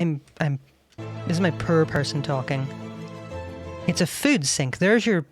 I'm. This is my poor person talking. It's a food sink. There's your.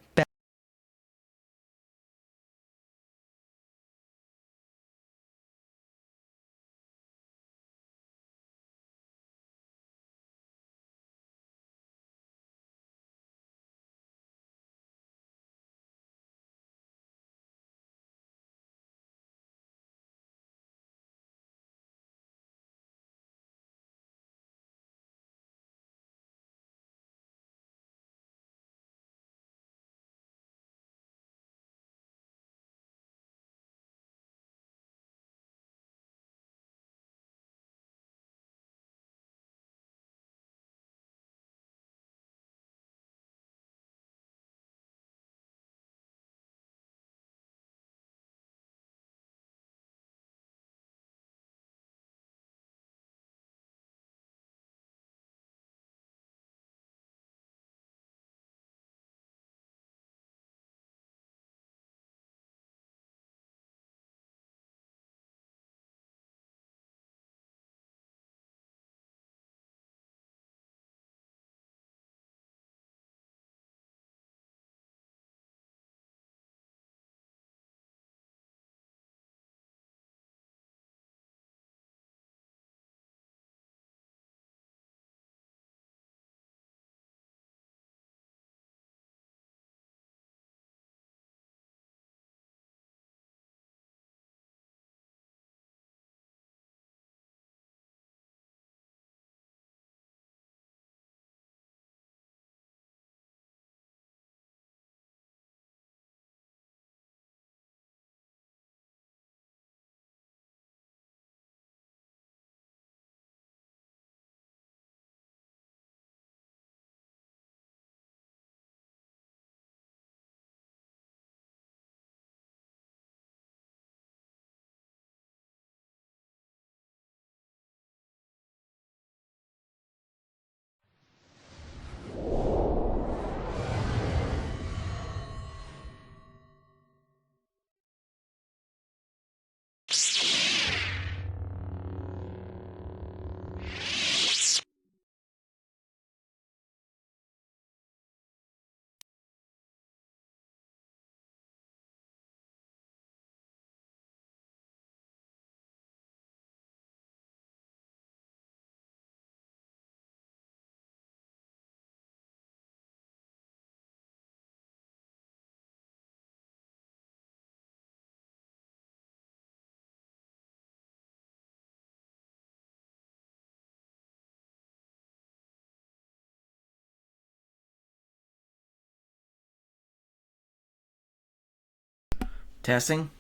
Testing.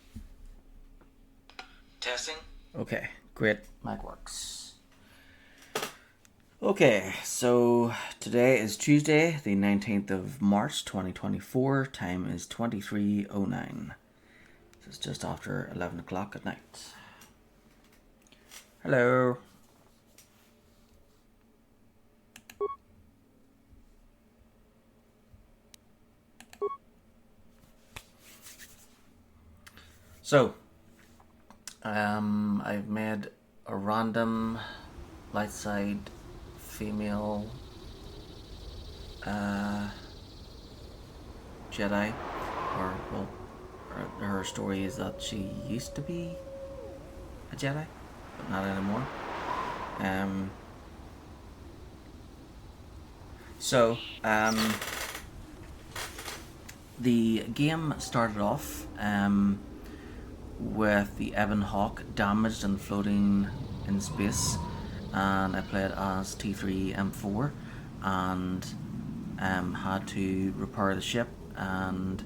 Okay, great. Mic works. Okay, so today is Tuesday, the 19th of March 2024. Time is 23:09. So it's just after 11 o'clock at night. Hello. So, I've made a random light side female Jedi, her story is that she used to be a Jedi, but not anymore. Um, so, the game started off with the Ebon Hawk damaged and floating in space, and I played as T3M4 and had to repair the ship and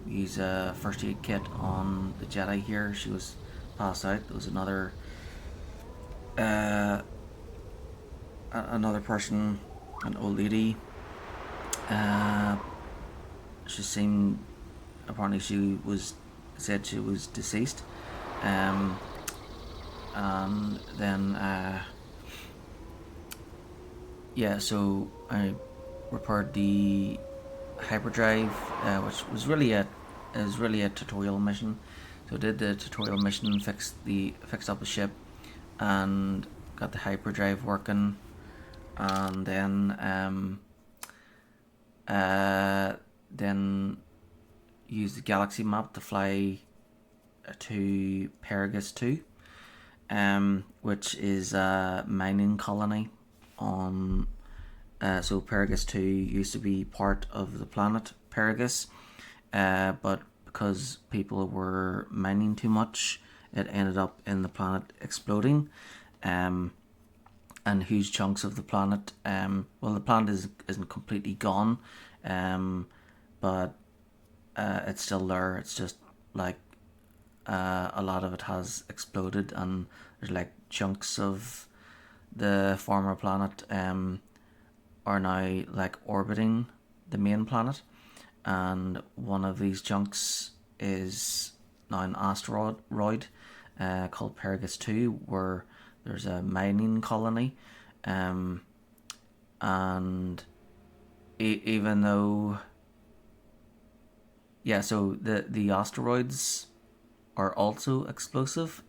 use a first aid kit on the Jedi here. She was passed out. There was another person, an old lady. She seemed, apparently she said she was deceased. And then so I repaired the hyperdrive, which was really a tutorial mission. So I did the tutorial mission, fixed up the ship, and got the hyperdrive working, and then used the galaxy map to fly to Paragus 2, which is a mining colony on. So Paragus 2 used to be part of the planet Paragus, but because people were mining too much, it ended up in the planet exploding, and huge chunks of the planet. Well, the planet isn't completely gone, but it's still there. It's just like a lot of it has exploded, and there's like chunks of the former planet are now like orbiting the main planet, and one of these chunks is now an asteroid called Paragus 2, where there's a mining colony, and even though so the asteroids are also explosive.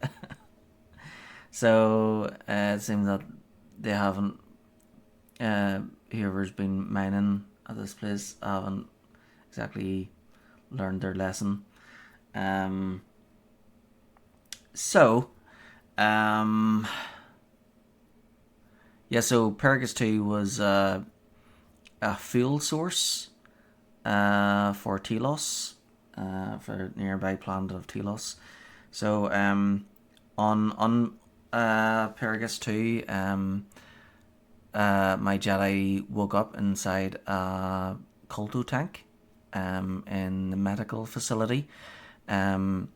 So it seems that they haven't whoever's been mining at this place haven't exactly learned their lesson. So Paragus 2 was a fuel source for Telos, for nearby planet of Telos. So on Paragus 2, my Jedi woke up inside a Colto tank in the medical facility, and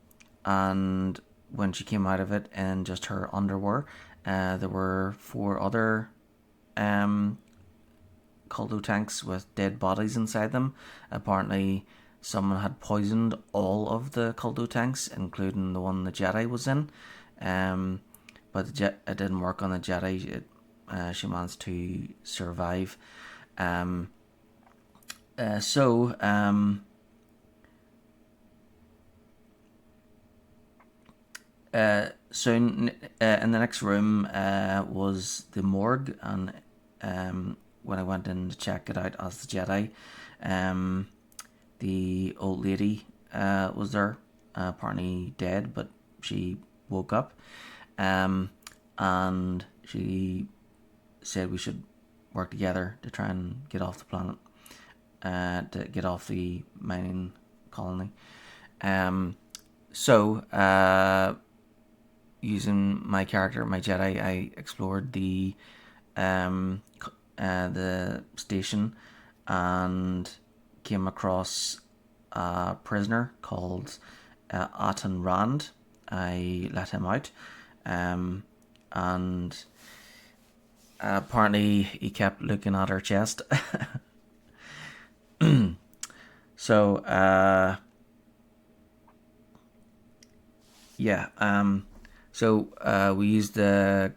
when she came out of it in just her underwear, there were 4 other Colto tanks with dead bodies inside them. Apparently someone had poisoned all of the Colto tanks, including the one the Jedi was in, but it didn't work on the Jedi. She managed to survive. Soon in the next room was the morgue, and when I went in to check it out as the Jedi, the old lady was there, apparently dead, but she woke up, and she said we should work together to try and get off the planet, to get off the mining colony. Using my character, my Jedi, I explored the station and came across a prisoner called Atan Rand. I let him out, and apparently he kept looking at her chest. So we used the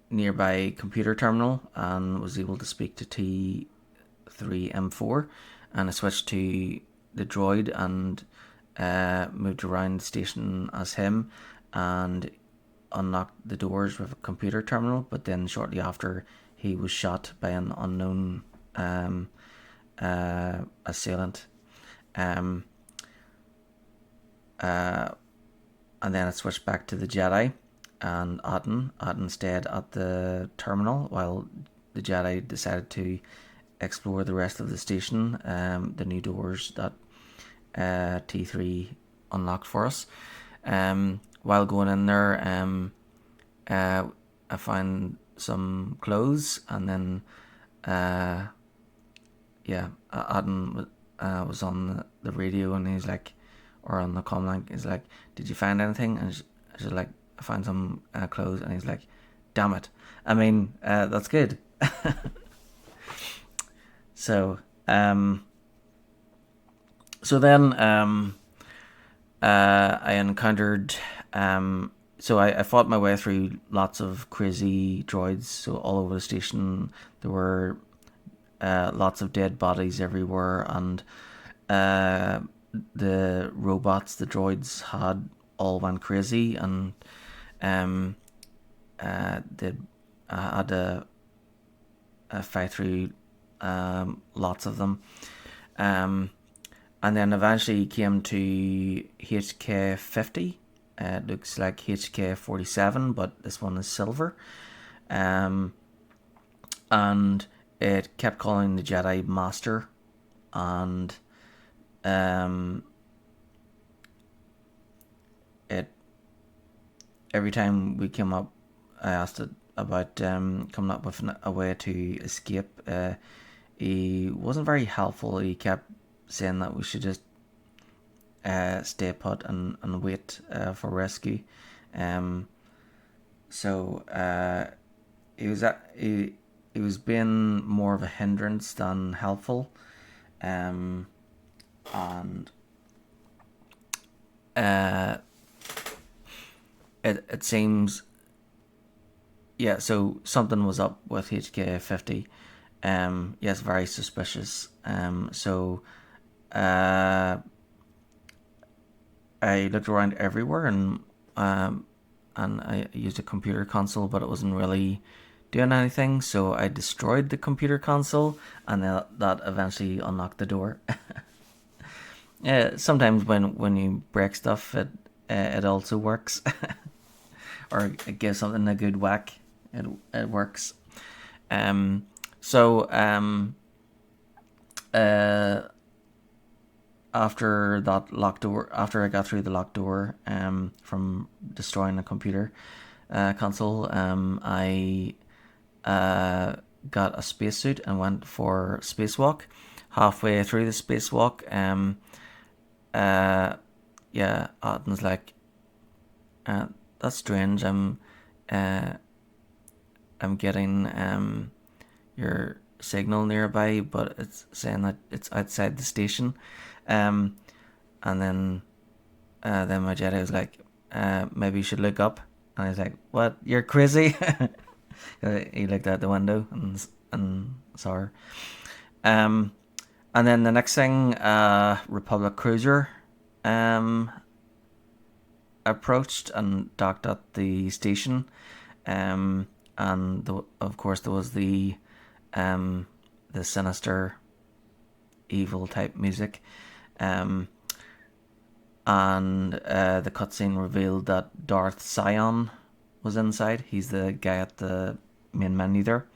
nearby computer terminal and was able to speak to T3M4, and I switched to the droid and moved around the station as him and unlocked the doors with a computer terminal, but then shortly after he was shot by an unknown assailant, and then I switched back to the Jedi and Aten stayed at the terminal while the Jedi decided to explore the rest of the station, the new doors that T3 unlocked for us. While going in there, I found some clothes, and then Aten was on the radio, and he's like, or on the comlink, he's like, "Did you find anything?" And she's like, "I found some clothes," and he's like, "Damn it! I mean, that's good." So then I encountered. I fought my way through lots of crazy droids. So all over the station, there were lots of dead bodies everywhere, and the robots, the droids, had all went crazy, and I had to fight through lots of them. And then eventually came to HK 50. It looks like HK 47, but this one is silver. And it kept calling the Jedi Master, and it every time we came up, I asked it about coming up with a way to escape. He wasn't very helpful. He kept saying that we should just stay put and wait for rescue. So he was being more of a hindrance than helpful. And it seems, yeah, so something was up with HK 50. Yes, very suspicious. So I looked around everywhere, and I used a computer console, but it wasn't really doing anything. So I destroyed the computer console, and that eventually unlocked the door. Yeah, sometimes when you break stuff, it also works, or it gives something a good whack. It works. So after that locked door, after I got through the locked door, from destroying the computer console, I got a spacesuit and went for spacewalk. Halfway through the spacewalk, yeah, Otten's like, that's strange. I'm getting your signal nearby, but it's saying that it's outside the station. And then my Jedi was like, maybe you should look up. And I was like, what? You're crazy. He looked out the window and saw her. And then the next thing, Republic cruiser approached and docked at the station. And of course there was the sinister, evil type music. And the cutscene revealed that Darth Sion was inside. He's the guy at the main menu there.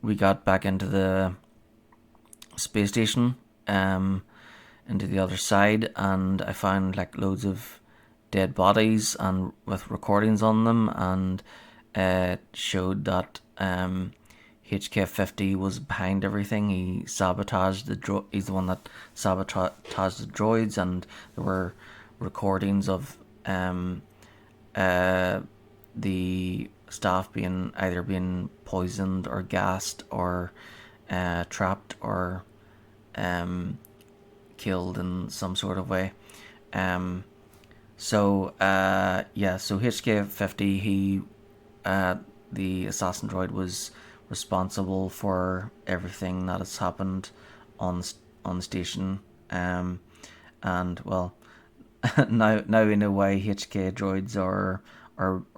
We got back into the space station, into the other side, and I found like loads of dead bodies and with recordings on them, and it showed that HK50 was behind everything. He sabotaged he's the one that sabotaged the droids, and there were recordings of the staff either being poisoned or gassed or trapped or killed in some sort of way. So HK50, he the assassin droid was responsible for everything that has happened on the station. And well, now we know why HK droids are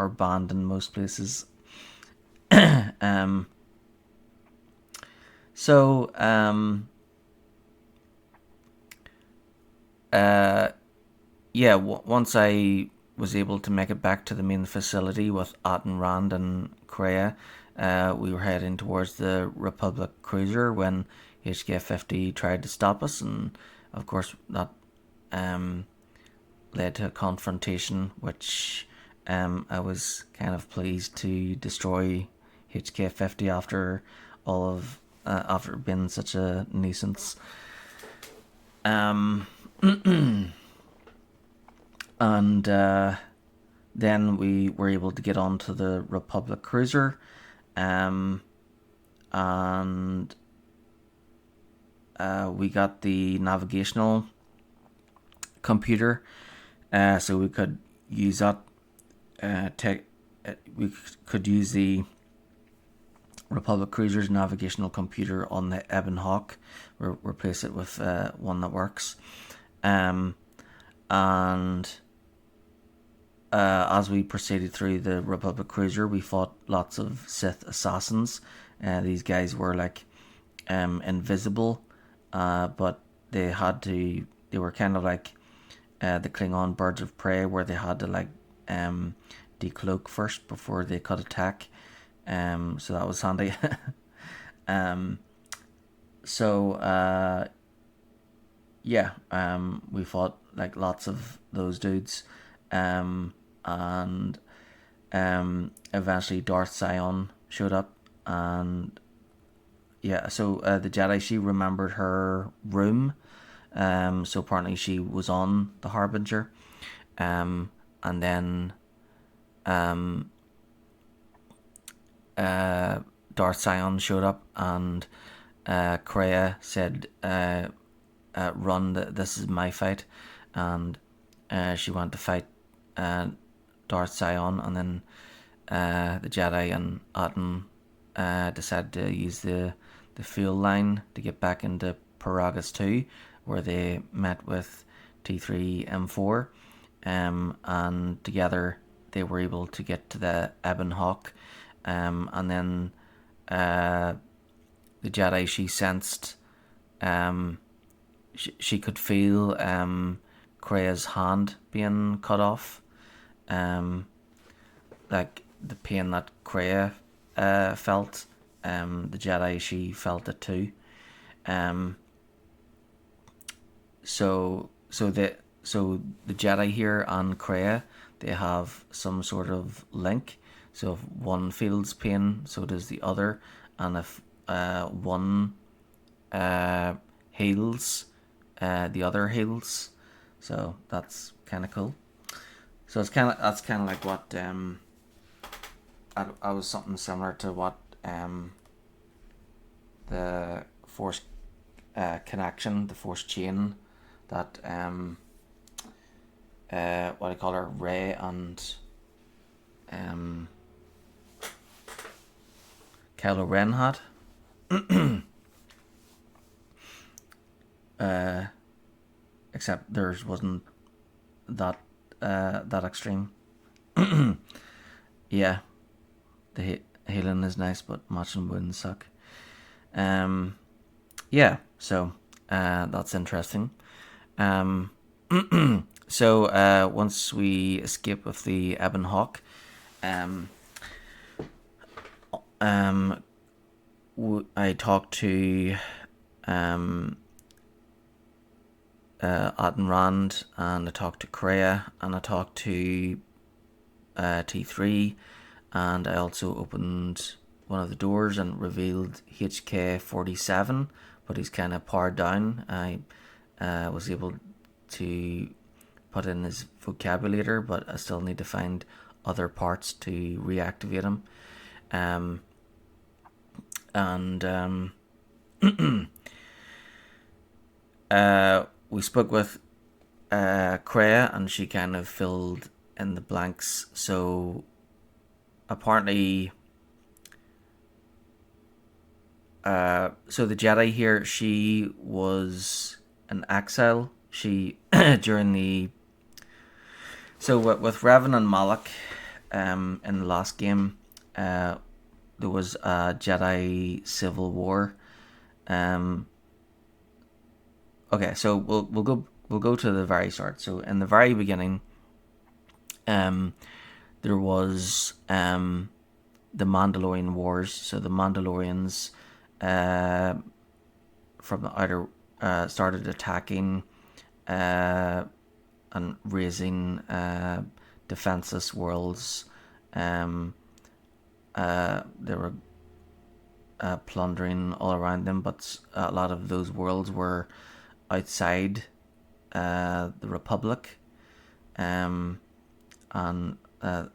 banned in most places. Once I was able to make it back to the main facility with Atten Rand and Kreia, we were heading towards the Republic cruiser when HK50 tried to stop us, and of course that led to a confrontation, which I was kind of pleased to destroy HK50 after after being such a nuisance. And then we were able to get onto the Republic cruiser, and we got the navigational computer, so we could use that. We could use the Republic cruiser's navigational computer on the Ebon Hawk, replace it with one that works. And as we proceeded through the Republic cruiser, we fought lots of Sith assassins. These guys were like invisible, but they were kind of like the Klingon birds of prey, where they had to like decloak first before they could attack. So that was handy. We fought like lots of those dudes. And eventually Darth Sion showed up, and the Jedi, she remembered her room, so apparently she was on the Harbinger, and then Darth Sion showed up, and Kreia said, "Run! This is my fight," and she went to fight Darth Sion, and then the Jedi and Aten decided to use the fuel line to get back into Paragus 2, where they met with T3M4, and together they were able to get to the Ebon Hawk, and then the Jedi, she sensed, she could feel Kreia's hand being cut off, like the pain that Kreia felt. The Jedi, she felt it too. So the Jedi here and Kreia, they have some sort of link. So if one feels pain, so does the other, and if one heals, the other heals. So that's kind of cool. So that's kind of like what I was something similar to what the Force connection, the Force chain that what I call her, Rey and Kylo Ren had. Except theirs wasn't that extreme. Yeah, the healing is nice, but matching wounds suck. So that's interesting. So once we escape with the Ebon Hawk, I talked to Aten Rand, and I talked to Kreia, and I talked to T3, and I also opened one of the doors and revealed HK47, but he's kind of powered down. I was able to put in his vocabulator, but I still need to find other parts to reactivate him. We spoke with Kreia, and she kind of filled in the blanks. So apparently, so the Jedi here, she was an exile. She during the with Revan and Malak, in the last game, there was a Jedi civil war. Okay, so we'll go to the very start. So in the very beginning, there was the Mandalorian Wars. So the Mandalorians from the outer started attacking and raising defenseless worlds. They were plundering all around them, but a lot of those worlds were outside the Republic, and the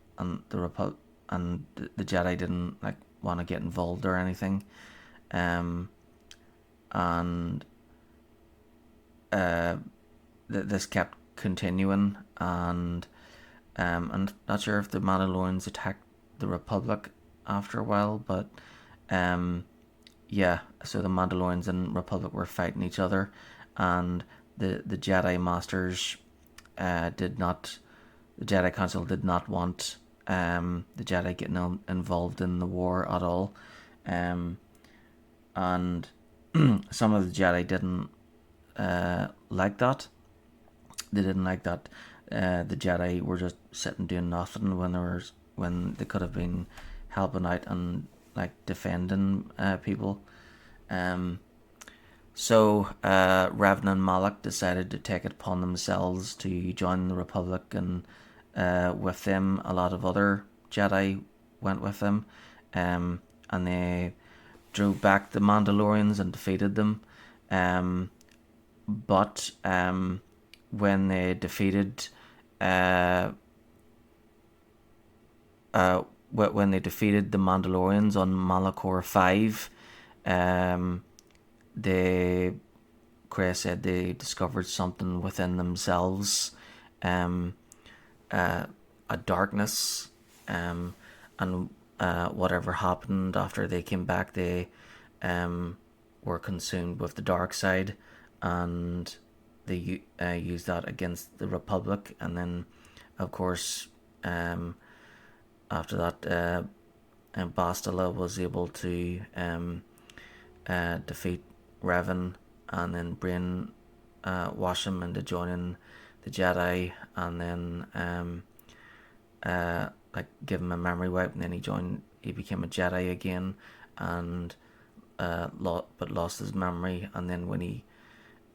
Jedi didn't like want to get involved or anything, this kept continuing, and I'm not sure if the Mandalorians attacked the Republic after a while, but yeah, so the Mandalorians and Republic were fighting each other, and the Jedi Masters did not, the Jedi Council did not want the Jedi getting involved in the war at all, and some of the Jedi didn't like that. They didn't like that the Jedi were just sitting doing nothing when they could have been helping out and like defending people. Um, so Revan and Malak decided to take it upon themselves to join the Republic, and with them a lot of other Jedi went with them, and they drove back the Mandalorians and defeated them. But when they defeated when they defeated the Mandalorians on Malachor 5, they Chris said they discovered something within themselves, a darkness, and whatever happened after they came back, they were consumed with the dark side, and they used that against the Republic. And then, of course, after that, Bastila was able to defeat Revan and then wash him into joining the Jedi, and then like give him a memory wipe, and then he became a Jedi again, and but lost his memory. And then when he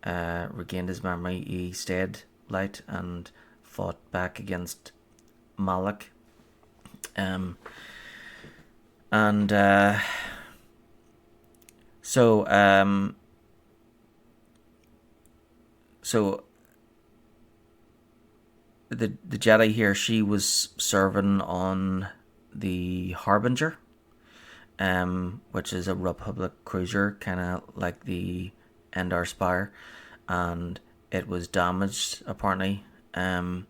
regained his memory, he stayed light and fought back against Malak. And so the Jedi here, she was serving on the Harbinger, which is a Republic cruiser, kind of like the Endar Spire, and it was damaged apparently. And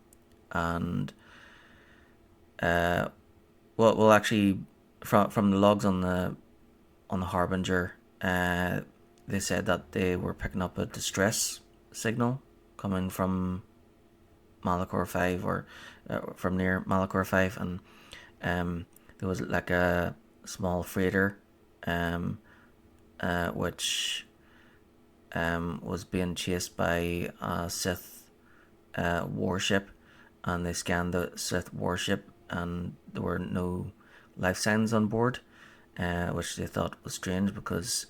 well, actually, from the logs on the Harbinger, they said that they were picking up a distress signal coming from Malachor 5, or from near Malachor 5, and there was like a small freighter which was being chased by a Sith warship, and they scanned the Sith warship and there were no life signs on board, which they thought was strange because,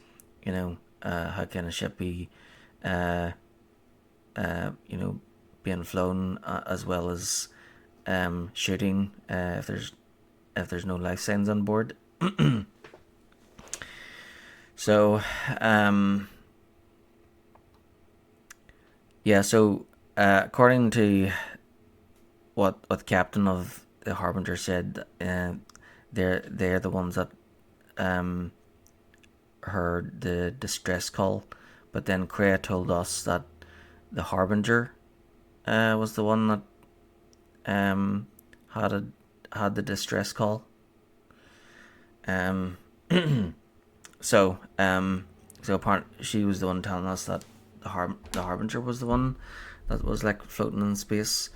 how can a ship be being flown as well as shooting if there's no life signs on board. So according to what the captain of the Harbinger said, they're the ones that heard the distress call, but then Kreia told us that the Harbinger was the one that had the distress call. So she was the one telling us that the Harbinger was the one that was like floating in space,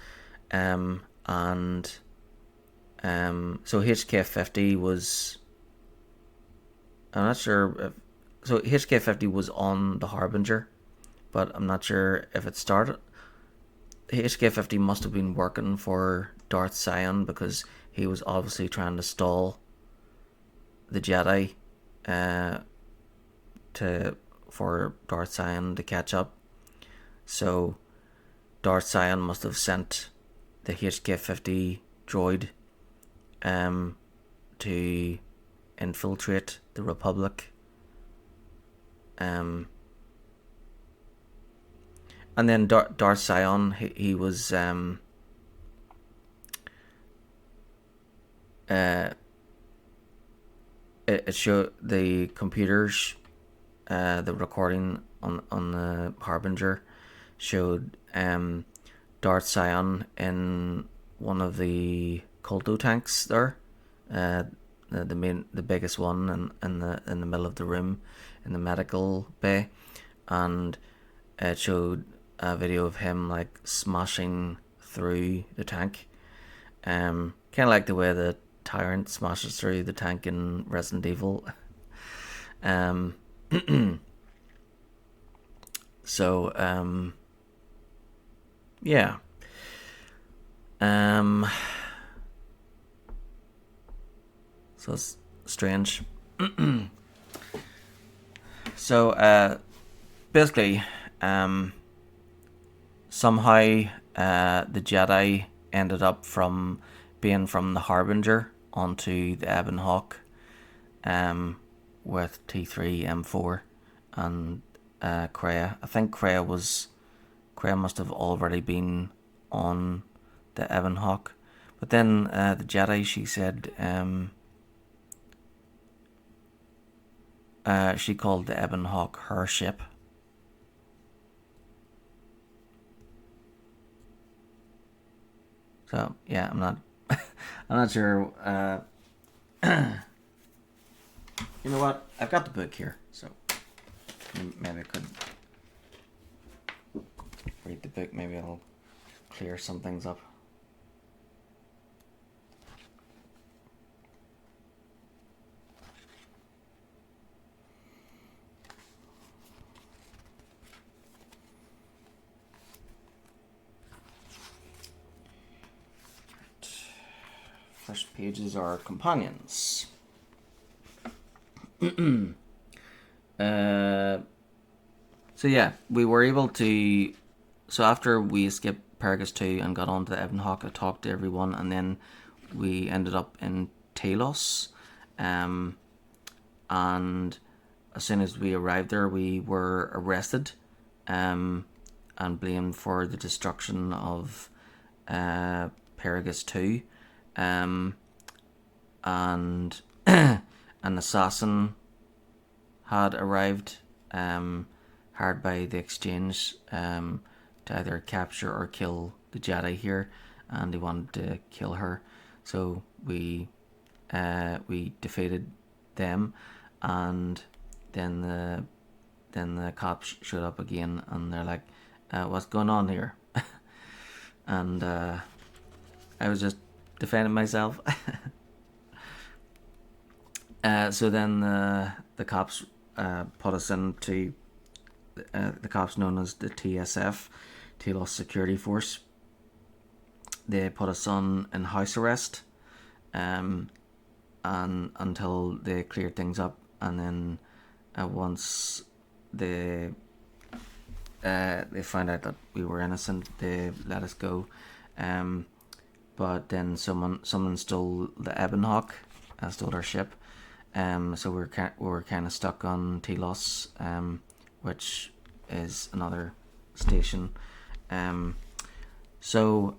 and so HK50 was, I'm not sure if, so HK50 was on the Harbinger, but I'm not sure if it started. HK50 must have been working for Darth Sion, because he was obviously trying to stall the Jedi for Darth Sion to catch up. So Darth Sion must have sent the HK50 droid to infiltrate the Republic. And then Darth Sion, he was it showed the computers, the recording on the Harbinger showed Darth Sion in one of the Kolto tanks there, the biggest one in the middle of the room in the medical bay, and it showed a video of him like smashing through the tank, kind of like the way the Tyrant smashes through the tank in Resident Evil. So yeah. So it's strange. So basically, somehow the Jedi ended up from being from the Harbinger onto the Ebon Hawk, with T3M4 and Kreia. I think Kreia must have already been on the Ebon Hawk, but then the Jedi, she said, she called the Ebon Hawk her ship. So yeah, I'm not sure. You know what? I've got the book here, so maybe I could read the book. Maybe it'll clear some things up. First pages are companions. So yeah, we were able to. So after we escaped Paragus 2 and got onto the Ebon Hawk, I talked to everyone, and then we ended up in Talos. And as soon as we arrived there, we were arrested, and blamed for the destruction of Paragus 2. And an assassin had arrived, hired by the Exchange, to either capture or kill the Jedi here, and they wanted to kill her. So we defeated them, and then the cops showed up again, and they're like, "What's going on here?" And I was just defending myself. So then the cops put us into the cops known as the TSF, Talos Security Force. They put us in house arrest, and until they cleared things up, and then once they found out that we were innocent, they let us go. But then someone stole the Ebon Hawk, stole our ship. So we were kind of stuck on Telos, which is another station. So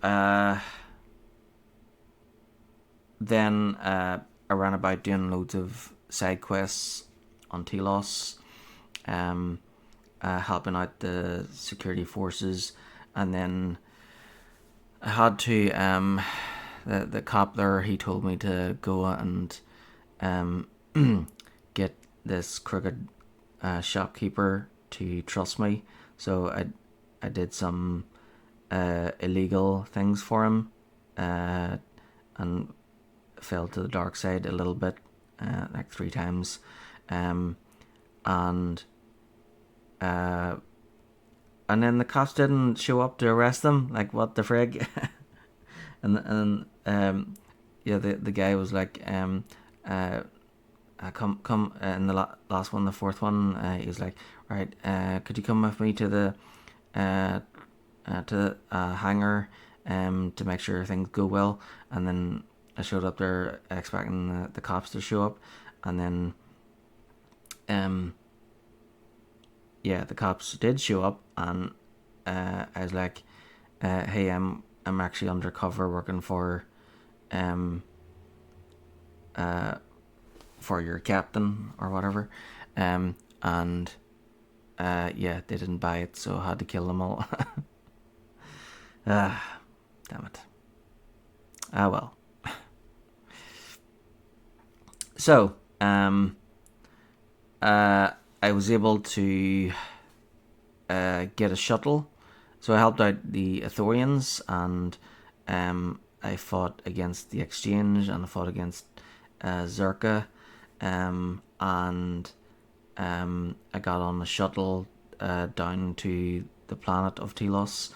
then I ran about doing loads of side quests on Telos, helping out the security forces, and then I had to the cop there, he told me to go and get this crooked shopkeeper to trust me. So I did some illegal things for him, and fell to the dark side a little bit, like 3 times, and then the cops didn't show up to arrest them. Like, what the frig? and yeah, the guy was like, come in the last one, the 4th one, he was like, right, could you come with me to the hangar, to make sure things go well. And then I showed up there expecting the cops to show up, and then yeah, the cops did show up, and I was like, hey, I'm actually undercover working for your captain or whatever, and yeah, they didn't buy it, so I had to kill them all. Damn it. Ah well. So, I was able to get a shuttle. So I helped out the Ithorians, and I fought against the Exchange, and I fought against Zerka, and I got on a shuttle down to the planet of Telos,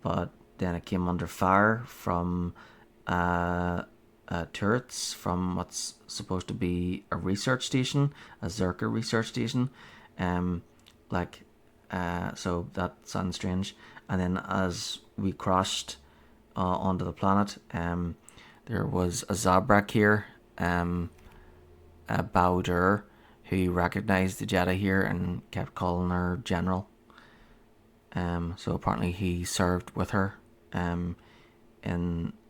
but then it came under fire from turrets from what's supposed to be a research station, a Zerka research station. Like, so that sounds strange. And then as we crashed onto the planet, there was a Zabrak here, a Bowder, who recognized the Jedi here and kept calling her General. So apparently he served with her in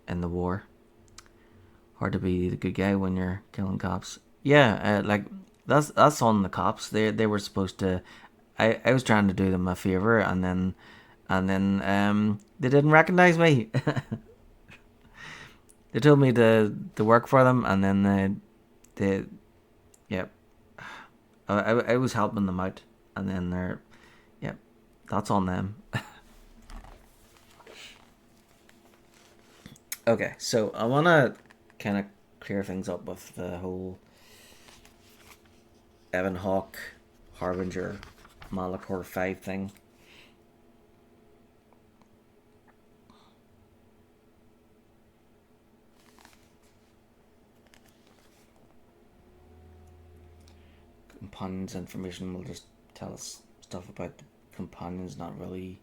the war. Hard to be the good guy when you're killing cops. Yeah, like that's on the cops. They were supposed to. I was trying to do them a favor, and then they didn't recognize me. They told me to work for them, and then they yeah. I was helping them out, and then that's on them. Okay, so I want to kind of clear things up with the whole Evan Hawke, Harbinger, Malachor 5 thing. Companions information will just tell us stuff about the companions, not really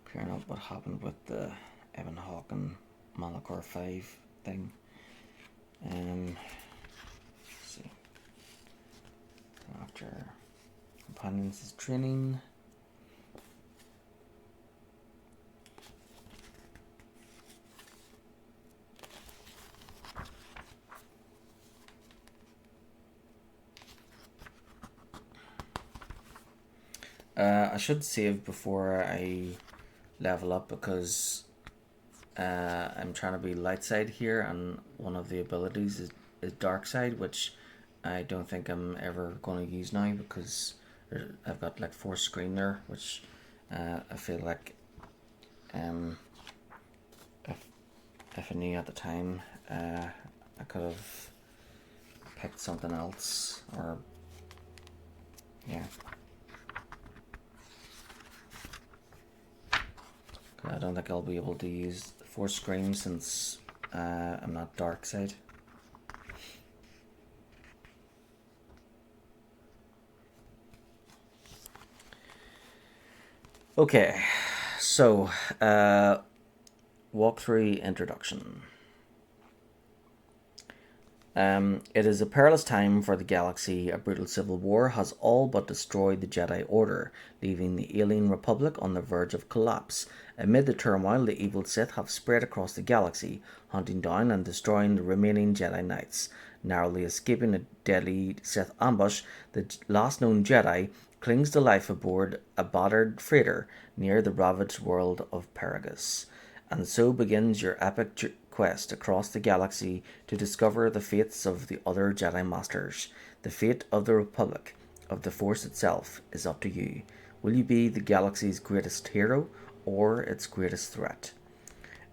clearing up what happened with the Evan Hawke and Malachor 5 thing. Let's see. After companions is training. I should save before I level up because I'm trying to be light side here, and one of the abilities is dark side, which I don't think I'm ever going to use now because I've got like 4 screen there, which I feel like if I knew at the time, I could have picked something else, or yeah. I don't think I'll be able to use 4 screens since I'm not dark side. Okay, so walkthrough introduction. It is a perilous time for the galaxy. A brutal civil war has all but destroyed the Jedi Order, leaving the alien Republic on the verge of collapse. Amid the turmoil, the evil Sith have spread across the galaxy, hunting down and destroying the remaining Jedi Knights. Narrowly escaping a deadly Sith ambush, the last known Jedi clings to life aboard a battered freighter near the ravaged world of Paragus. And so begins your epic quest across the galaxy to discover the fates of the other Jedi Masters. The fate of the Republic, of the Force itself, is up to you. Will you be the galaxy's greatest hero or its greatest threat?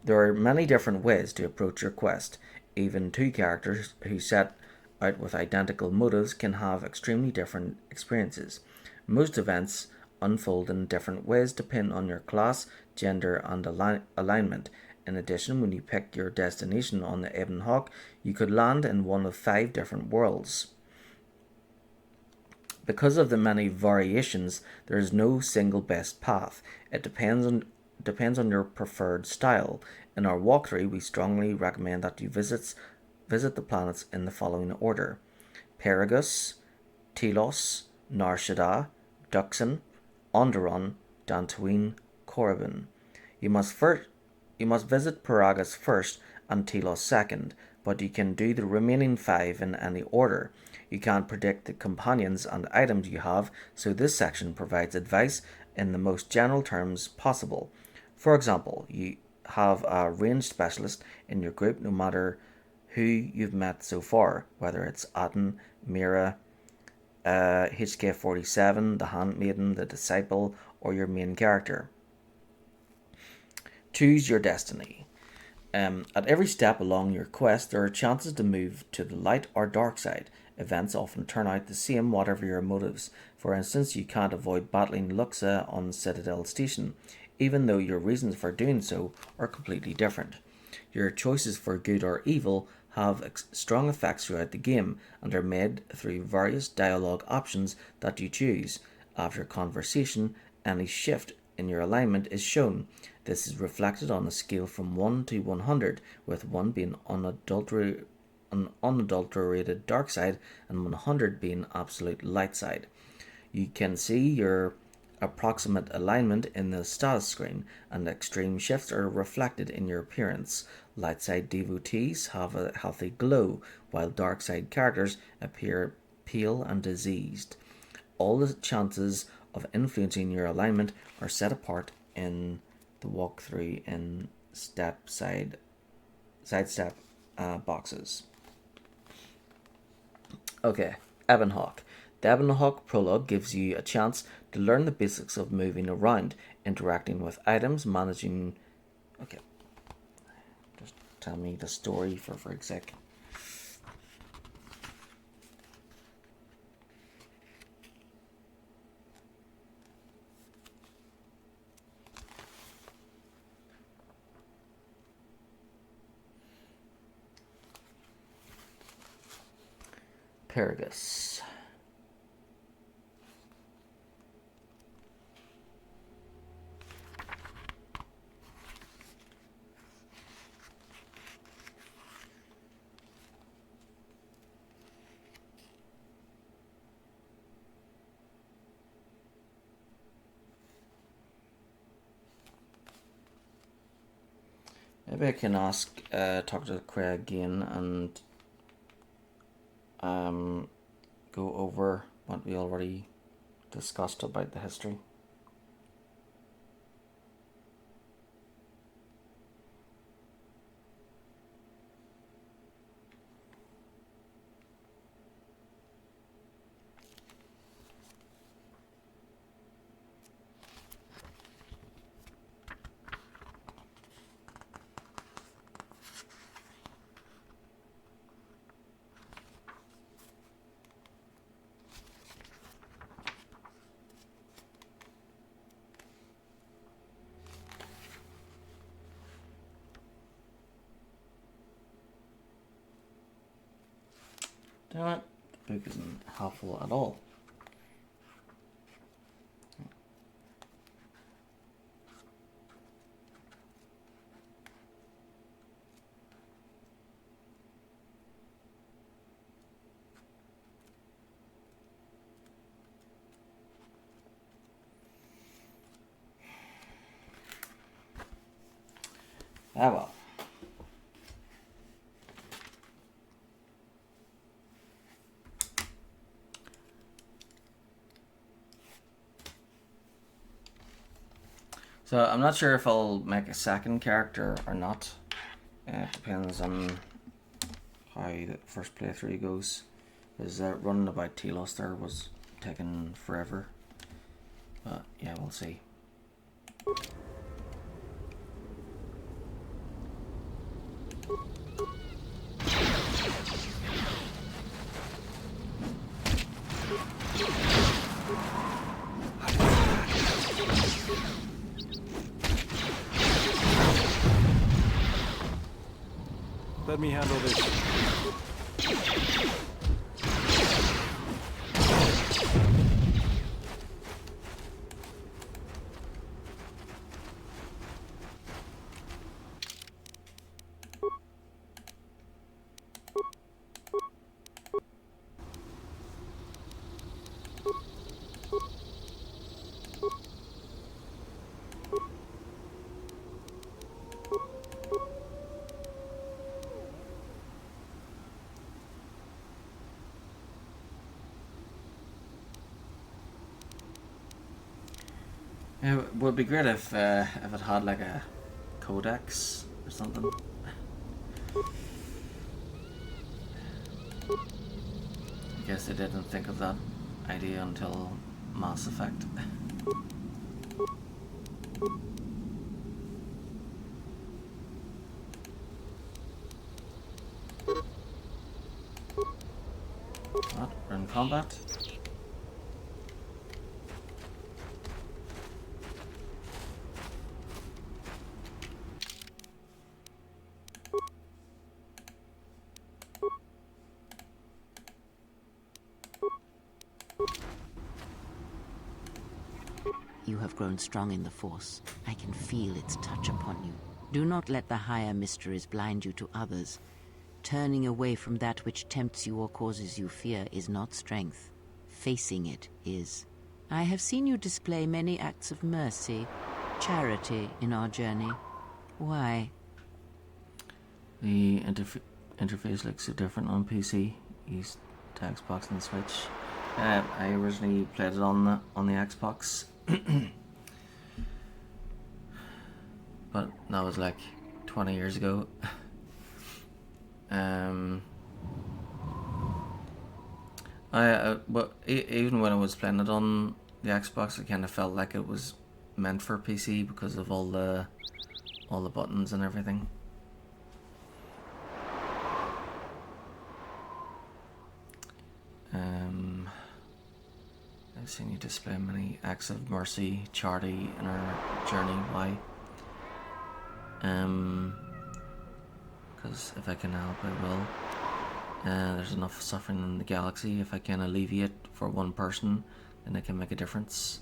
There are many different ways to approach your quest. Even 2 characters who set out with identical motives can have extremely different experiences. Most events unfold in different ways depending on your class, gender, and alignment. In addition, when you pick your destination on the Evan Hawke, you could land in one of 5 different worlds. Because of the many variations, there is no single best path. It depends on your preferred style. In our walkthrough, we strongly recommend that you visit the planets in the following order: Paragus, Telos, Nar Shaddaa, Duxon, Onderon, Dantooine, Korriban. You must visit Paragus first and Telos second, but you can do the remaining 5 in any order. You can't predict the companions and items you have, so this section provides advice in the most general terms possible. For example, you have a ranged specialist in your group no matter who you've met so far, whether it's Aten, Mira, HK47, the Handmaiden, the Disciple, or your main character. Choose your destiny. At every step along your quest, there are chances to move to the light or dark side. Events often turn out the same, whatever your motives. For instance, you can't avoid battling Luxa on Citadel Station, even though your reasons for doing so are completely different. Your choices for good or evil have strong effects throughout the game and are made through various dialogue options that you choose. After conversation, any shift in your alignment is shown. This is reflected on a scale from 1 to 100, with 1 being an unadulterated dark side and 100 being absolute light side. You can see your approximate alignment in the status screen, and extreme shifts are reflected in your appearance. Light side devotees have a healthy glow, while dark side characters appear pale and diseased. All the chances of influencing your alignment are set apart in the walkthrough in sidestep boxes. Okay, Ebonhawk. The Ebonhawk prologue gives you a chance to learn the basics of moving around, interacting with items, managing. Okay, just tell me the story for frig's sake. Paragus. Maybe I can talk to Craig again and go over what we already discussed about the history. Damn it, the book isn't helpful at all. Ah well. So I'm not sure if I'll make a second character or not. It depends on how the first playthrough goes. Because running about Telos there was taking forever. But yeah, we'll see. Let me handle this. It would be great if it had like a codex or something. I guess they didn't think of that idea until Mass Effect. What? We're in combat? You have grown strong in the Force. I can feel its touch upon you. Do not let the higher mysteries blind you to others. Turning away from that which tempts you or causes you fear is not strength. Facing it is. I have seen you display many acts of mercy, charity in our journey. Why? The interface looks so different on PC. Use the Xbox and Switch. I originally played it on the Xbox, but that was like 20 years ago. But even when I was playing it on the Xbox, I kind of felt like it was meant for PC because of all the buttons and everything. I've seen you display many acts of mercy, charity in our journey. Why? Because if I can help, I will. There's enough suffering in the galaxy. If I can alleviate for one person, then I can make a difference.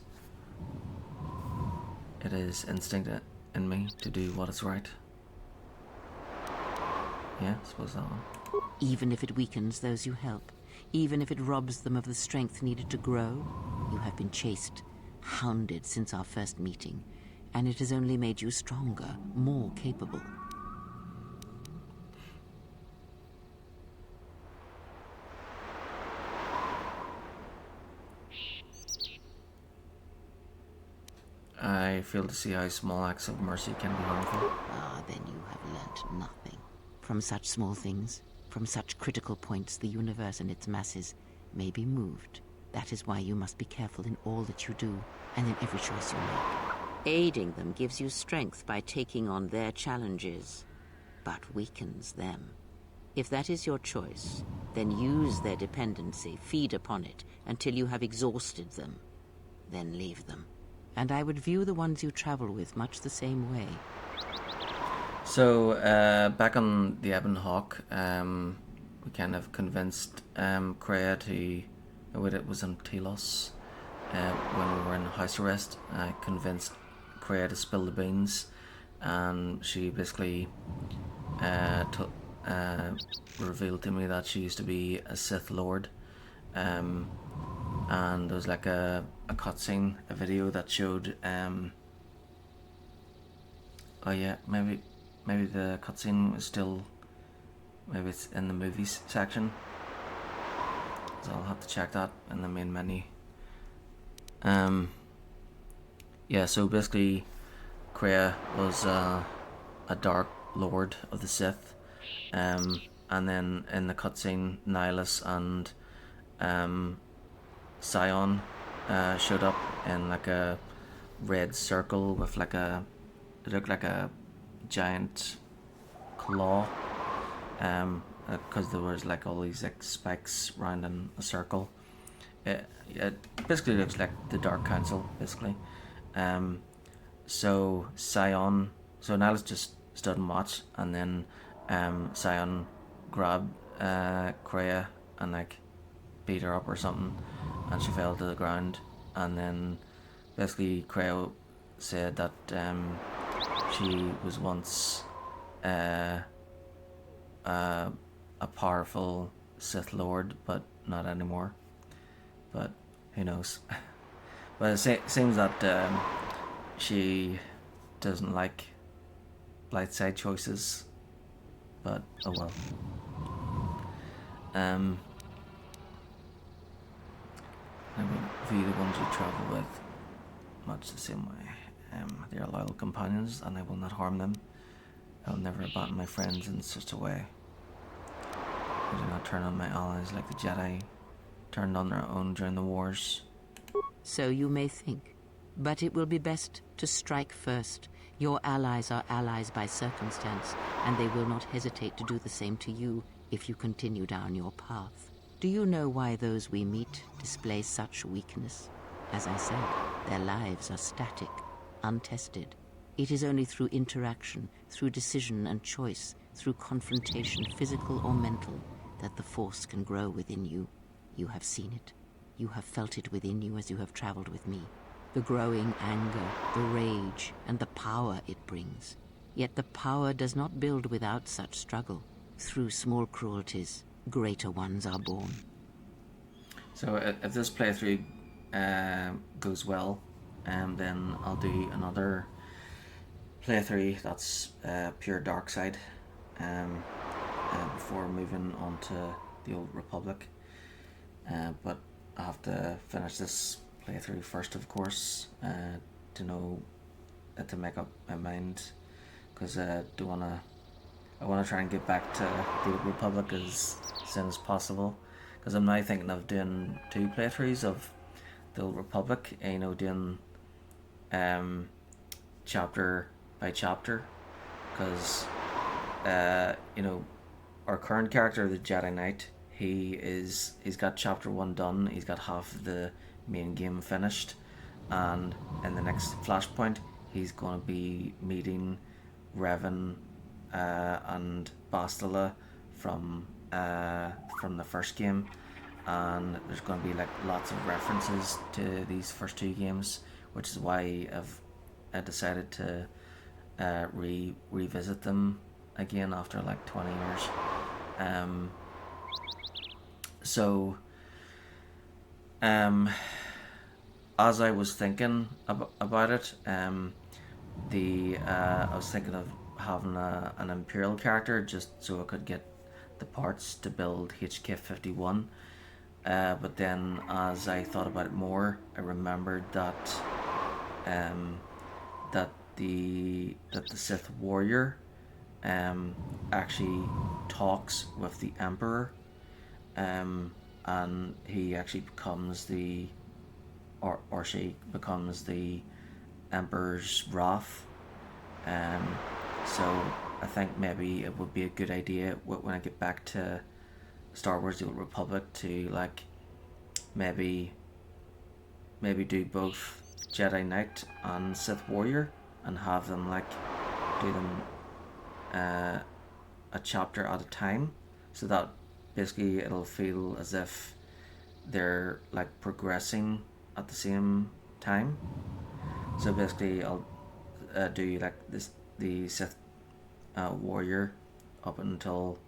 It is instinct in me to do what is right. Yeah, I suppose that one. Even if it weakens those you help, even if it robs them of the strength needed to grow, you have been chased, hounded since our first meeting, and it has only made you stronger, more capable. I fail to see how small acts of mercy can be harmful. Ah, then you have learnt nothing. From such small things, from such critical points, the universe and its masses may be moved. That is why you must be careful in all that you do, and in every choice you make. Aiding them gives you strength by taking on their challenges, but weakens them. If that is your choice, then use their dependency, feed upon it, until you have exhausted them. Then leave them. And I would view the ones you travel with much the same way. So, back on the Ebon Hawk, we kind of convinced Kreia to... It was on Telos. When we were in house arrest, I convinced Kreia to spill the beans, and she basically revealed to me that she used to be a Sith Lord. And there was like a cutscene, a video that showed... oh yeah, maybe the cutscene is still... Maybe it's in the movies section. So I'll have to check that in the main menu. Yeah, so basically Kreia was a Dark Lord of the Sith. And then in the cutscene, Nihilus and Scion showed up in like a red circle with like it looked like a giant claw, because there was like all these like spikes round in a circle. It basically looks like the Dark Council, basically. So Nihilus just stood and watched, and then Scion grabbed Kreia and like beat her up or something, and she fell to the ground. And then basically Kreia said that she was once a powerful Sith Lord, but not anymore. But who knows? But it seems that she doesn't like light side choices. But oh well. I would view the ones you travel with much the same way. They are loyal companions, and I will not harm them. I will never abandon my friends in such a way. I do not turn on my allies like the Jedi turned on their own during the wars. So you may think, but it will be best to strike first. Your allies are allies by circumstance, and they will not hesitate to do the same to you if you continue down your path. Do you know why those we meet display such weakness? As I said, their lives are static, untested. It is only through interaction, through decision and choice, through confrontation, physical or mental, that the force can grow within you. You have seen it. You have felt it within you as you have traveled with me. The growing anger, the rage, and the power it brings. Yet the power does not build without such struggle. Through small cruelties, greater ones are born. So if this playthrough goes well, then I'll do another playthrough that's pure dark side before moving on to the Old Republic. But I have to finish this playthrough first, of course, to know to make up my mind, because I want to try and get back to the Old Republic as soon as possible, because I'm now thinking of doing 2 playthroughs of the Old Republic, doing chapter by chapter, because our current character, the Jedi Knight, he's got chapter 1 done, he's got half of the main game finished, and in the next flashpoint he's going to be meeting Revan and Bastila from the first game, and there's going to be like lots of references to these first 2 games, which is why I decided to revisit them again after like 20 years. As I was thinking about it, I was thinking of having an Imperial character just so I could get the parts to build HK51. But then, as I thought about it more, I remembered that the Sith warrior actually talks with the Emperor, and he actually becomes or she becomes the Emperor's wrath. So I think maybe it would be a good idea when I get back to Star Wars: The Old Republic to like maybe do both Jedi Knight and Sith Warrior, and have them like do them a chapter at a time, so that basically it'll feel as if they're like progressing at the same time. So basically I'll do like the Sith warrior up until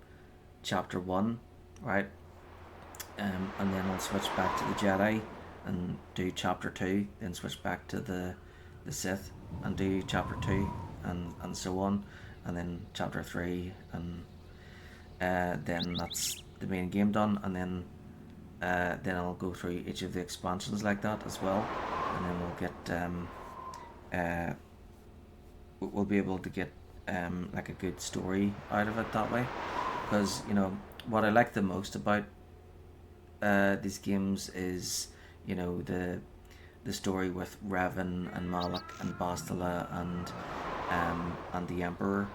chapter 1, right? And then I'll switch back to the Jedi and do chapter 2, then switch back to the Sith and do chapter 2, and so on, and then chapter 3, and then that's the main game done, and then I'll go through each of the expansions like that as well, and then we'll get we'll be able to get like a good story out of it that way. Because what I like the most about these games is the story with Revan and Malak and Bastila and the Emperor.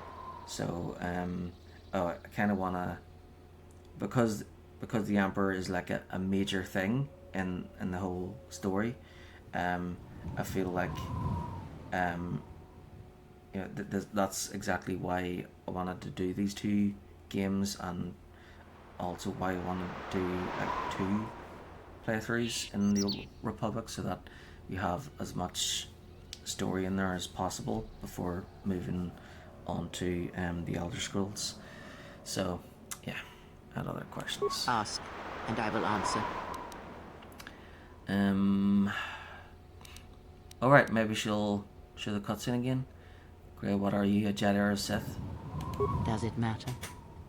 So I kind of wanna, because the Emperor is like a major thing in the whole story. I feel like that's exactly why I wanted to do these 2 games, and also why I wanted to do like 2 playthroughs in the Old Republic, so that you have as much story in there as possible before moving on to the Elder Scrolls. So yeah, I had other questions. Ask, and I will answer. Alright, maybe she'll show the cutscene again. Grey, what are you, a Jedi or a Sith? Does it matter?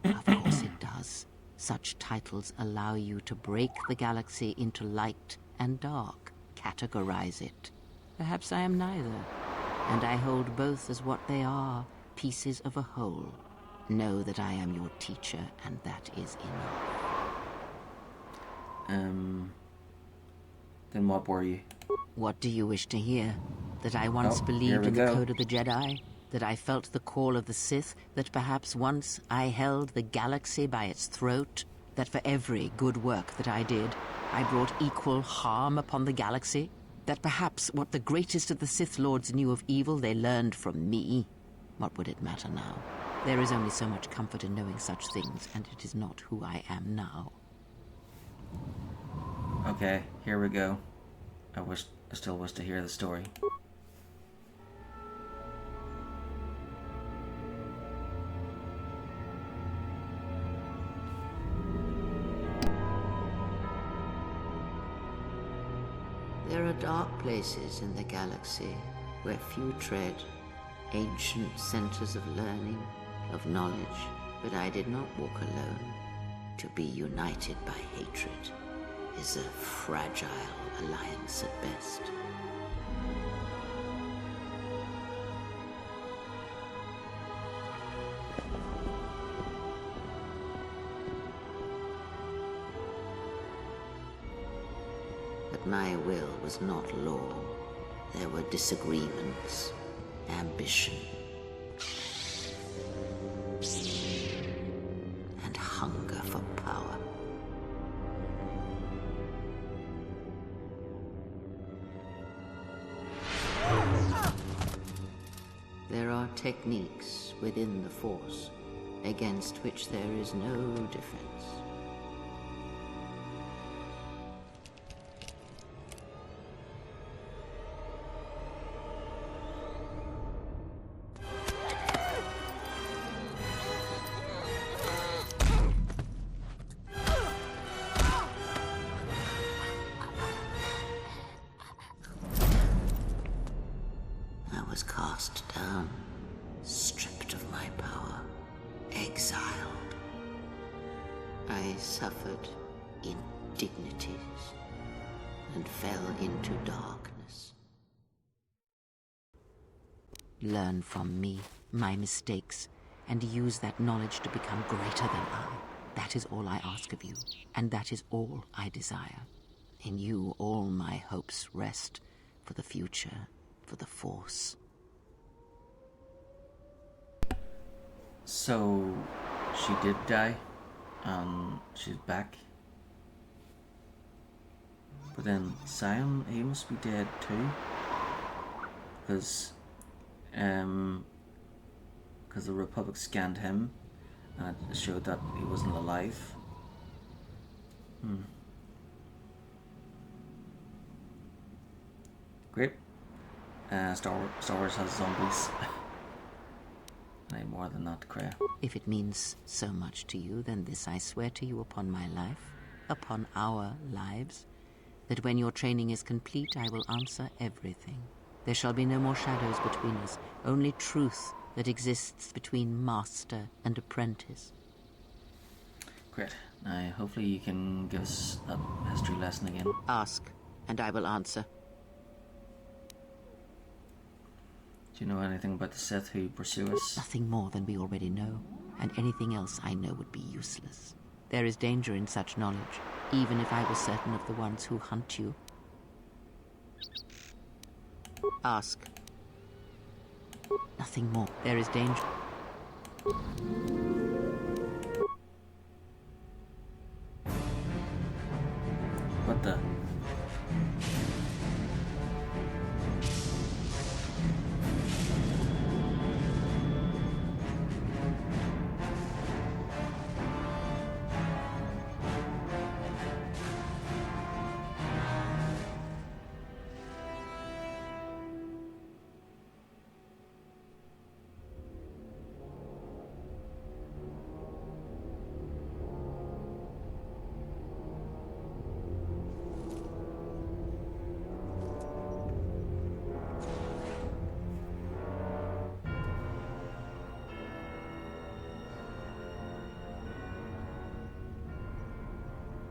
Of course it does. Such titles allow you to break the galaxy into light and dark, categorize it. Perhaps I am neither, and I hold both as what they are, pieces of a whole. Know that I am your teacher, and that is enough. Then what were you? What do you wish to hear? That I once Oh, here believed we in go. the code of the Jedi? That I felt the call of the Sith? That perhaps once I held the galaxy by its throat? That for every good work that I did, I brought equal harm upon the galaxy? That perhaps what the greatest of the Sith Lords knew of evil they learned from me? What would it matter now? There is only so much comfort in knowing such things, and it is not who I am now. Okay, here we go. I still wish to hear the story. There are dark places in the galaxy where few tread, ancient centers of learning, of knowledge, but I did not walk alone. To be united by hatred is a fragile alliance at best. But my will was not law. There were disagreements, ambition, and hunger for power. There are techniques within the Force against which there is no defense. I was cast down, stripped of my power, exiled. I suffered indignities and fell into darkness. Learn from me, my mistakes, and use that knowledge to become greater than I. That is all I ask of you, and that is all I desire. In you all my hopes rest for the future, for the Force. So, she did die, and she's back. But then Sion, he must be dead too, because the Republic scanned him, and it showed that he wasn't alive. Great. Star Wars has zombies. Any more than that, Kreia. If it means so much to you, then this I swear to you upon my life, upon our lives, that when your training is complete, I will answer everything. There shall be no more shadows between us, only truth that exists between master and apprentice. Great. Now, hopefully you can give us that history lesson again. Ask, and I will answer. Do you know anything about the Sith who pursue us? Nothing more than we already know, and anything else I know would be useless. There is danger in such knowledge, even if I was certain of the ones who hunt you. Ask. Nothing more. There is danger. What the?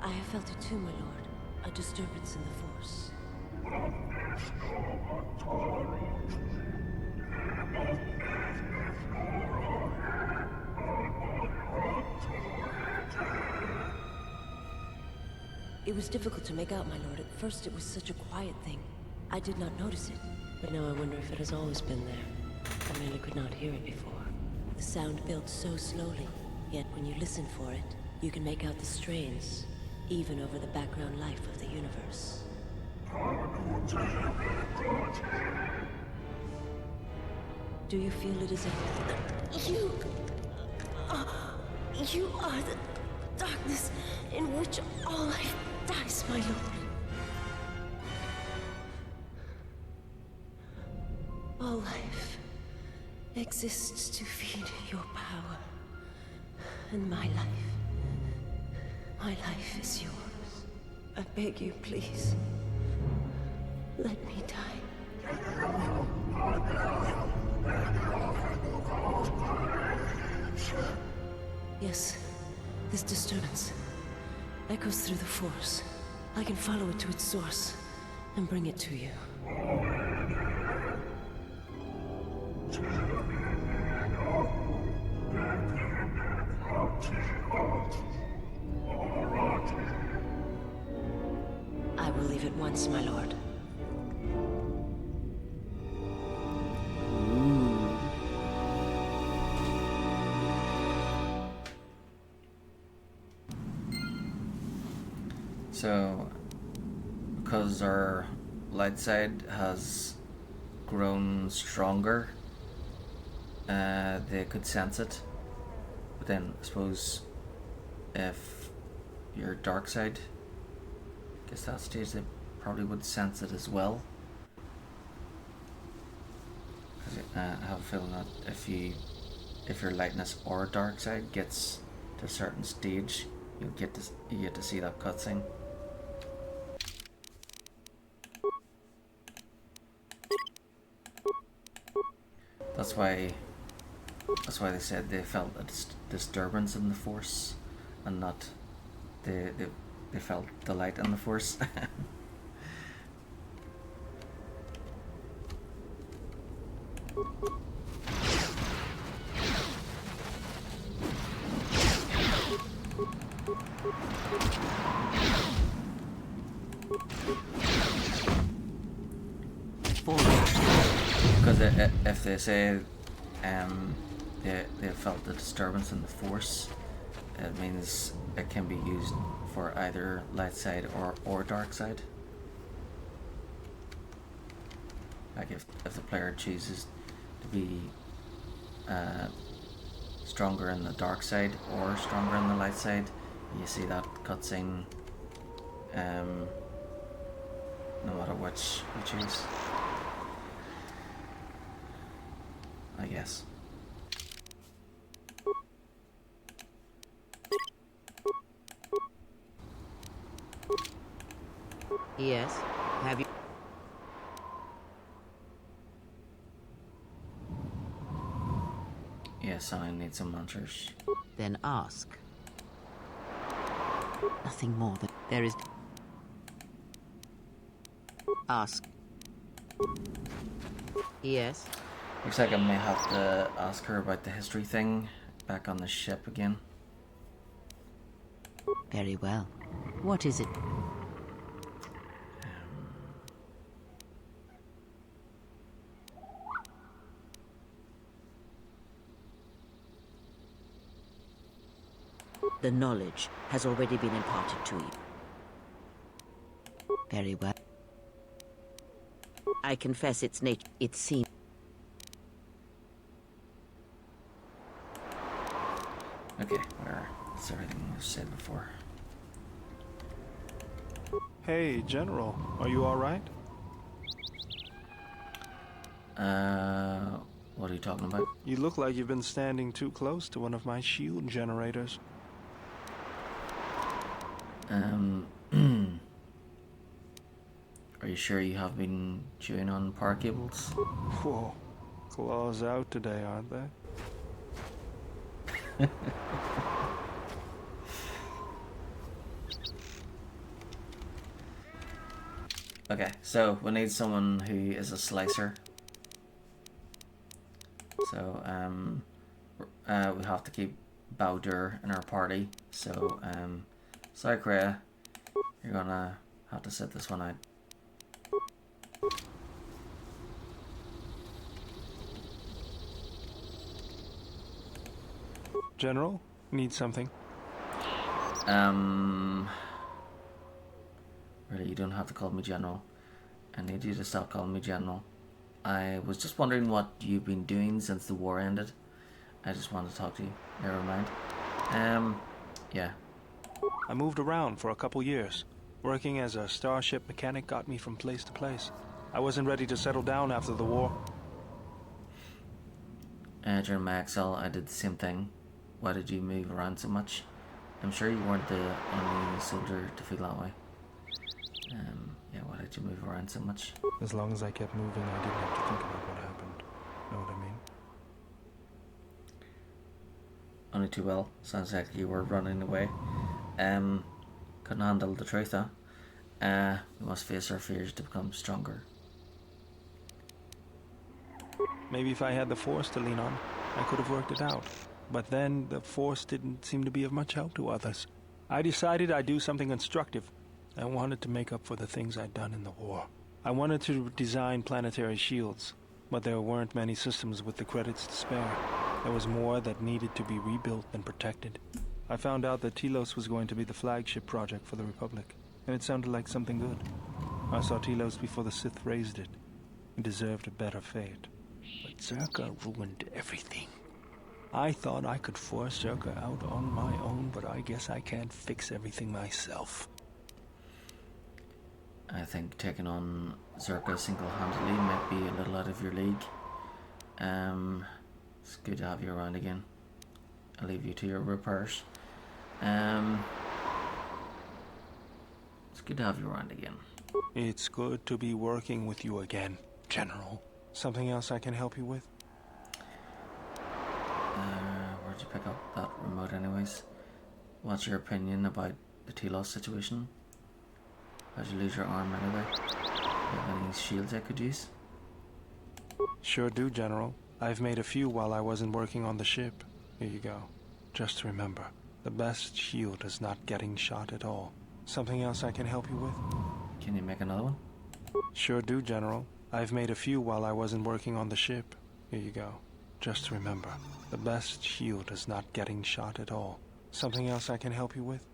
I have felt it too, my lord. A disturbance in the Force. It was difficult to make out, my lord. At first it was such a quiet thing. I did not notice it. But now I wonder if it has always been there. I merely could not hear it before. The sound built so slowly, yet when you listen for it, you can make out the strains, even over the background life of the universe. Do you feel it is a... You are the darkness in which all life dies, my lord. All life exists to feed your power. And my life is yours. I beg you, please. Let me die. Yes, this disturbance echoes through the Force. I can follow it to its source and bring it to you. I will leave at once, my lord. So, because our light side has grown stronger, they could sense it. But then, I suppose, if your dark side gets to that stage, they probably would sense it as well. Because I have a feeling that if your lightness or dark side gets to a certain stage, you get to see that cutscene. That's why they said they felt a disturbance in the Force, and not they felt the light in the Force. Because if they say they felt the disturbance in the Force, it means it can be used for either light side or dark side. Like if the player chooses to be stronger in the dark side or stronger in the light side, you see that cutscene no matter which you choose, I guess. Yes. Have you? Yes, I need some answers. Then ask. Nothing more than there is. Ask. Yes. Looks like I may have to ask her about the history thing back on the ship again. Very well. What is it? The knowledge has already been imparted to you. Very well. I confess its nature. It seems. Okay, whatever. That's everything I've said before. Hey, General, are you alright? What are you talking about? You look like you've been standing too close to one of my shield generators. Are you sure you have been chewing on power cables? Whoa, claws out today, aren't they? Okay, so we need someone who is a slicer. So, we have to keep Bowder in our party. So, Sakura You're gonna have to sit this one out. General, need something? Really, you don't have to call me General. I need you to stop calling me General. I was just wondering what you've been doing since the war ended. I just wanted to talk to you. Never mind. Yeah. I moved around for a couple years. Working as a starship mechanic got me from place to place. I wasn't ready to settle down after the war. During my exile, I did the same thing. Why did you move around so much? I'm sure you weren't the only soldier to feel that way. Yeah, why did you move around so much? As long as I kept moving, I didn't have to think about what happened. Know what I mean? Only too well. Sounds like you were running away. Couldn't handle the truth, huh? We must face our fears to become stronger. Maybe if I had the Force to lean on, I could have worked it out. But then, the Force didn't seem to be of much help to others. I decided I'd do something constructive. I wanted to make up for the things I'd done in the war. I wanted to design planetary shields, but there weren't many systems with the credits to spare. There was more that needed to be rebuilt and protected. I found out that Telos was going to be the flagship project for the Republic, and it sounded like something good. I saw Telos before the Sith raised it. It deserved a better fate. But Zerka ruined everything. I thought I could force Zerka out on my own, but I guess I can't fix everything myself. I think taking on Zerka single-handedly might be a little out of your league. It's good to have you around again. I'll leave you to your repairs. It's good to have you around again. It's good to be working with you again, General. Something else I can help you with? Where'd you pick up that remote anyways? What's your opinion about the Telos situation? How'd you lose your arm anyway? Do you have any shields I could use? Sure do, General. I've made a few while I wasn't working on the ship. Here you go. Just remember, the best shield is not getting shot at all. Something else I can help you with? Can you make another one? Sure do, General. I've made a few while I wasn't working on the ship. Here you go. Just remember, the best shield is not getting shot at all. Something else I can help you with?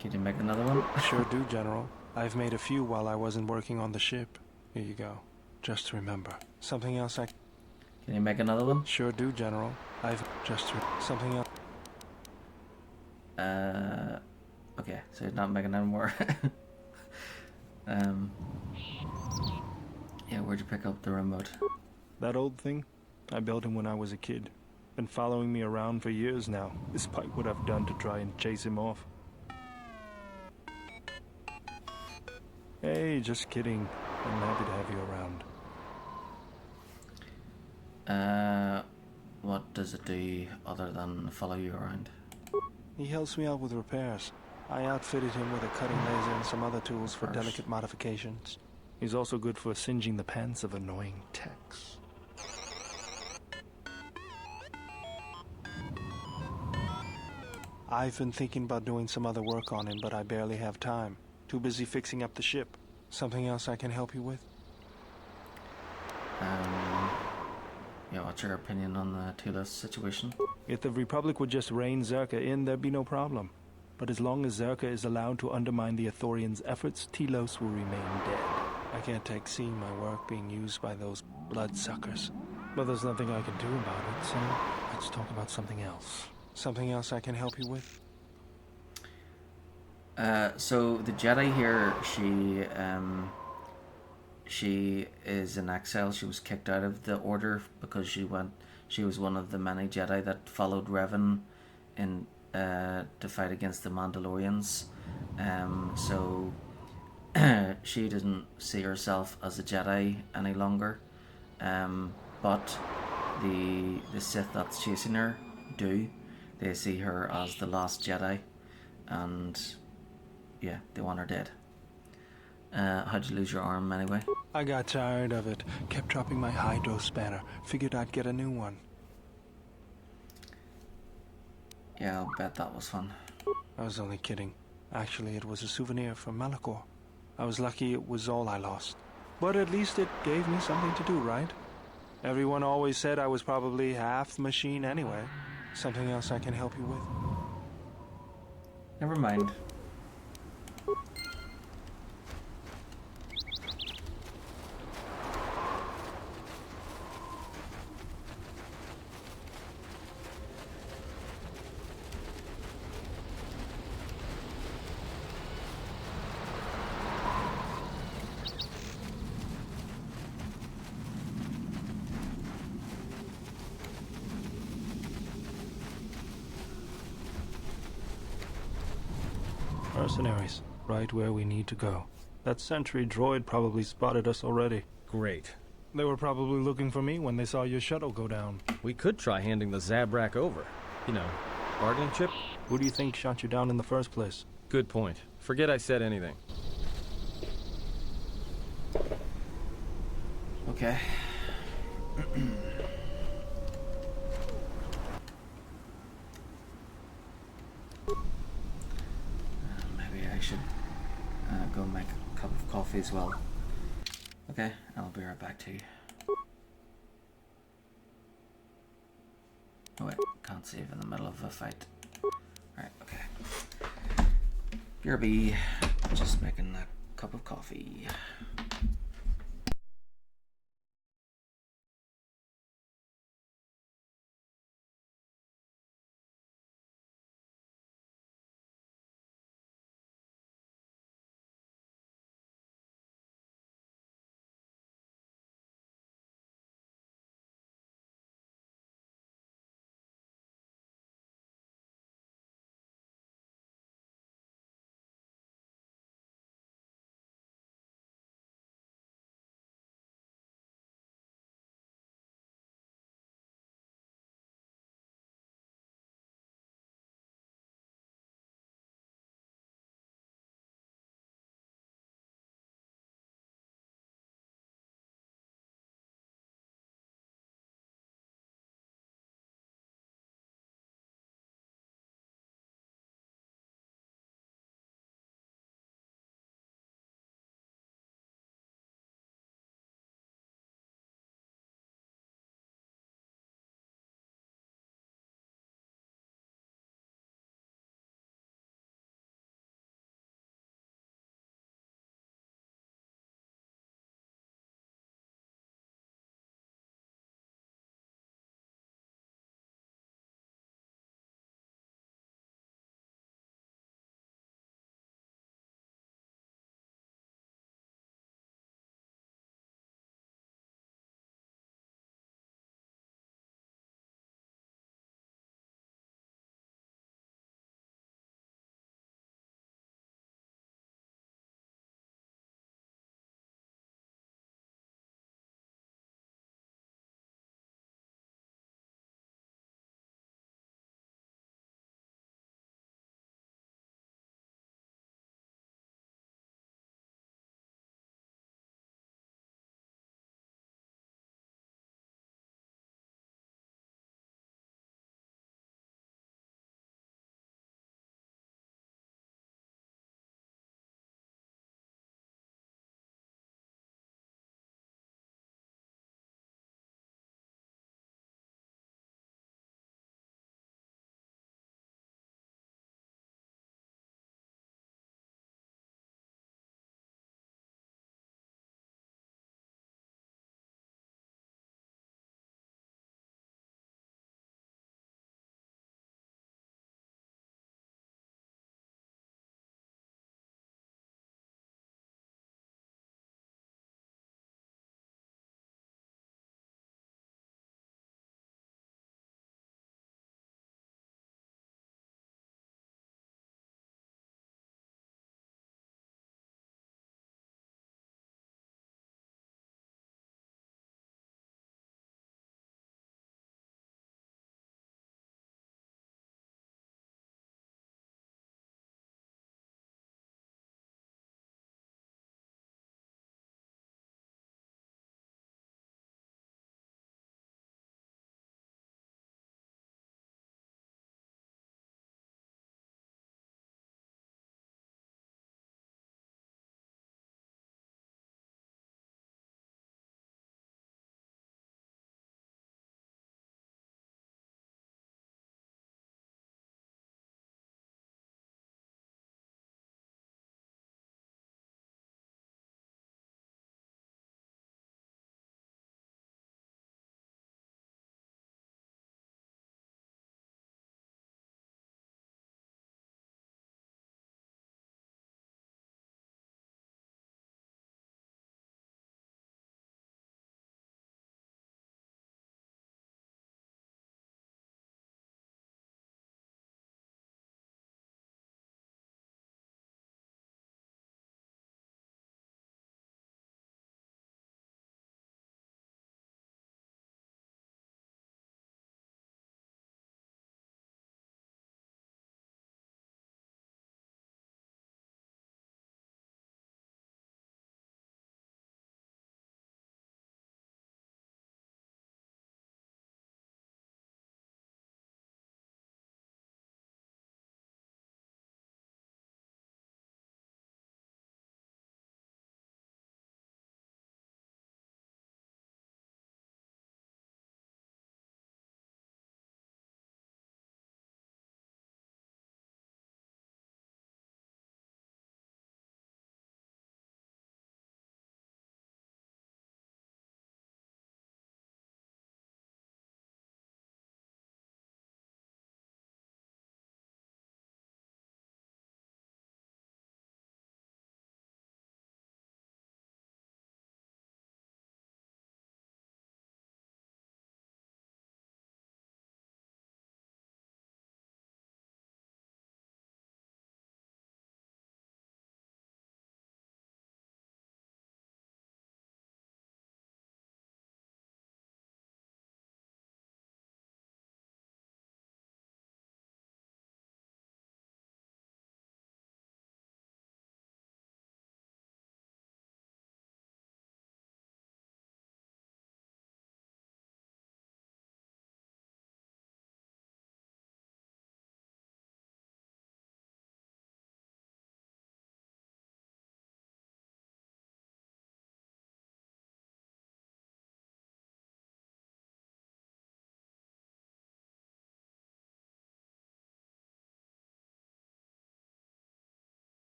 Can you make another one? Sure do, General. I've made a few while I wasn't working on the ship. Here you go. Just remember, something else I... Can you make another one? Sure do, General. Something else... Okay, so you're not making any more. Yeah, where'd you pick up the remote? That old thing? I built him when I was a kid. Been following me around for years now, despite what I've done to try and chase him off. Hey, just kidding. I'm happy to have you around. What does it do other than follow you around? He helps me out with repairs. I outfitted him with a cutting laser and some other tools for First. delicate modifications. He's also good for singeing the pants of annoying techs. I've been thinking about doing some other work on him, but I barely have time. Too busy fixing up the ship. Something else I can help you with? Yeah, what's your opinion on the Telos situation? If the Republic would just rein Zerka in, there'd be no problem. But as long as Zerka is allowed to undermine the Ithorians' efforts, Telos will remain dead. I can't take seeing my work being used by those bloodsuckers. But there's nothing I can do about it, so let's talk about something else. Something else I can help you with? So the Jedi here, she is in exile. She was kicked out of the Order because she was one of the many Jedi that followed Revan in to fight against the Mandalorians. So she doesn't see herself as a Jedi any longer. But the Sith that's chasing her do. They see her as the last Jedi, and yeah, they want her dead. How'd you lose your arm anyway? I got tired of it. Kept dropping my hydro spanner. Figured I'd get a new one. Yeah, I'll bet that was fun. I was only kidding. Actually, it was a souvenir from Malachor. I was lucky it was all I lost. But at least it gave me something to do, right? Everyone always said I was probably half the machine anyway. Something else I can help you with? Never mind. Mercenaries, right where we need to go. That sentry droid probably spotted us already. Great. They were probably looking for me when they saw your shuttle go down. We could try handing the Zabrak over. You know, bargaining chip? Who do you think shot you down in the first place? Good point. Forget I said anything. Okay. Maybe I should go make a cup of coffee as well. Okay, I'll be right back to you. Oh wait, can't save in the middle of a fight. Alright, okay. BRB, just making a cup of coffee.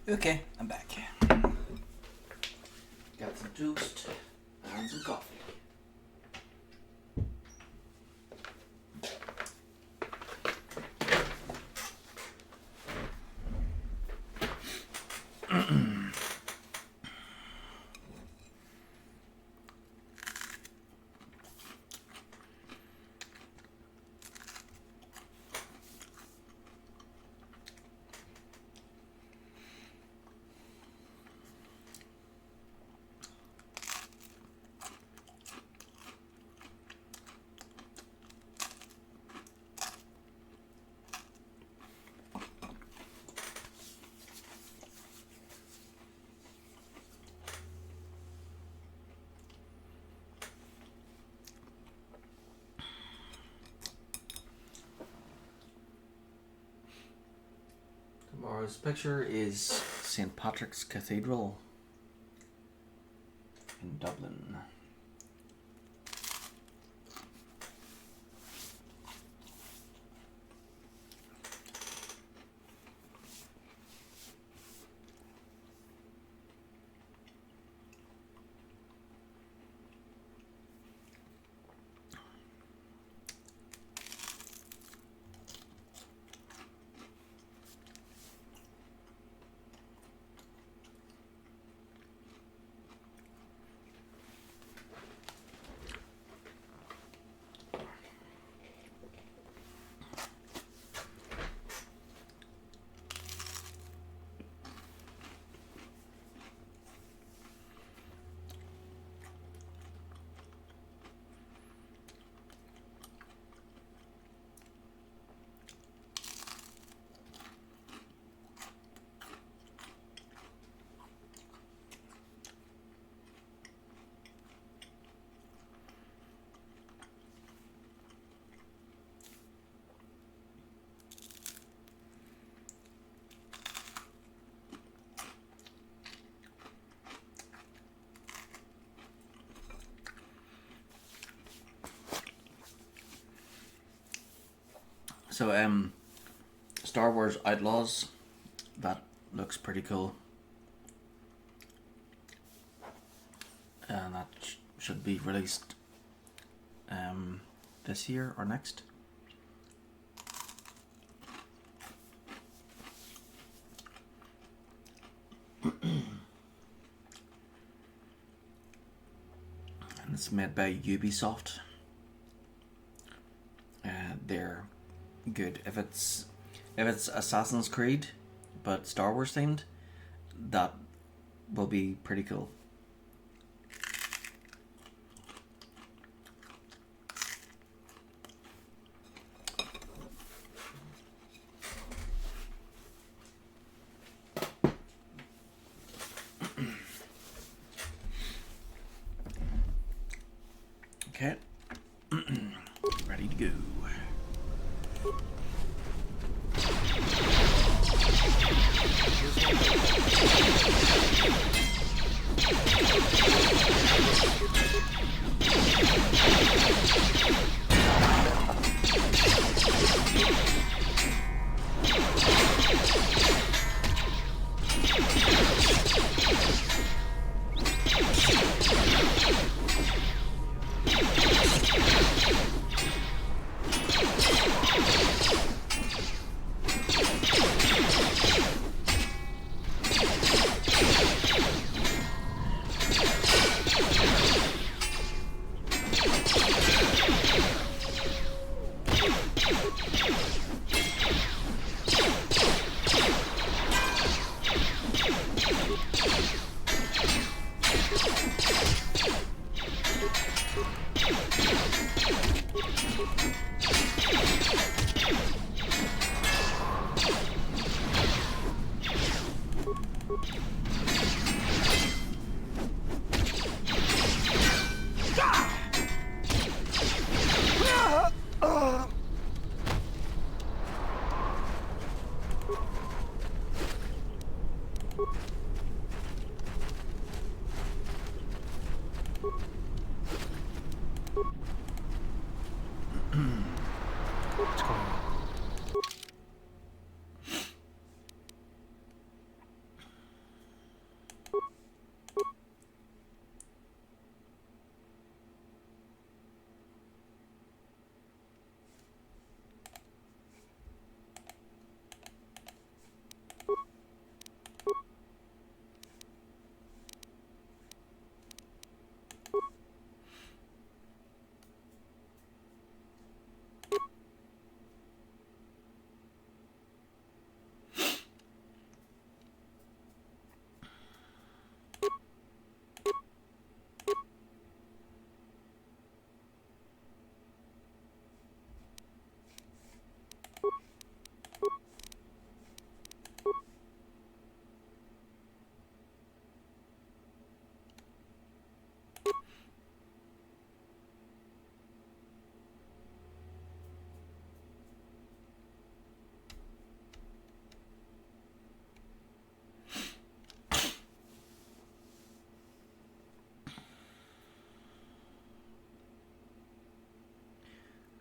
Okay, I'm back. Got some toast and some coffee. Tomorrow's picture is St. Patrick's Cathedral in Dublin. So, Star Wars Outlaws, that looks pretty cool. And that should be released this year or next. And it's made by Ubisoft. They're good. If it's Assassin's Creed but Star Wars themed, that will be pretty cool. Okay. Ready to go. What's going on?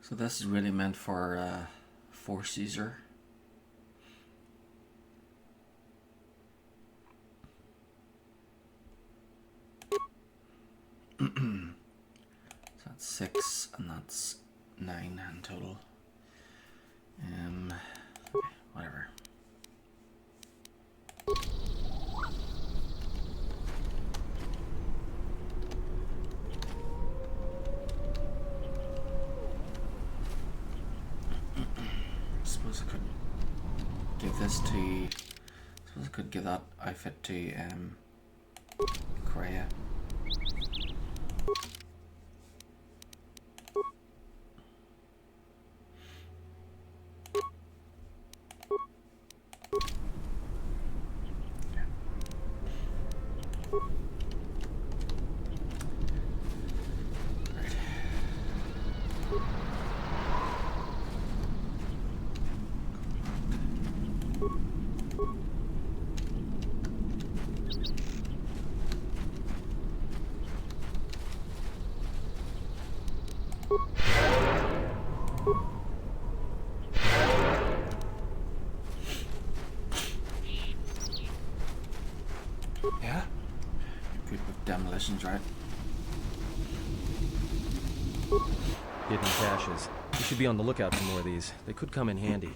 So this is really meant for force user. So that's 6 and that's 9 in total. Okay, whatever. Suppose I could give this to. Suppose I could give that outfit to Korea. Yeah? Good with demolitions, right? Hidden caches. We should be on the lookout for more of these. They could come in handy.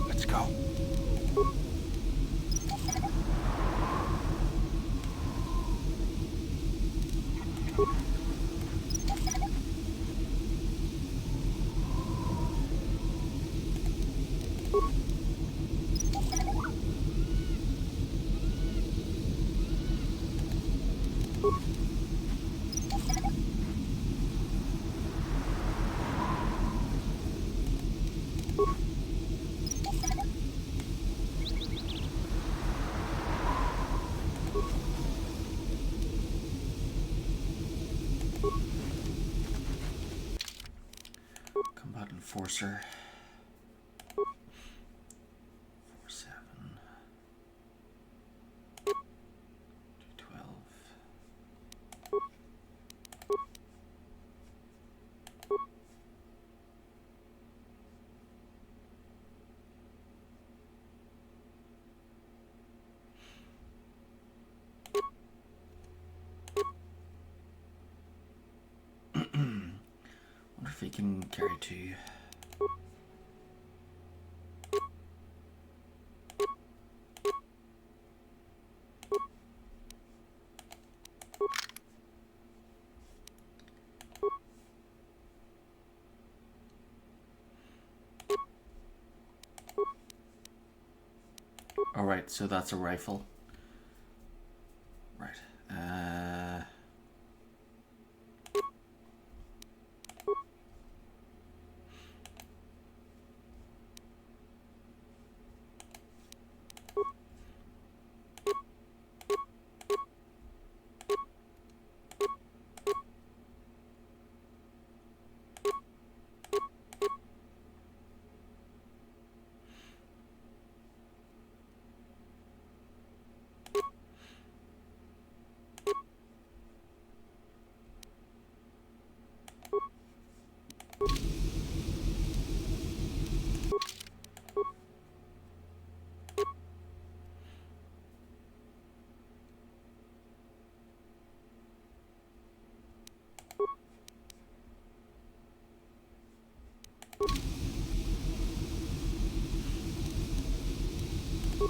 Let's go. Combat Enforcer. 4-7. 2-12. Wonder if he can carry 2. Alright, so that's a rifle. Right.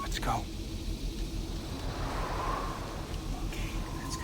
Let's go. Okay, let's go.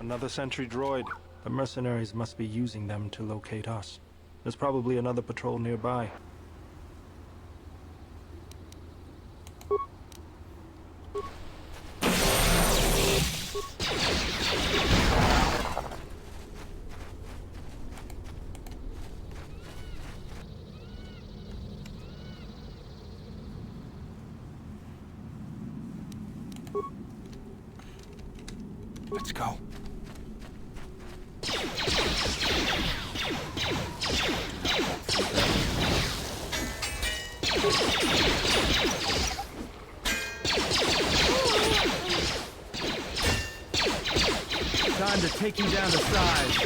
Another sentry droid. The mercenaries must be using them to locate us. There's probably another patrol nearby. Let's go. Time to take you down to size.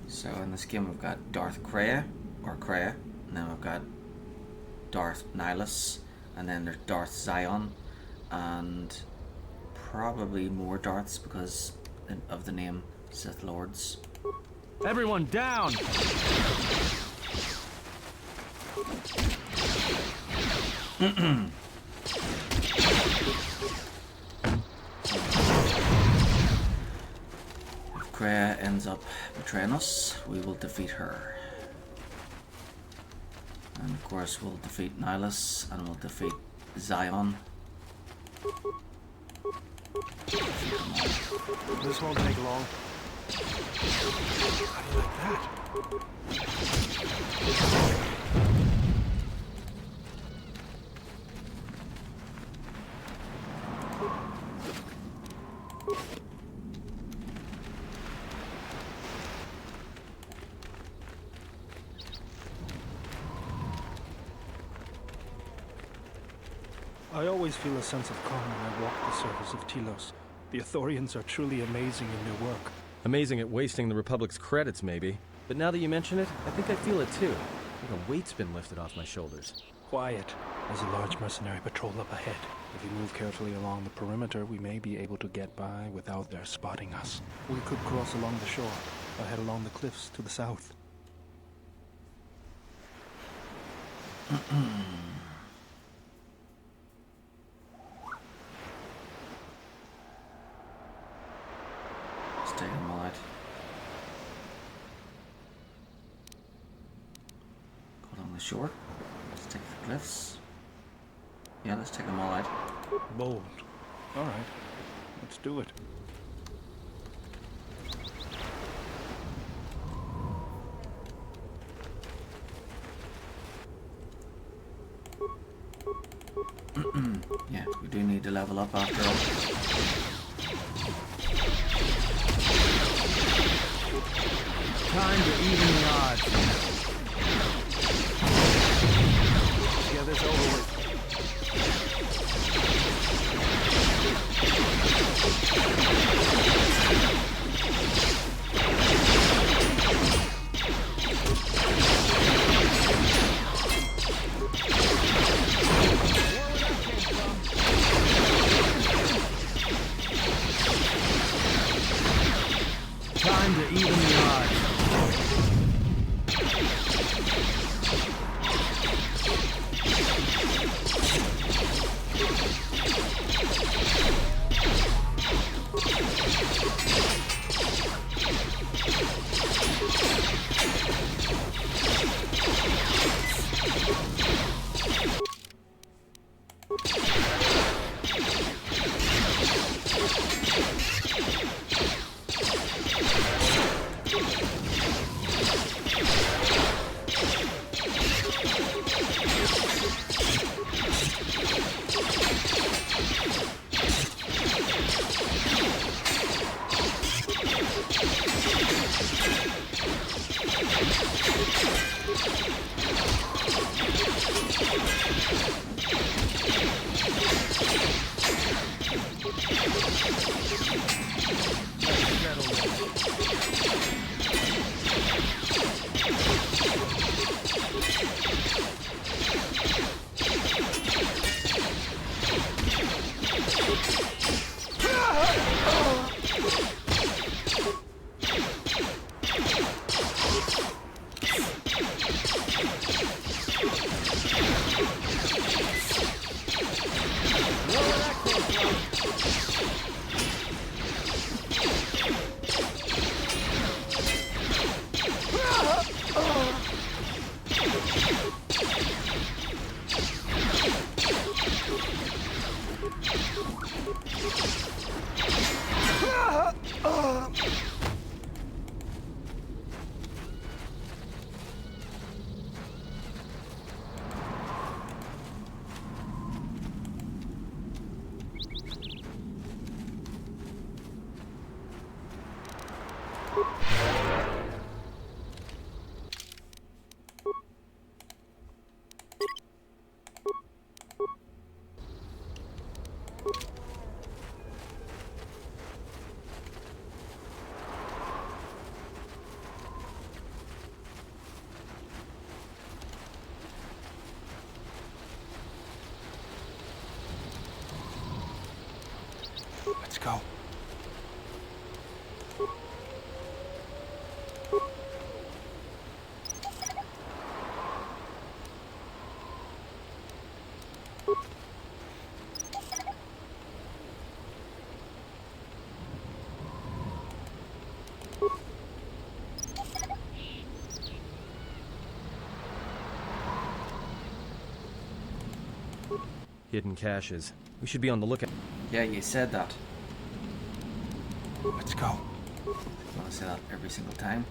So in this game we've got Darth Kreia, and then we've got Darth Nihilus, and then there's Darth Zion, and probably more Darths because of the name Sith Lords. Everyone down! If Kreia ends up betraying us, we will defeat her. And of course we'll defeat Nihilus, and we'll defeat Zion. This won't take long. How do you like that? I always feel a sense of calm when I walk the surface of Telos. The Ithorians are truly amazing in their work. Amazing at wasting the Republic's credits, maybe. But now that you mention it, I think I feel it too. Like a weight's been lifted off my shoulders. Quiet. There's a large mercenary patrol up ahead. If we move carefully along the perimeter, we may be able to get by without their spotting us. We could cross along the shore, or head along the cliffs to the south. Let's take them all out. Go along the shore. Let's take the cliffs. Yeah, let's take them all out. Bold. All right. Let's do it. Yeah, we do need to level up after all. Time to even the odds. Get this over with. Time to even the odds. Let's go. Hidden caches. We should be on the lookout. Yeah, you said that. Let's go. You want to say that every single time?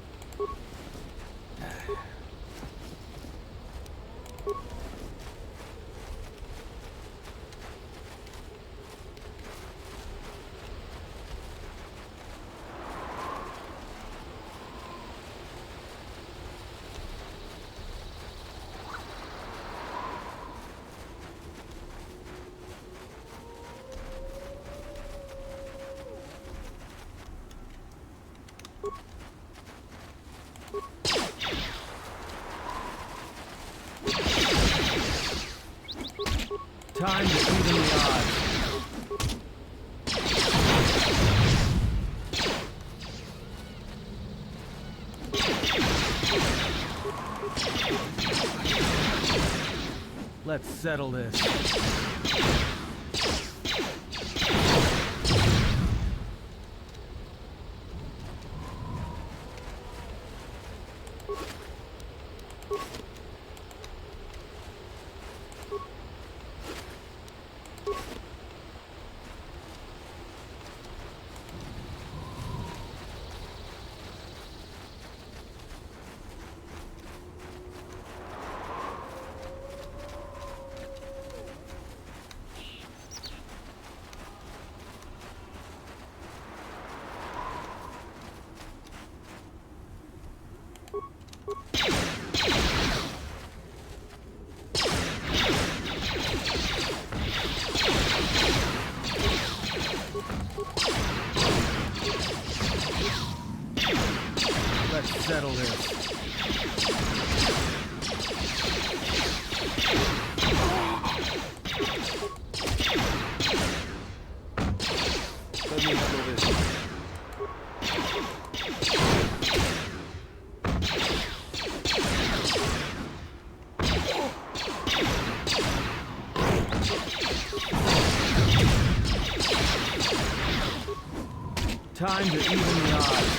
Time to even the odds. Let's settle this. Let's settle this. Let me handle this. Time to even the odds.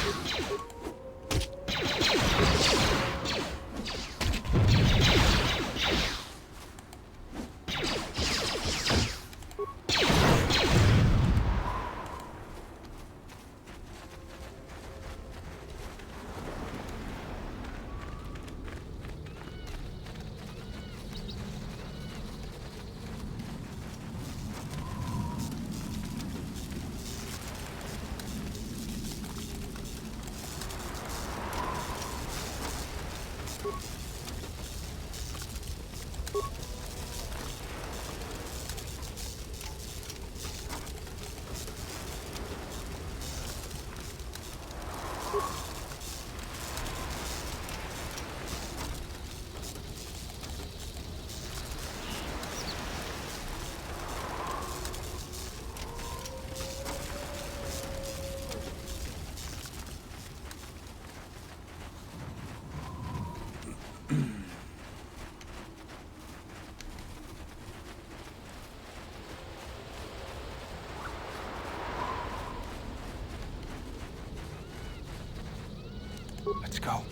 Let's go.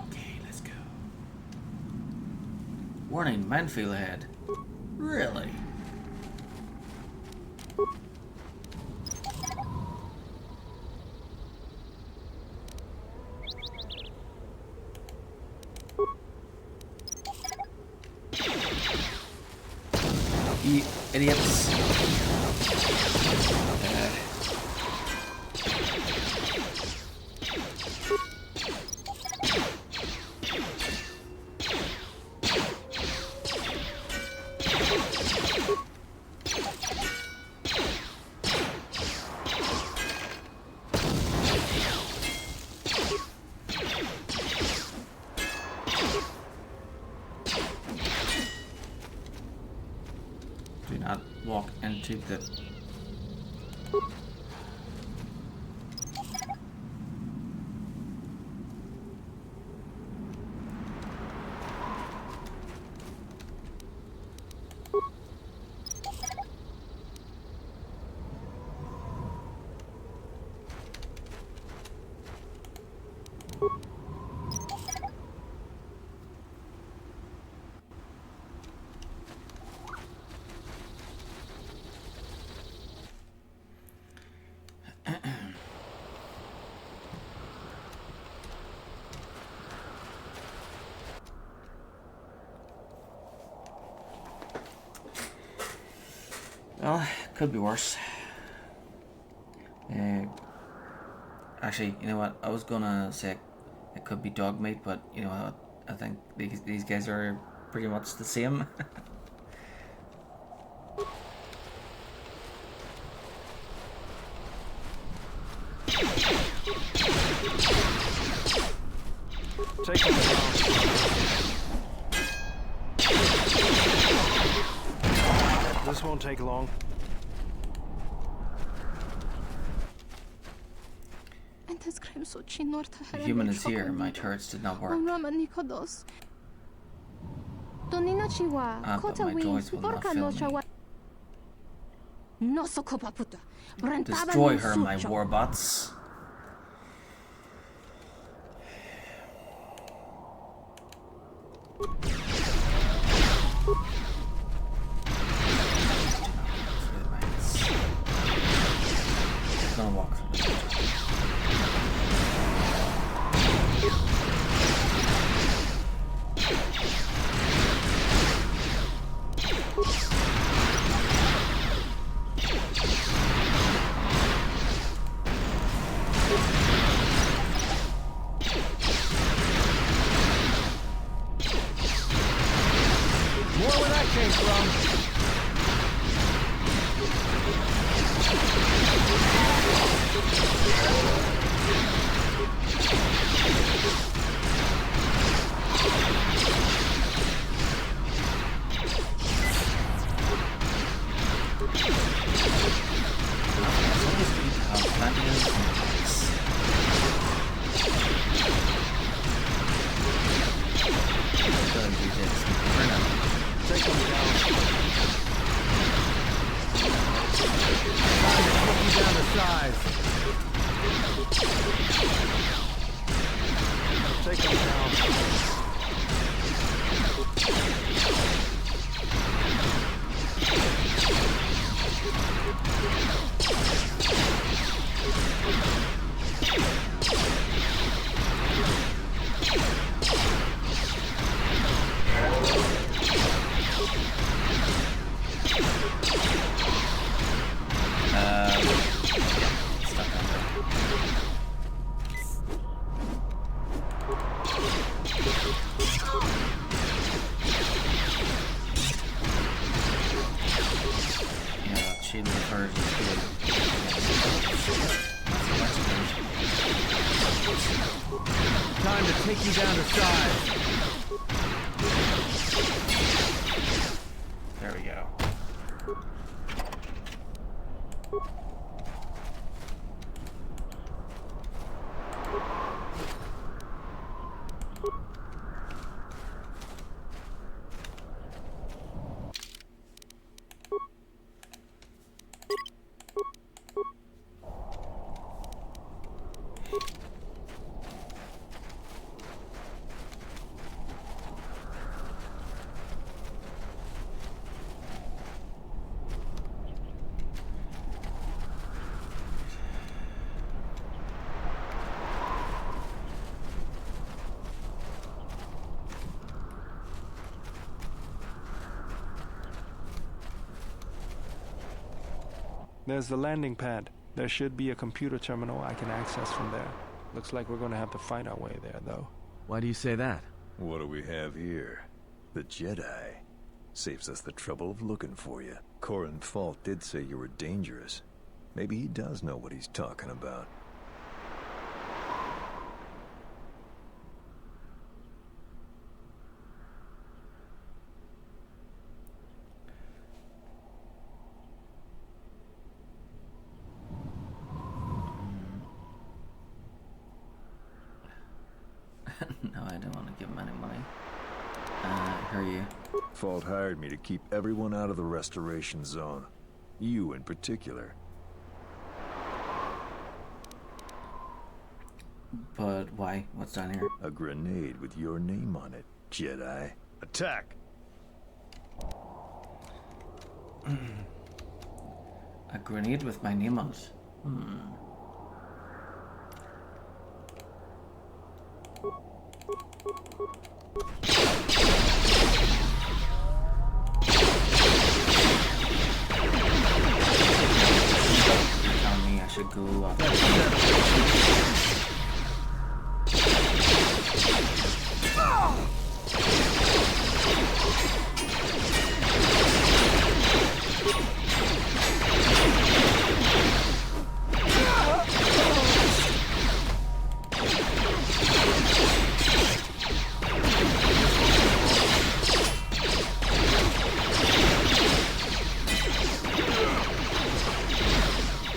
Okay, let's go. Warning, minefield ahead. Really? You idiots. Do not walk into the... Well, could be worse. Actually, you know what? I was gonna say it could be dog meat, but you know what? I think these guys are pretty much the same. Take them down. This won't take long. The human is here. My turrets did not work. But my droids will not fill me. Destroy her, my warbots. It's gonna walk through the More where that came from. Take them down. Time to take you down to size. Take them down. Shield refers to Time to take you down to size. There we go. There's the landing pad. There should be a computer terminal I can access from there. Looks like we're gonna have to find our way there, though. Why do you say that? What do we have here? The Jedi. Saves us the trouble of looking for you. Corin Fault did say you were dangerous. Maybe he does know what he's talking about. No, I don't want to give him any money. Who are you? Fault hired me to keep everyone out of the restoration zone. You in particular. But why? What's down here? A grenade with your name on it, Jedi. Attack! A grenade with my name on it. You're telling me I should go up.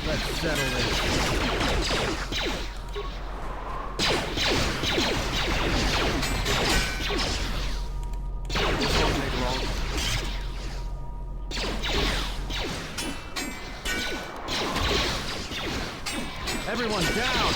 Let's settle this. This won't take long. Everyone down!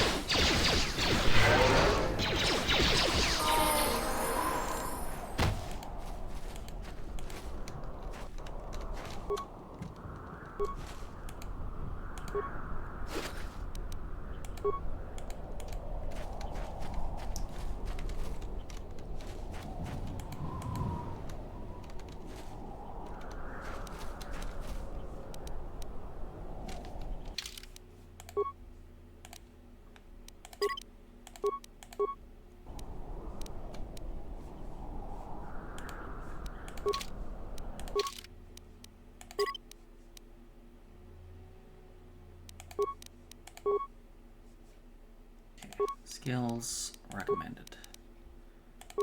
Skills recommended.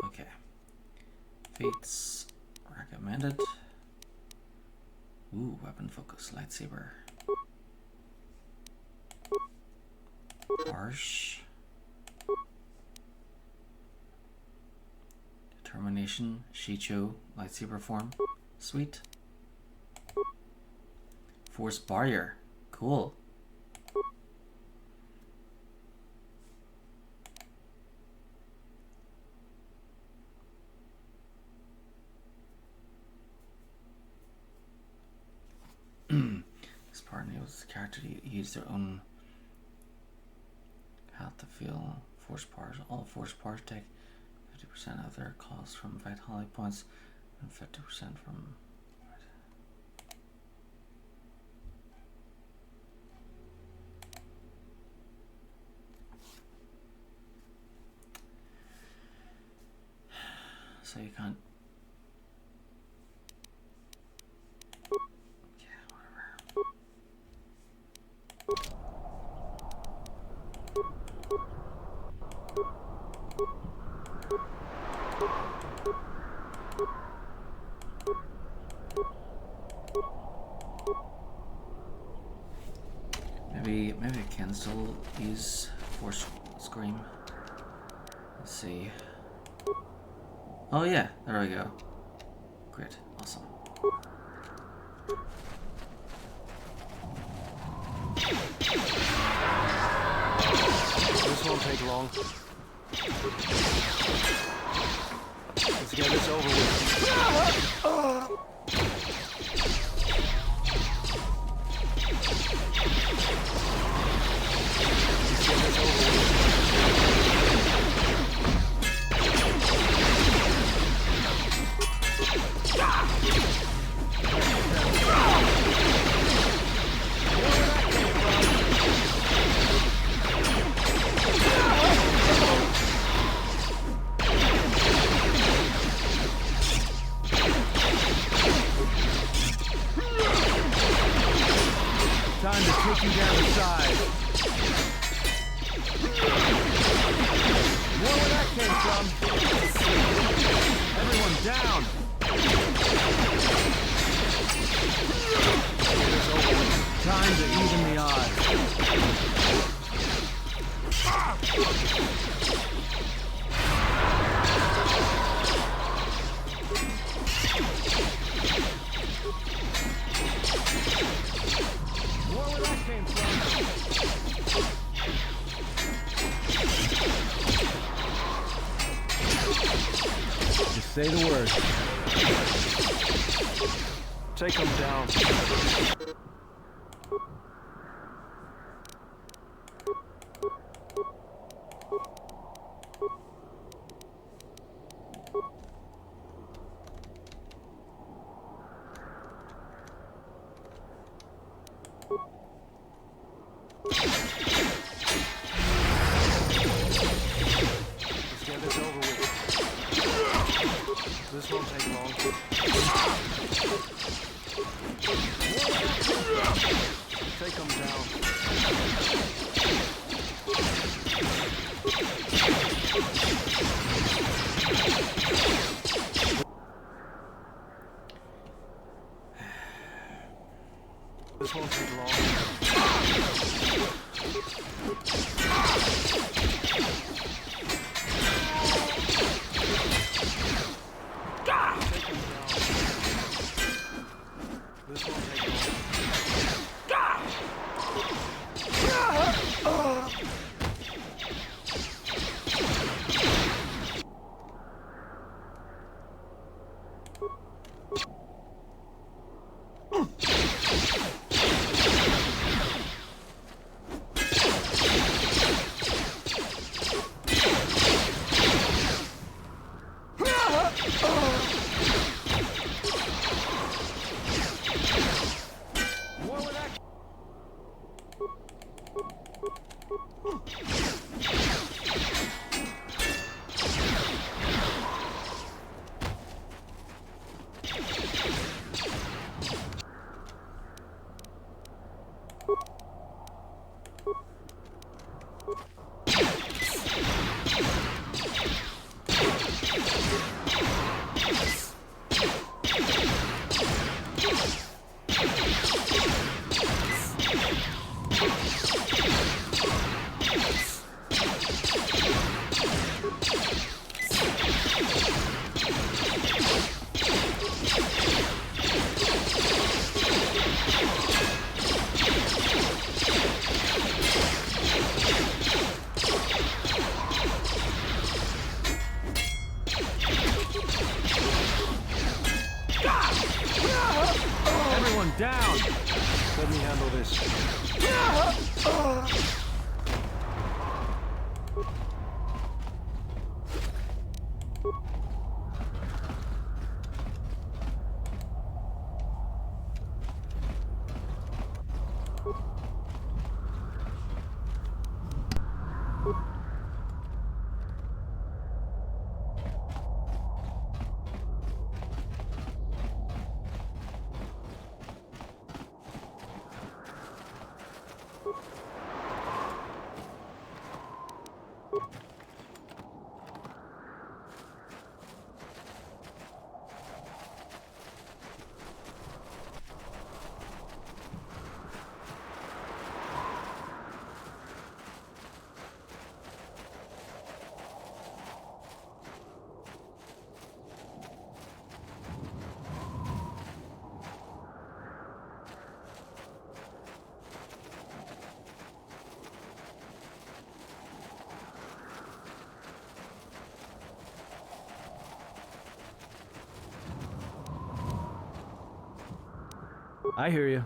Okay. Fates recommended. Ooh, weapon focus, lightsaber. Harsh. Determination, Shicho, lightsaber form. Sweet. Force barrier. Cool. This part enables the character to use their own health to feel force powers. All force powers take 50% of their cost from vitality points and 50% from. So you can't. Maybe I can still use Force Scream. Let's see. Oh yeah, there we go. Great, awesome. This won't take long. Let's get this over with. take you down the side. More where that came from. Everyone down. Time to even the odds. More where that came from. Just say the word. Take them down. Let's get this over with. This won't take long. Take them down. This won't take long. Take them down. This won't take long. More with that. Everyone down! Let me handle this. I hear you.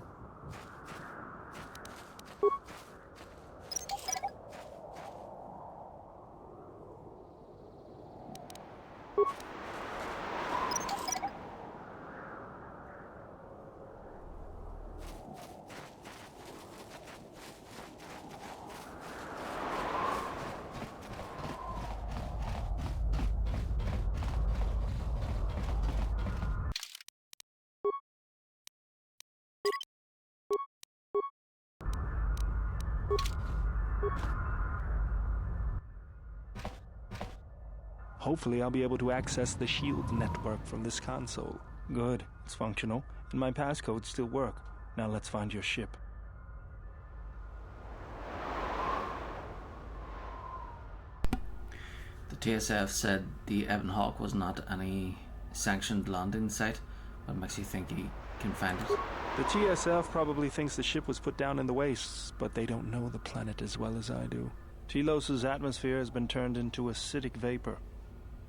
Hopefully I'll be able to access the shield network from this console. Good, it's functional, and my passcodes still work. Now let's find your ship. The TSF said the Ebon Hawk was not any sanctioned landing site. What makes you think he can find it? The TSF probably thinks the ship was put down in the wastes, but they don't know the planet as well as I do. Telos' atmosphere has been turned into acidic vapor.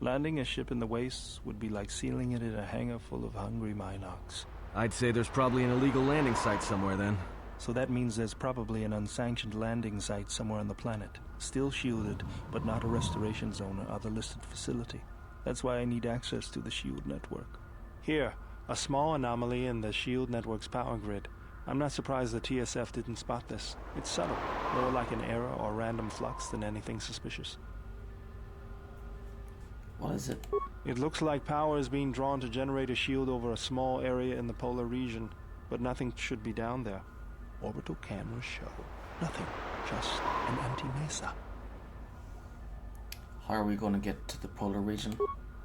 Landing a ship in the wastes would be like sealing it in a hangar full of hungry Minocs. I'd say there's probably an illegal landing site somewhere then. So that means there's probably an unsanctioned landing site somewhere on the planet. Still shielded, but not a restoration zone or other listed facility. That's why I need access to the shield network. Here, a small anomaly in the shield network's power grid. I'm not surprised the TSF didn't spot this. It's subtle, more like an error or random flux than anything suspicious. What is it? It looks like power is being drawn to generate a shield over a small area in the polar region, but nothing should be down there. Orbital cameras show nothing, just an empty mesa. How are we going to get to the polar region?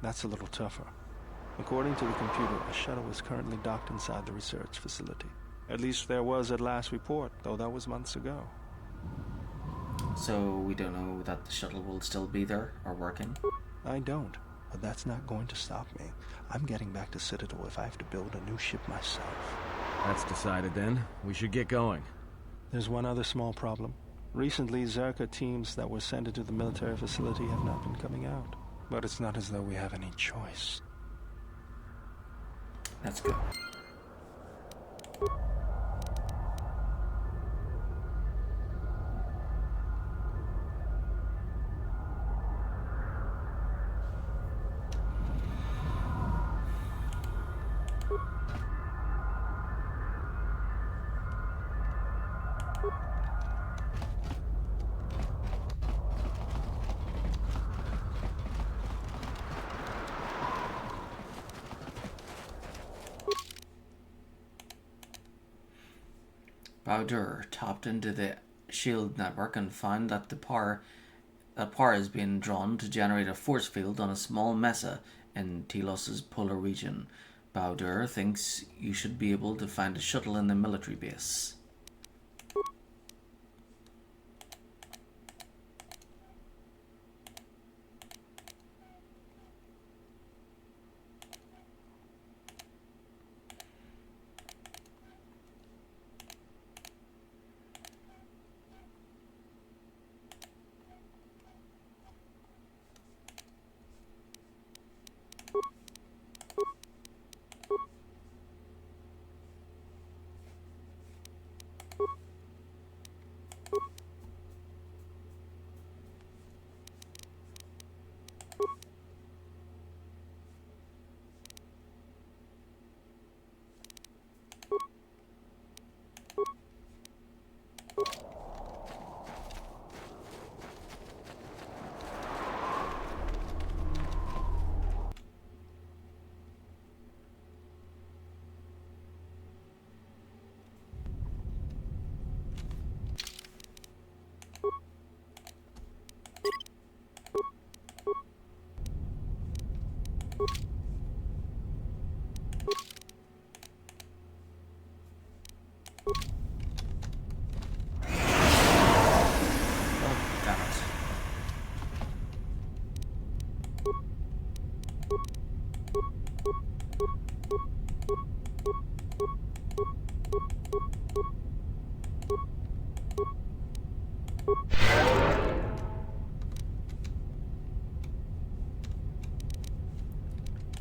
That's a little tougher. According to the computer, a shuttle is currently docked inside the research facility. At least there was at last report, though that was months ago. So we don't know that the shuttle will still be there or working? I don't, but that's not going to stop me. I'm getting back to Citadel if I have to build a new ship myself. That's decided then. We should get going. There's one other small problem. Recently, Zerka teams that were sent into the military facility have not been coming out. But it's not as though we have any choice. Let's go. Bowder tapped into the shield network and found that power is being drawn to generate a force field on a small mesa in Telos' polar region. Bowder thinks you should be able to find a shuttle in the military base.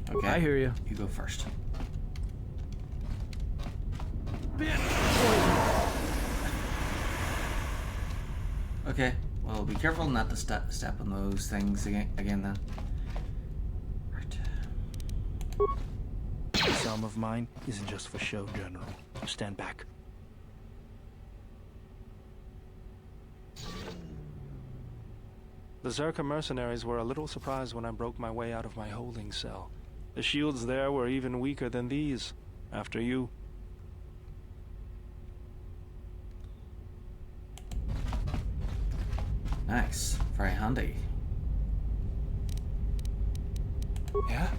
Okay. I hear you. You go first. Okay, well, be careful not to step on those things again then. Right. This arm of mine isn't just for show, General. Stand back. The Zerka mercenaries were a little surprised when I broke my way out of my holding cell. The shields there were even weaker than these. After you. Nice. Very handy. Yeah?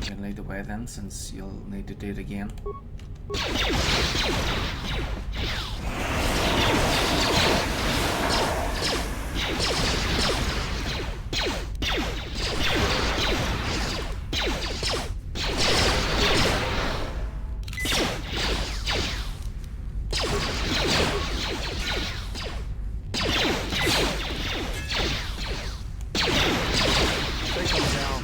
You can lead the way then, since you'll need to do it again. Take them down.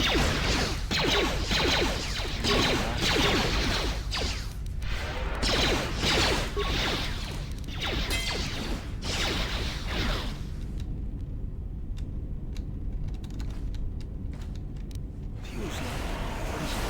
Fuse line. What is it?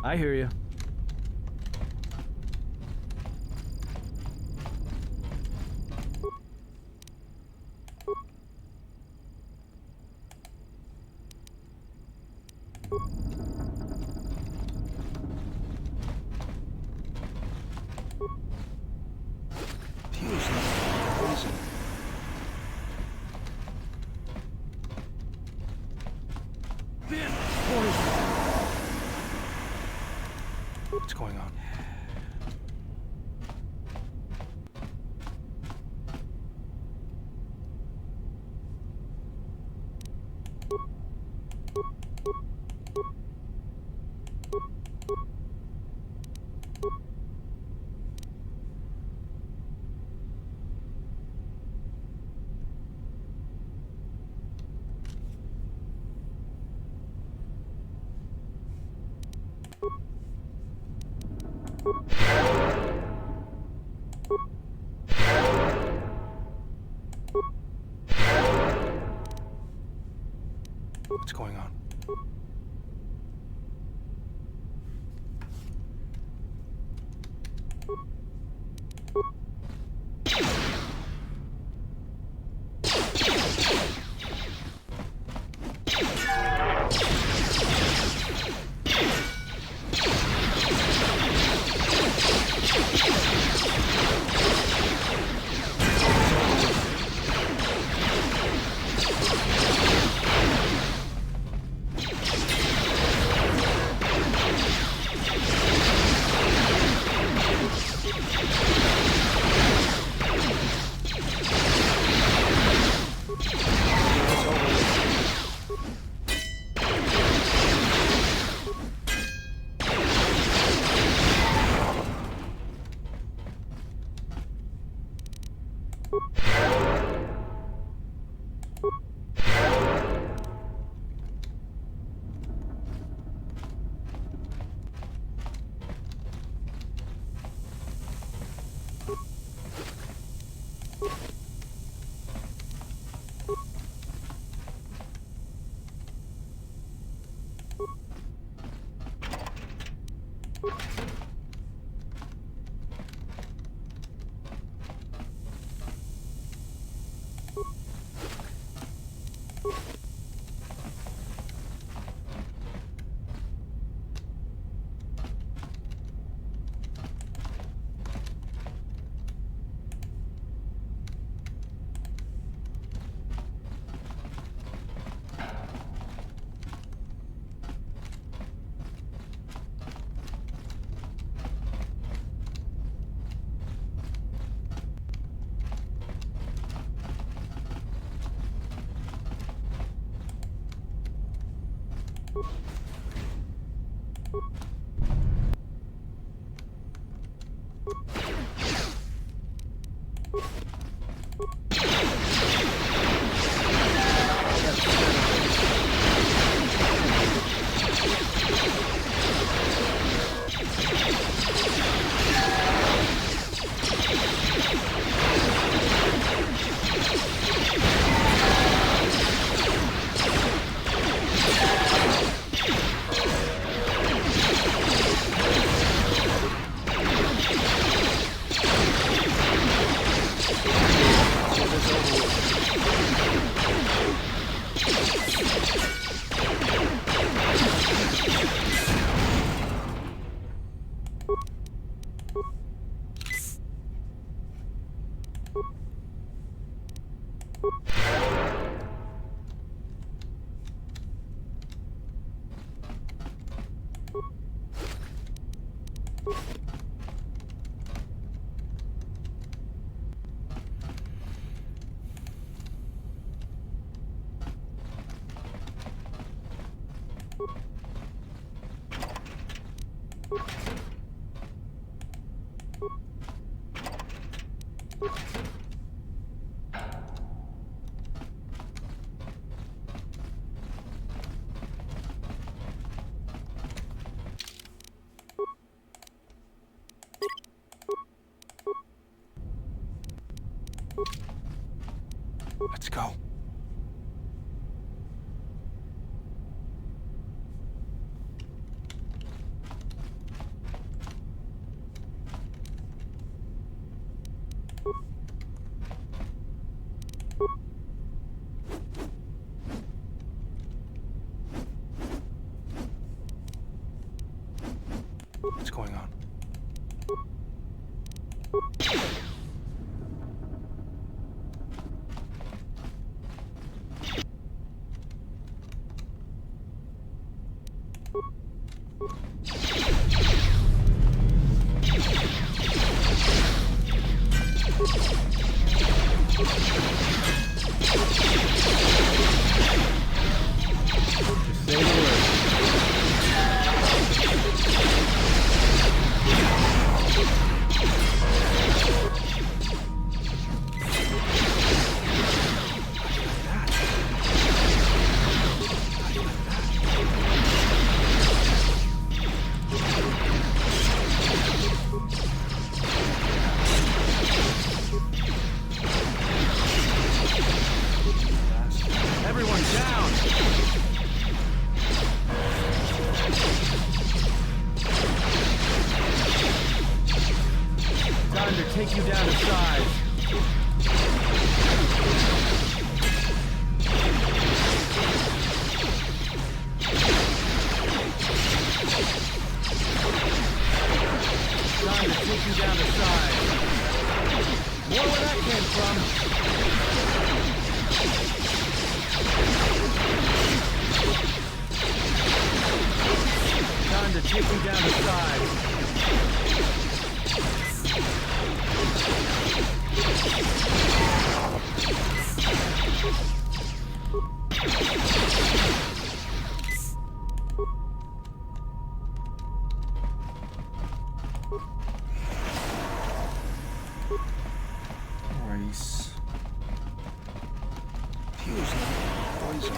I hear you. Fuse line. What is it? Ben! What's going on? What's going on? Let's go. What's going on? Just say the word. Everyone down! Time to take you down to size. Time to take you down to size. More where that came from. Time to take you down to size. Rice. Feels like poison.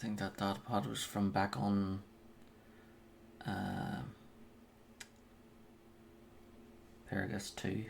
think that data pod was from back on there, I guess, too.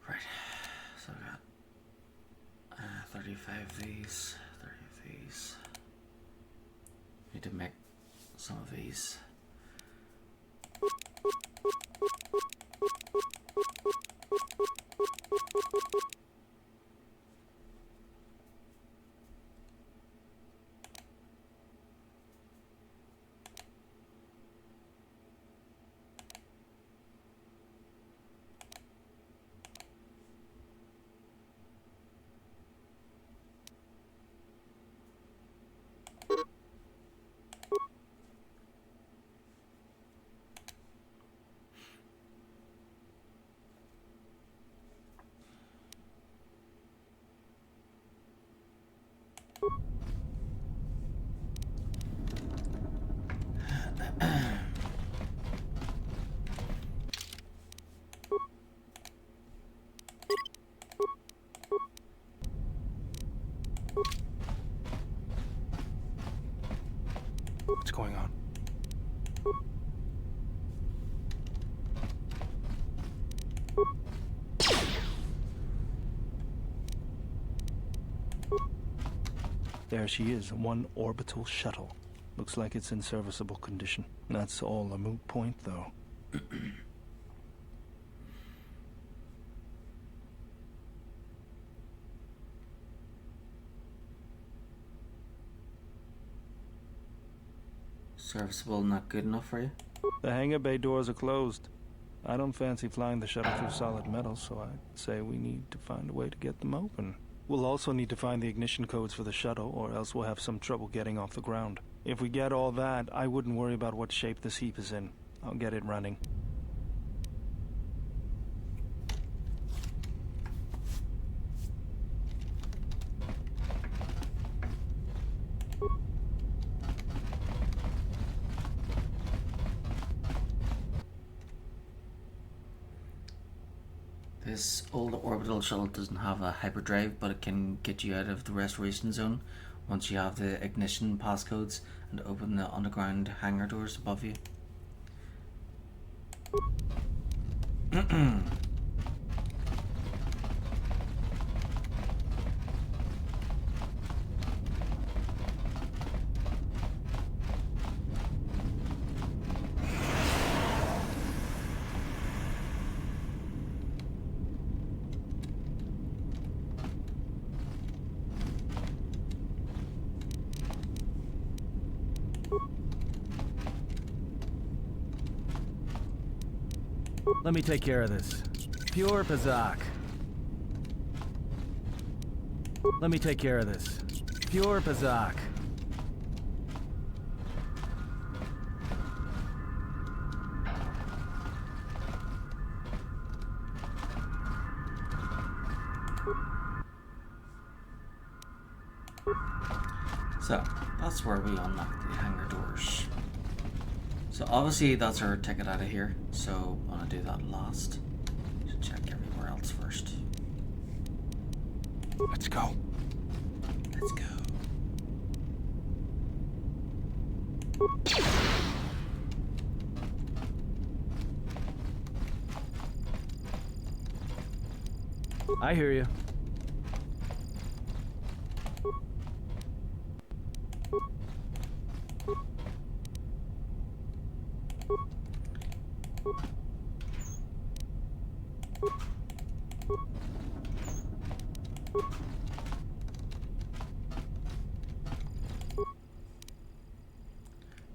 Right, so I got 35 of these, 30 of these. Need to make some of these. What's going on? There she is, one orbital shuttle. Looks like it's in serviceable condition. That's all a moot point, though. Serviceable, not good enough for you? The hangar bay doors are closed. I don't fancy flying the shuttle through solid metal, so I'd say we need to find a way to get them open. We'll also need to find the ignition codes for the shuttle, or else we'll have some trouble getting off the ground. If we get all that, I wouldn't worry about what shape this heap is in. I'll get it running. This old orbital shuttle doesn't have a hyperdrive, but it can get you out of the restoration zone once you have the ignition passcodes and open the underground hangar doors above you. Let me take care of this. Pure Pazak. Let me take care of this. Pure Pazak. So, that's where we unlock the hangar doors. So obviously that's our ticket out of here, so I want to do that last. Should check everywhere else first. Let's go. Let's go. I hear you.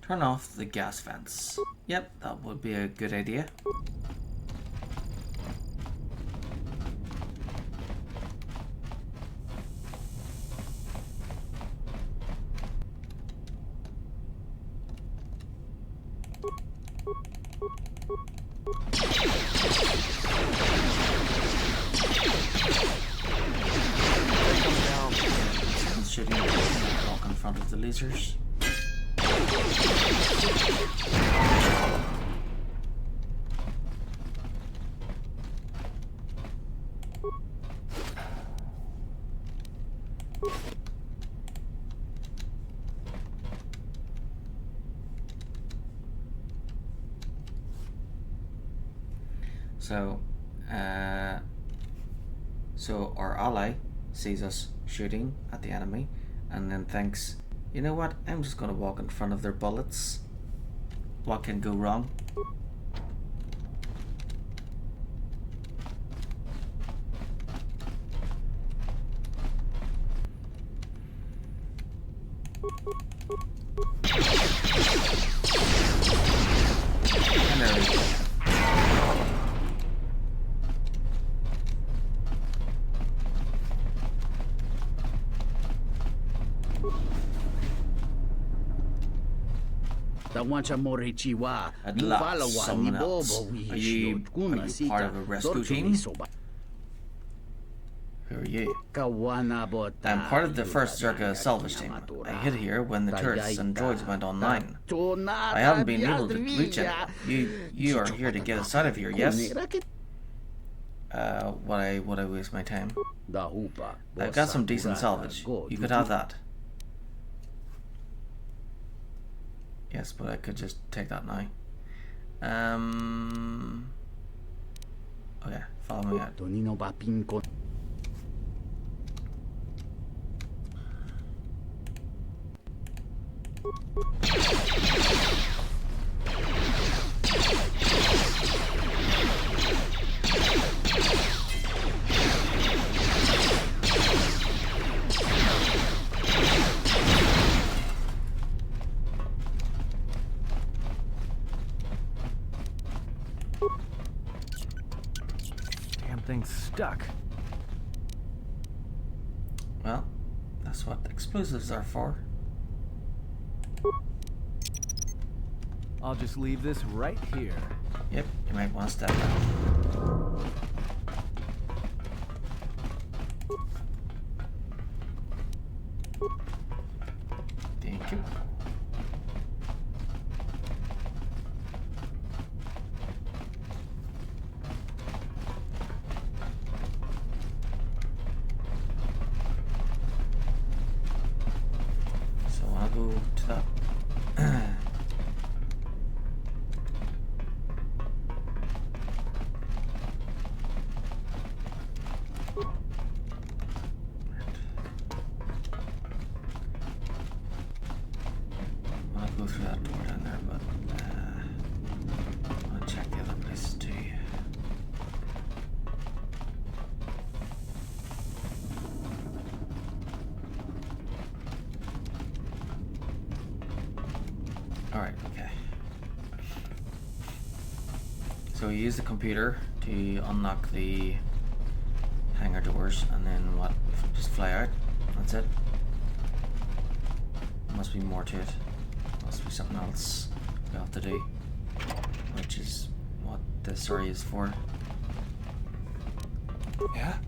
Turn off the gas vents. Yep, that would be a good idea. Someone's shooting at the rock in front of the lasers. So our ally sees us shooting at the enemy and then thinks, you know what, I'm just going to walk in front of their bullets. What can go wrong? And there we go. At last, someone else. Are you part of a rescue team? Who are you? I'm part of the first Zerka salvage team. I hid here when the turrets and droids went online. I haven't been able to reach it. You are here to get us out of here, yes? Would I waste my time? I've got some decent salvage. You could have that. Yes, but I could just take that now. Okay, follow me out. Damn thing's stuck. Well, that's what explosives are for. I'll just leave this right here. Yep, you might want to step out. Thank you. So I'll go to that. I'll go through that door down there, but I'll check the other places too. Alright, okay. So we use the computer to unlock the hangar doors, and then what? Just fly out? That's it? Must be more to it. Must be something else we have to do, which is what this story is for. Yeah?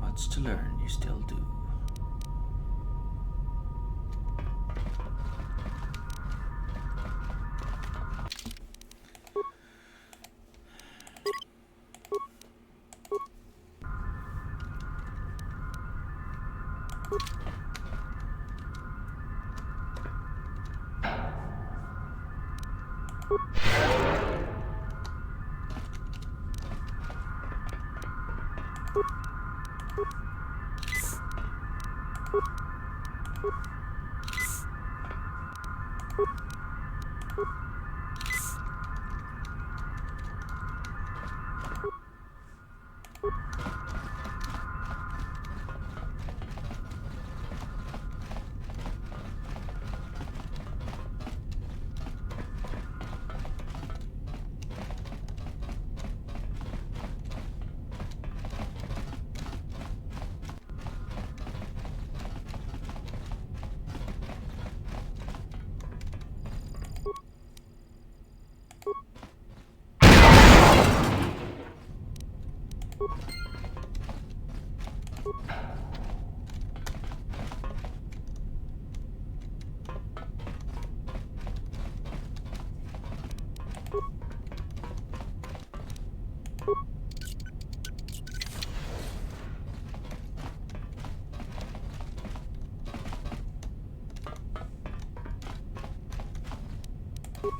Much to learn, you still do.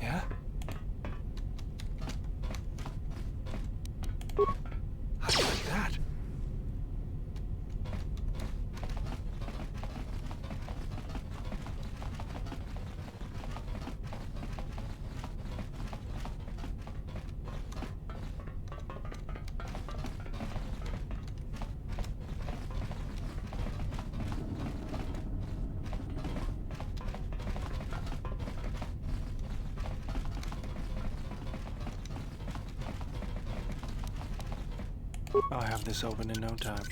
Yeah? How do you like that? I'll have this open in no time.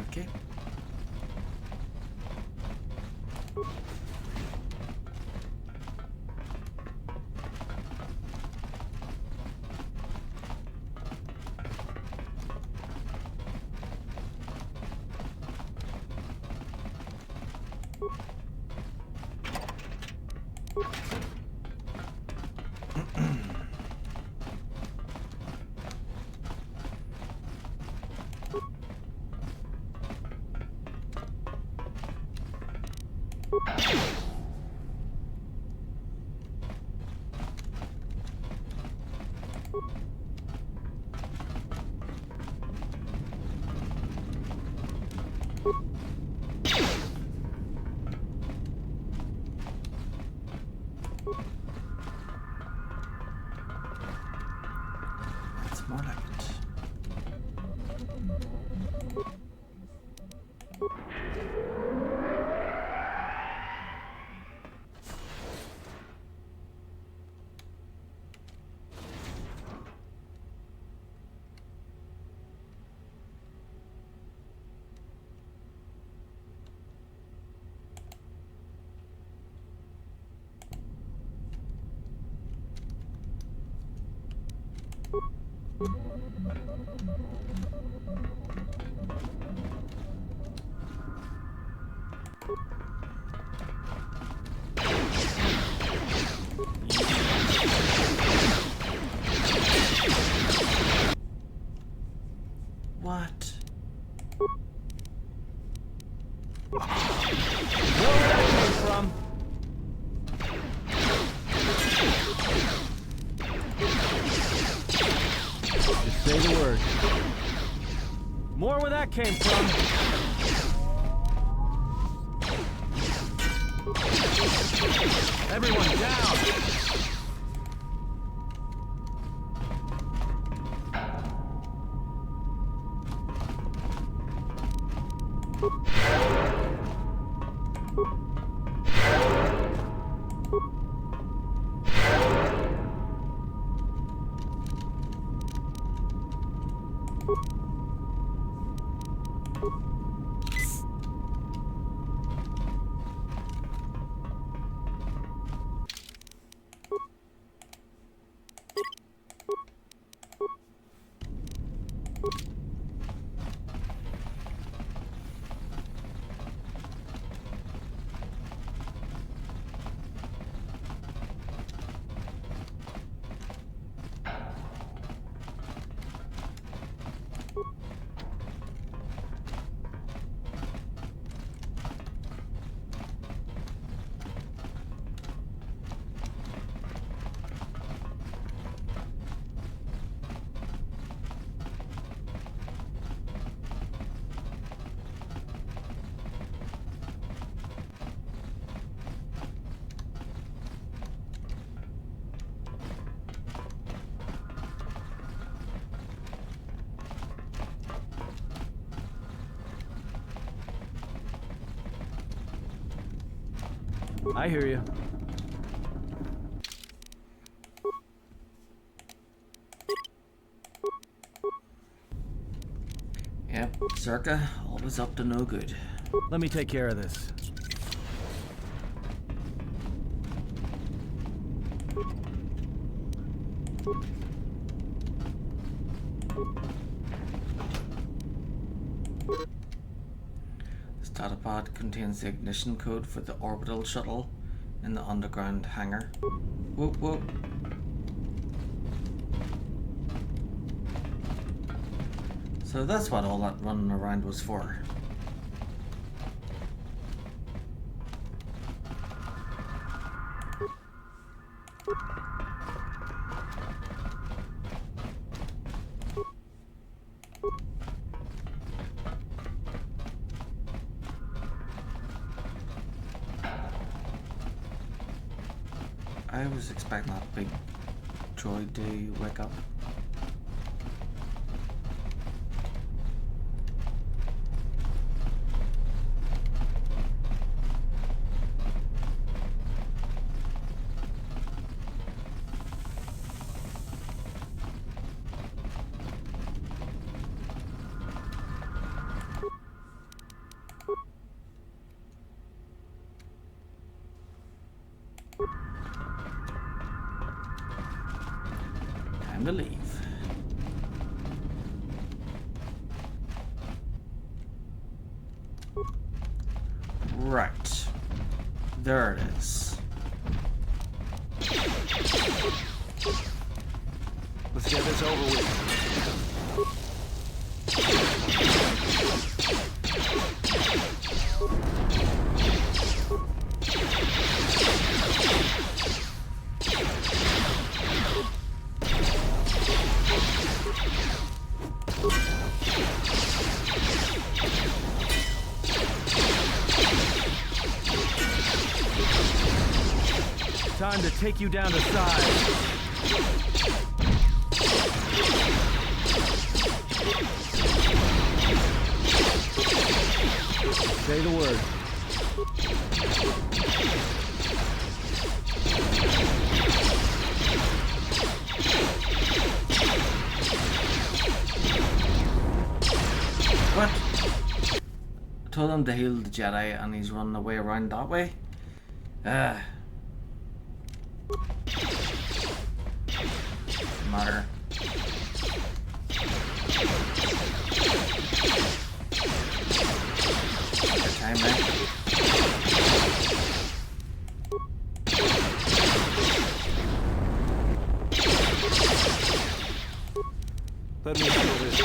Okay. What? Where that came from? Just say the word. More where that came from. Everyone down! I hear you. Yep, Circa, always up to no good. Let me take care of this. This datapad contains the ignition code for the orbital shuttle in the underground hangar. Whoop whoop. So that's what all that running around was for. I was expecting that big droid to wake up. Time to leave. Right. There it is. Let's get this over with. Time to take you down to size. Say the word. What? I told him to heal the Jedi and he's running away around that way? Matter. Your time, right? Let me feel this.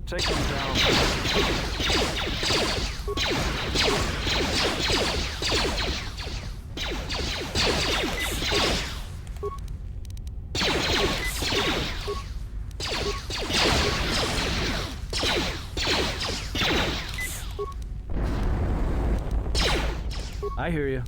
Take them down. I hear you.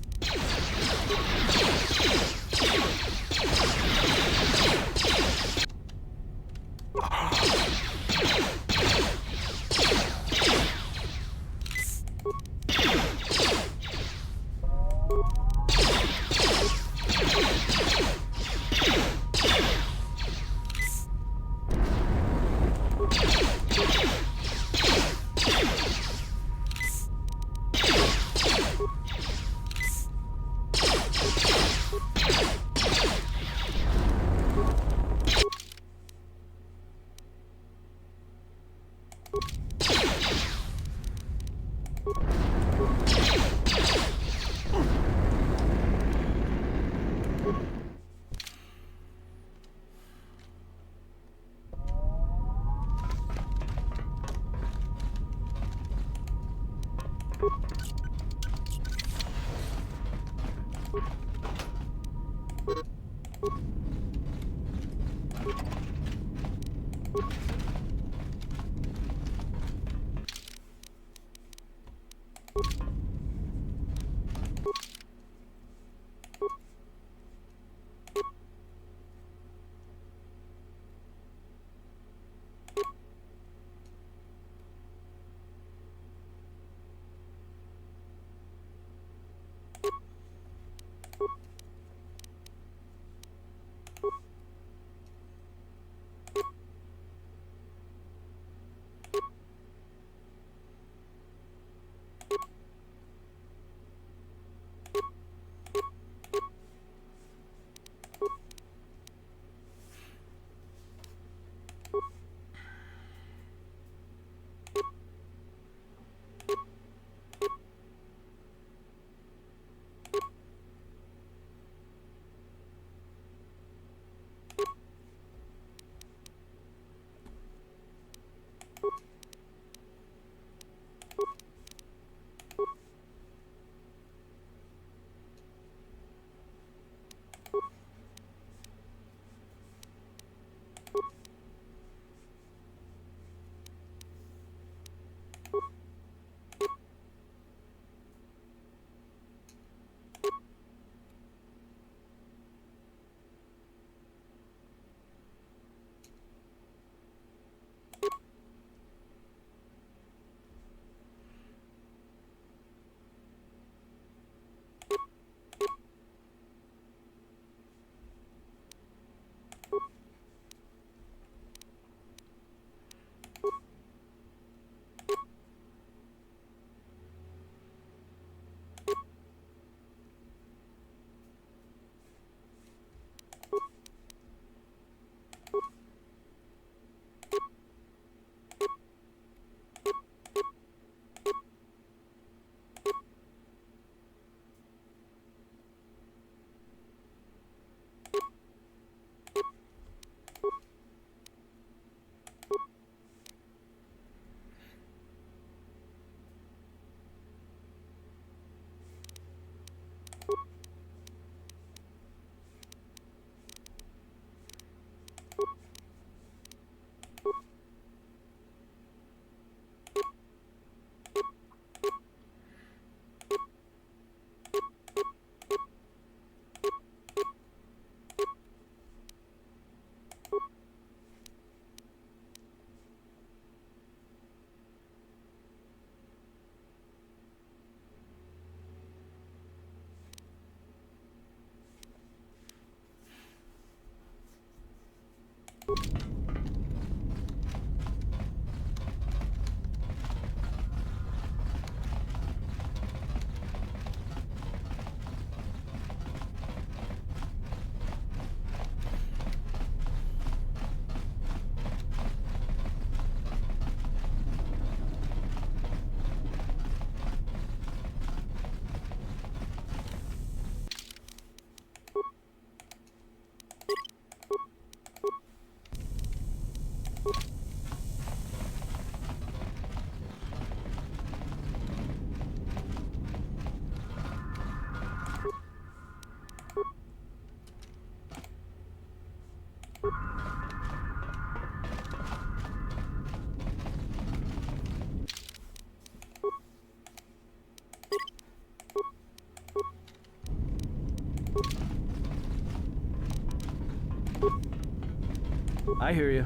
I hear you.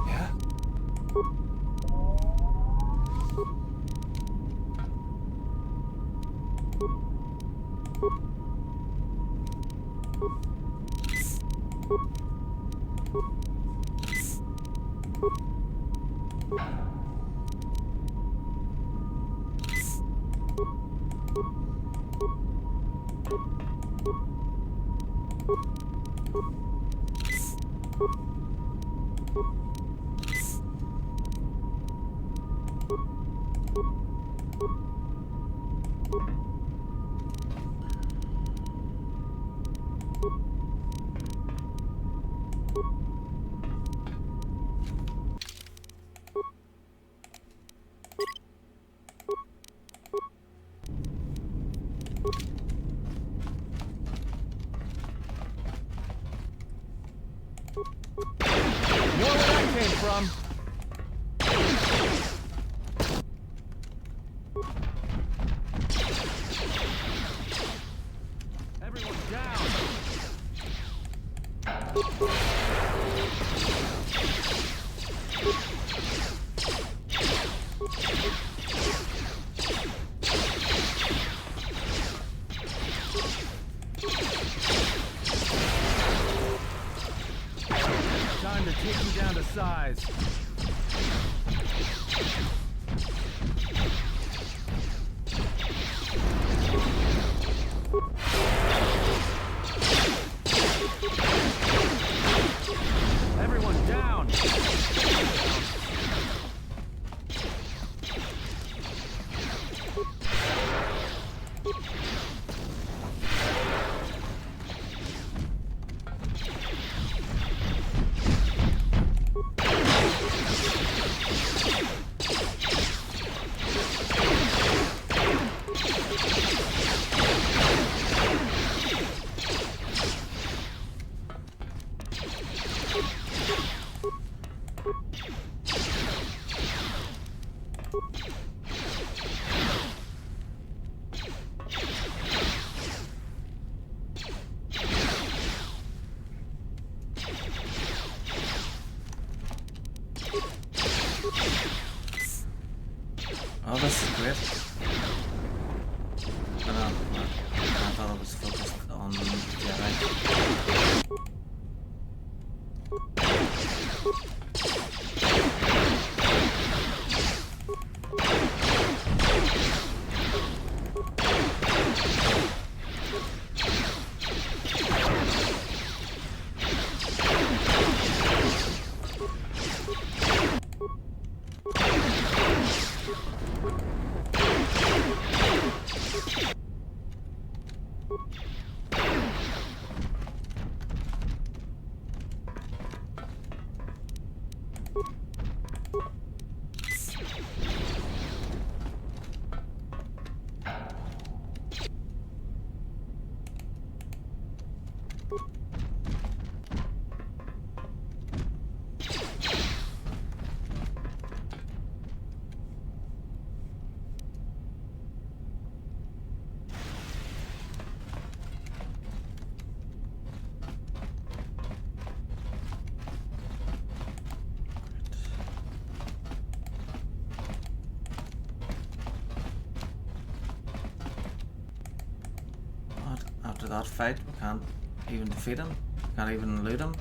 Yeah? More where that came from. Everyone down. Time to take you down to size. Everyone down. Oh, this is great. But I thought it was focused on Jedi. What? After that fight, we can't even defeat him. Can't even loot him.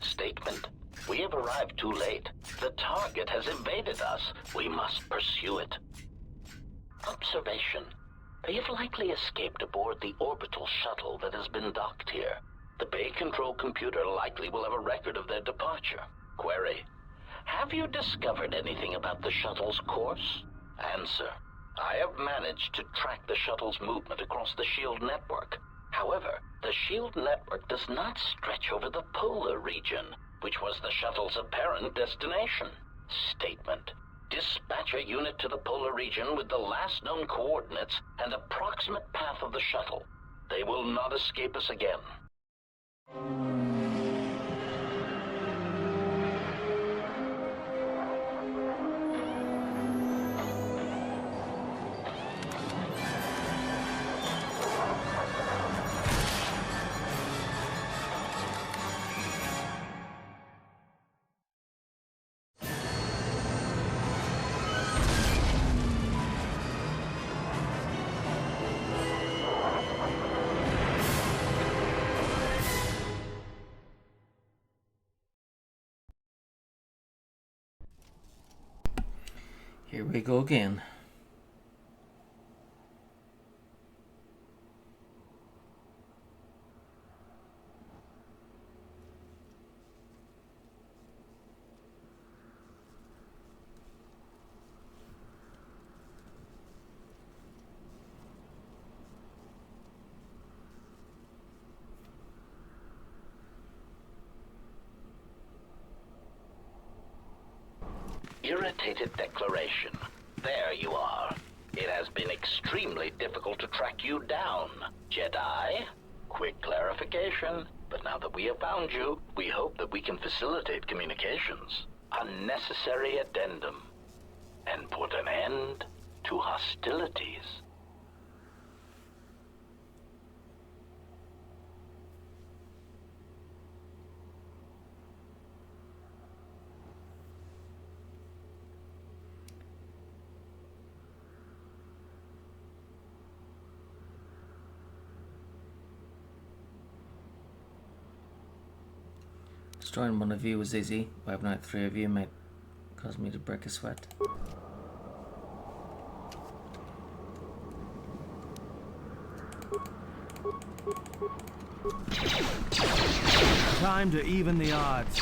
Statement. We have arrived too late. The target has evaded us. We must pursue it. Observation. They have likely escaped aboard the orbital shuttle that has been docked here. The bay control computer likely will have a record of their departure. Query. Have you discovered anything about the shuttle's course? Answer. I have managed to track the shuttle's movement across the SHIELD network. However, the SHIELD network does not stretch over the polar region, which was the shuttle's apparent destination. Statement. Dispatch a unit to the polar region with the last known coordinates and approximate path of the shuttle. They will not escape us again. Here we go again. Irritated declaration. There you are. It has been extremely difficult to track you down, Jedi. Quick clarification, but now that we have found you, we hope that we can facilitate communications. Unnecessary addendum. And put an end to hostilities. Destroying one of you was easy. Wiping out 3 of you might cause me to break a sweat. Time to even the odds.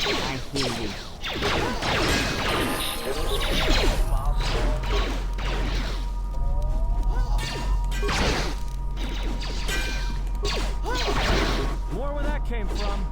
I hear you. More where that came from.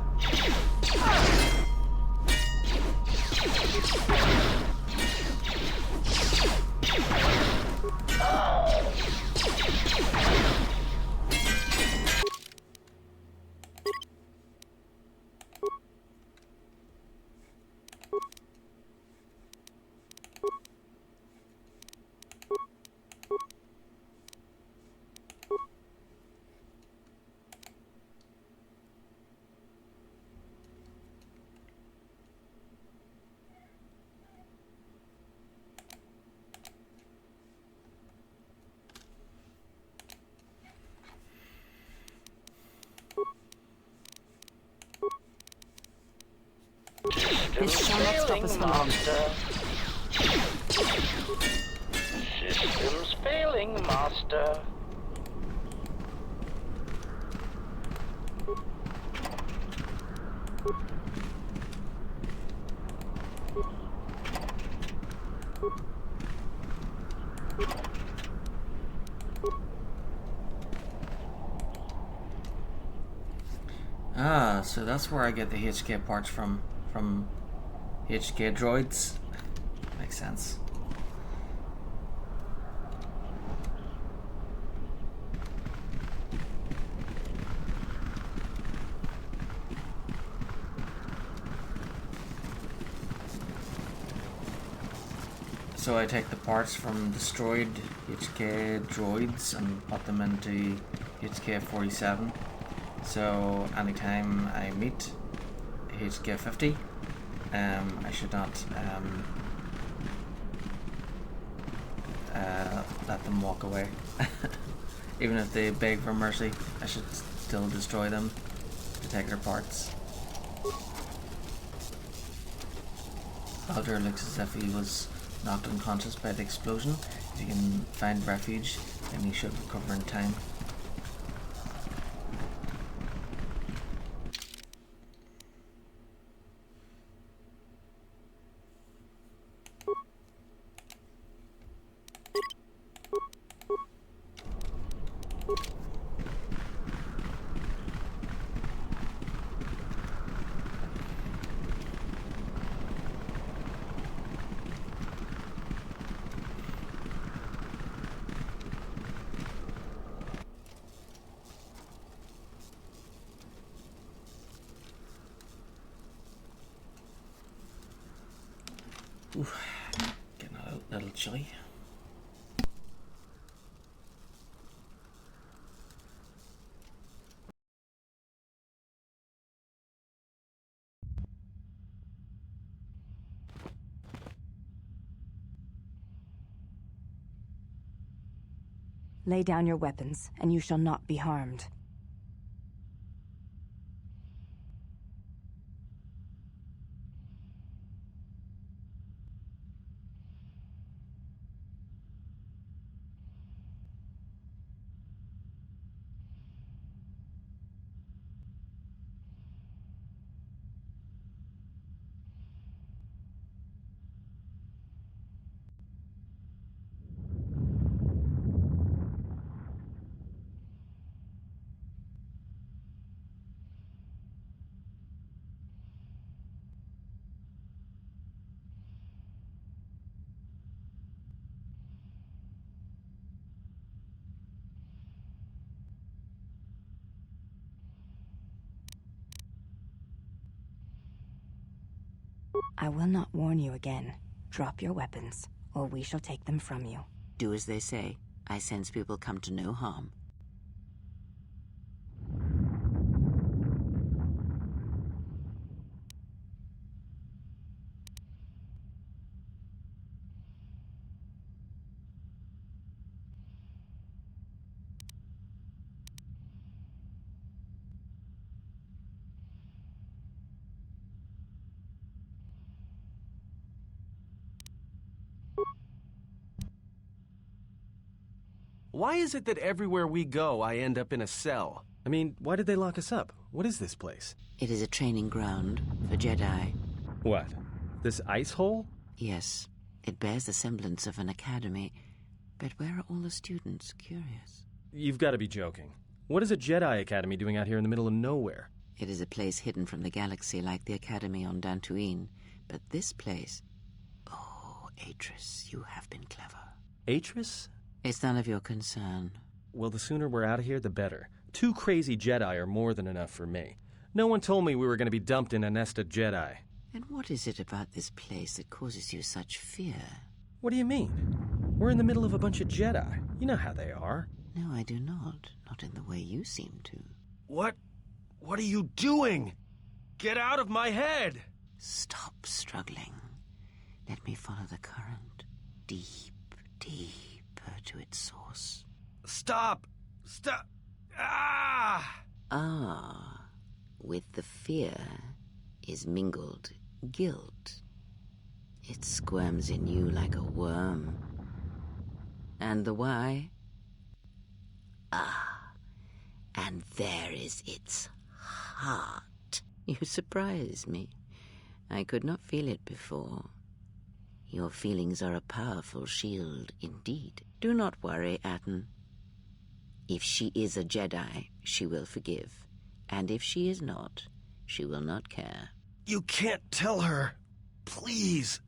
This shall not stop us for long. Systems failing, Master. Ah, so that's where I get the HK parts from HK droids. Makes sense. So I take the parts from destroyed HK droids and put them into HK-47. So anytime I meet HK-50, I should not let them walk away. Even if they beg for mercy, I should still destroy them to take their parts. Alder looks as if he was knocked unconscious by the explosion. If you can find refuge, then he should recover in time. Oof, getting a little chilly. Lay down your weapons, and you shall not be harmed. I will not warn you again. Drop your weapons, or we shall take them from you. Do as they say. I sense people come to no harm. Why is it that everywhere we go, I end up in a cell? I mean, why did they lock us up? What is this place? It is a training ground for Jedi. What? This ice hole? Yes, it bears the semblance of an academy. But where are all the students? Curious. You've got to be joking. What is a Jedi Academy doing out here in the middle of nowhere? It is a place hidden from the galaxy like the academy on Dantooine. But this place... Oh, Atris, you have been clever. Atris? It's none of your concern. Well, the sooner we're out of here, the better. 2 crazy Jedi are more than enough for me. No one told me we were going to be dumped in a nest of Jedi. And what is it about this place that causes you such fear? What do you mean? We're in the middle of a bunch of Jedi. You know how they are. No, I do not. Not in the way you seem to. What are you doing? Get out of my head! Stop struggling. Let me follow the current. Deep, deeper to its source. Stop! Stop! Ah! Ah, with the fear is mingled guilt. It squirms in you like a worm. And the why? Ah, and there is its heart. You surprise me. I could not feel it before. Your feelings are a powerful shield indeed. Do not worry, Atten. If she is a Jedi, she will forgive. And if she is not, she will not care. You can't tell her. Please.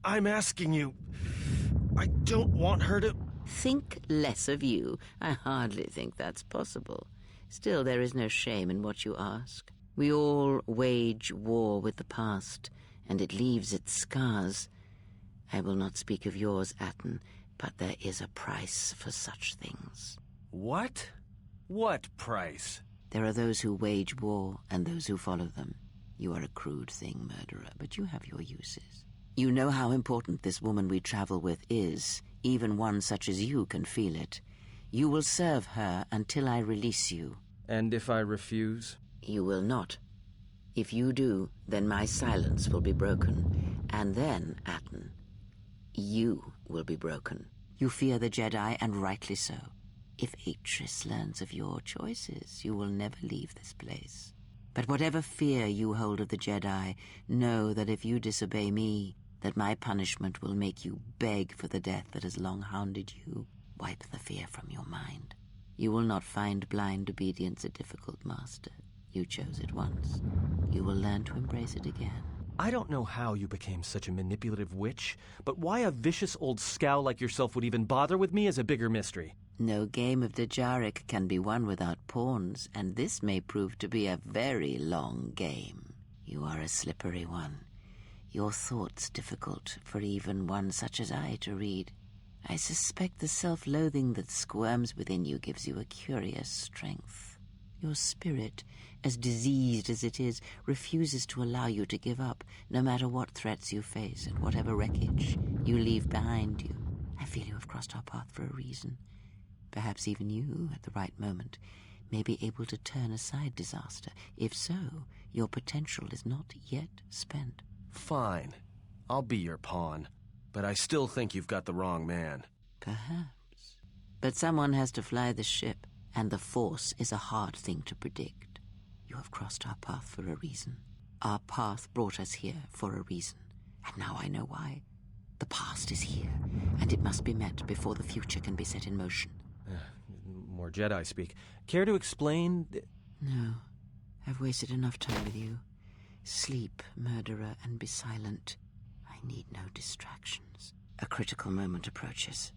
I'm asking you. I don't want her to... Think less of you. I hardly think that's possible. Still, there is no shame in what you ask. We all wage war with the past, and it leaves its scars. I will not speak of yours, Atten, but there is a price for such things. What? What price? There are those who wage war and those who follow them. You are a crude thing, murderer, but you have your uses. You know how important this woman we travel with is, Even one such as you can feel it. You will serve her until I release you. And if I refuse? You will not. If you do, then my silence will be broken. And then, Atten, you will be broken. You fear the Jedi, and rightly so. If Atris learns of your choices, you will never leave this place. But whatever fear you hold of the Jedi, know that if you disobey me, that my punishment will make you beg for the death that has long hounded you. Wipe the fear from your mind. You will not find blind obedience a difficult master. You chose it once. You will learn to embrace it again. I don't know how you became such a manipulative witch, but why a vicious old scowl like yourself would even bother with me is a bigger mystery. No game of Dajaric can be won without pawns, and this may prove to be a very long game. You are a slippery one. Your thoughts difficult for even one such as I to read. I suspect the self-loathing that squirms within you gives you a curious strength. Your spirit, as diseased as it is, refuses to allow you to give up, no matter what threats you face and whatever wreckage you leave behind you. I feel you have crossed our path for a reason. Perhaps even you, at the right moment, may be able to turn aside disaster. If so, your potential is not yet spent. Fine. I'll be your pawn. But I still think you've got the wrong man. Perhaps. But someone has to fly the ship, and the Force is a hard thing to predict. You have crossed our path for a reason. Our path brought us here for a reason. And now I know why. The past is here, and it must be met before the future can be set in motion. More Jedi speak. Care to explain? No. I've wasted enough time with you. Sleep, murderer, and be silent. I need no distractions. A critical moment approaches.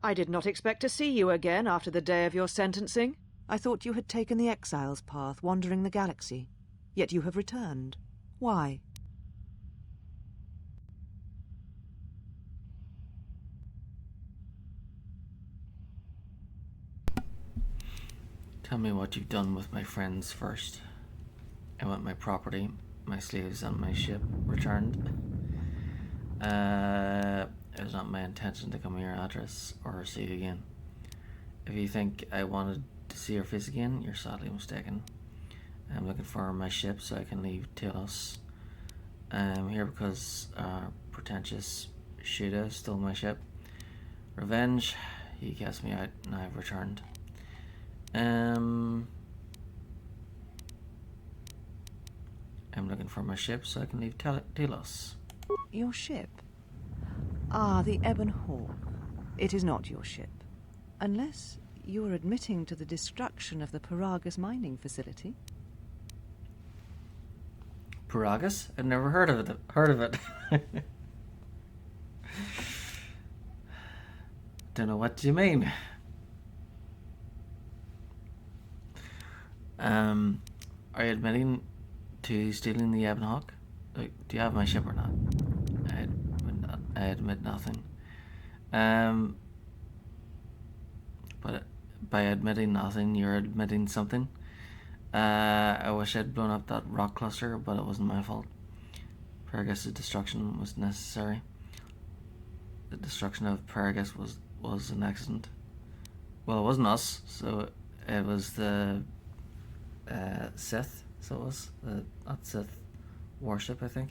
I did not expect to see you again after the day of your sentencing. I thought you had taken the exile's path, wandering the galaxy. Yet you have returned. Why? Tell me what you've done with my friends first. I want my property, my slaves, and my ship returned. It was not my intention to come to your address or see you again. If you think I wanted to see your face again, you're sadly mistaken. I'm looking for my ship so I can leave Talos. I'm here because pretentious Shuda stole my ship. Revenge, he cast me out and I've returned. I'm looking for my ship so I can leave Talos. Your ship? Ah, the Ebon Hawk. It is not your ship. Unless you are admitting to the destruction of the Paragus mining facility. Paragus? I've never heard of it. Don't know what you mean. Are you admitting to stealing the Ebon Hawk? Like, do you have my ship or not? I admit nothing. But by admitting nothing, you're admitting something. I wish I'd blown up that rock cluster, but it wasn't my fault. Paragus' destruction was necessary. The destruction of Paragus was an accident. Well, it wasn't us, so it was the Sith. So it was that Sith warship, I think.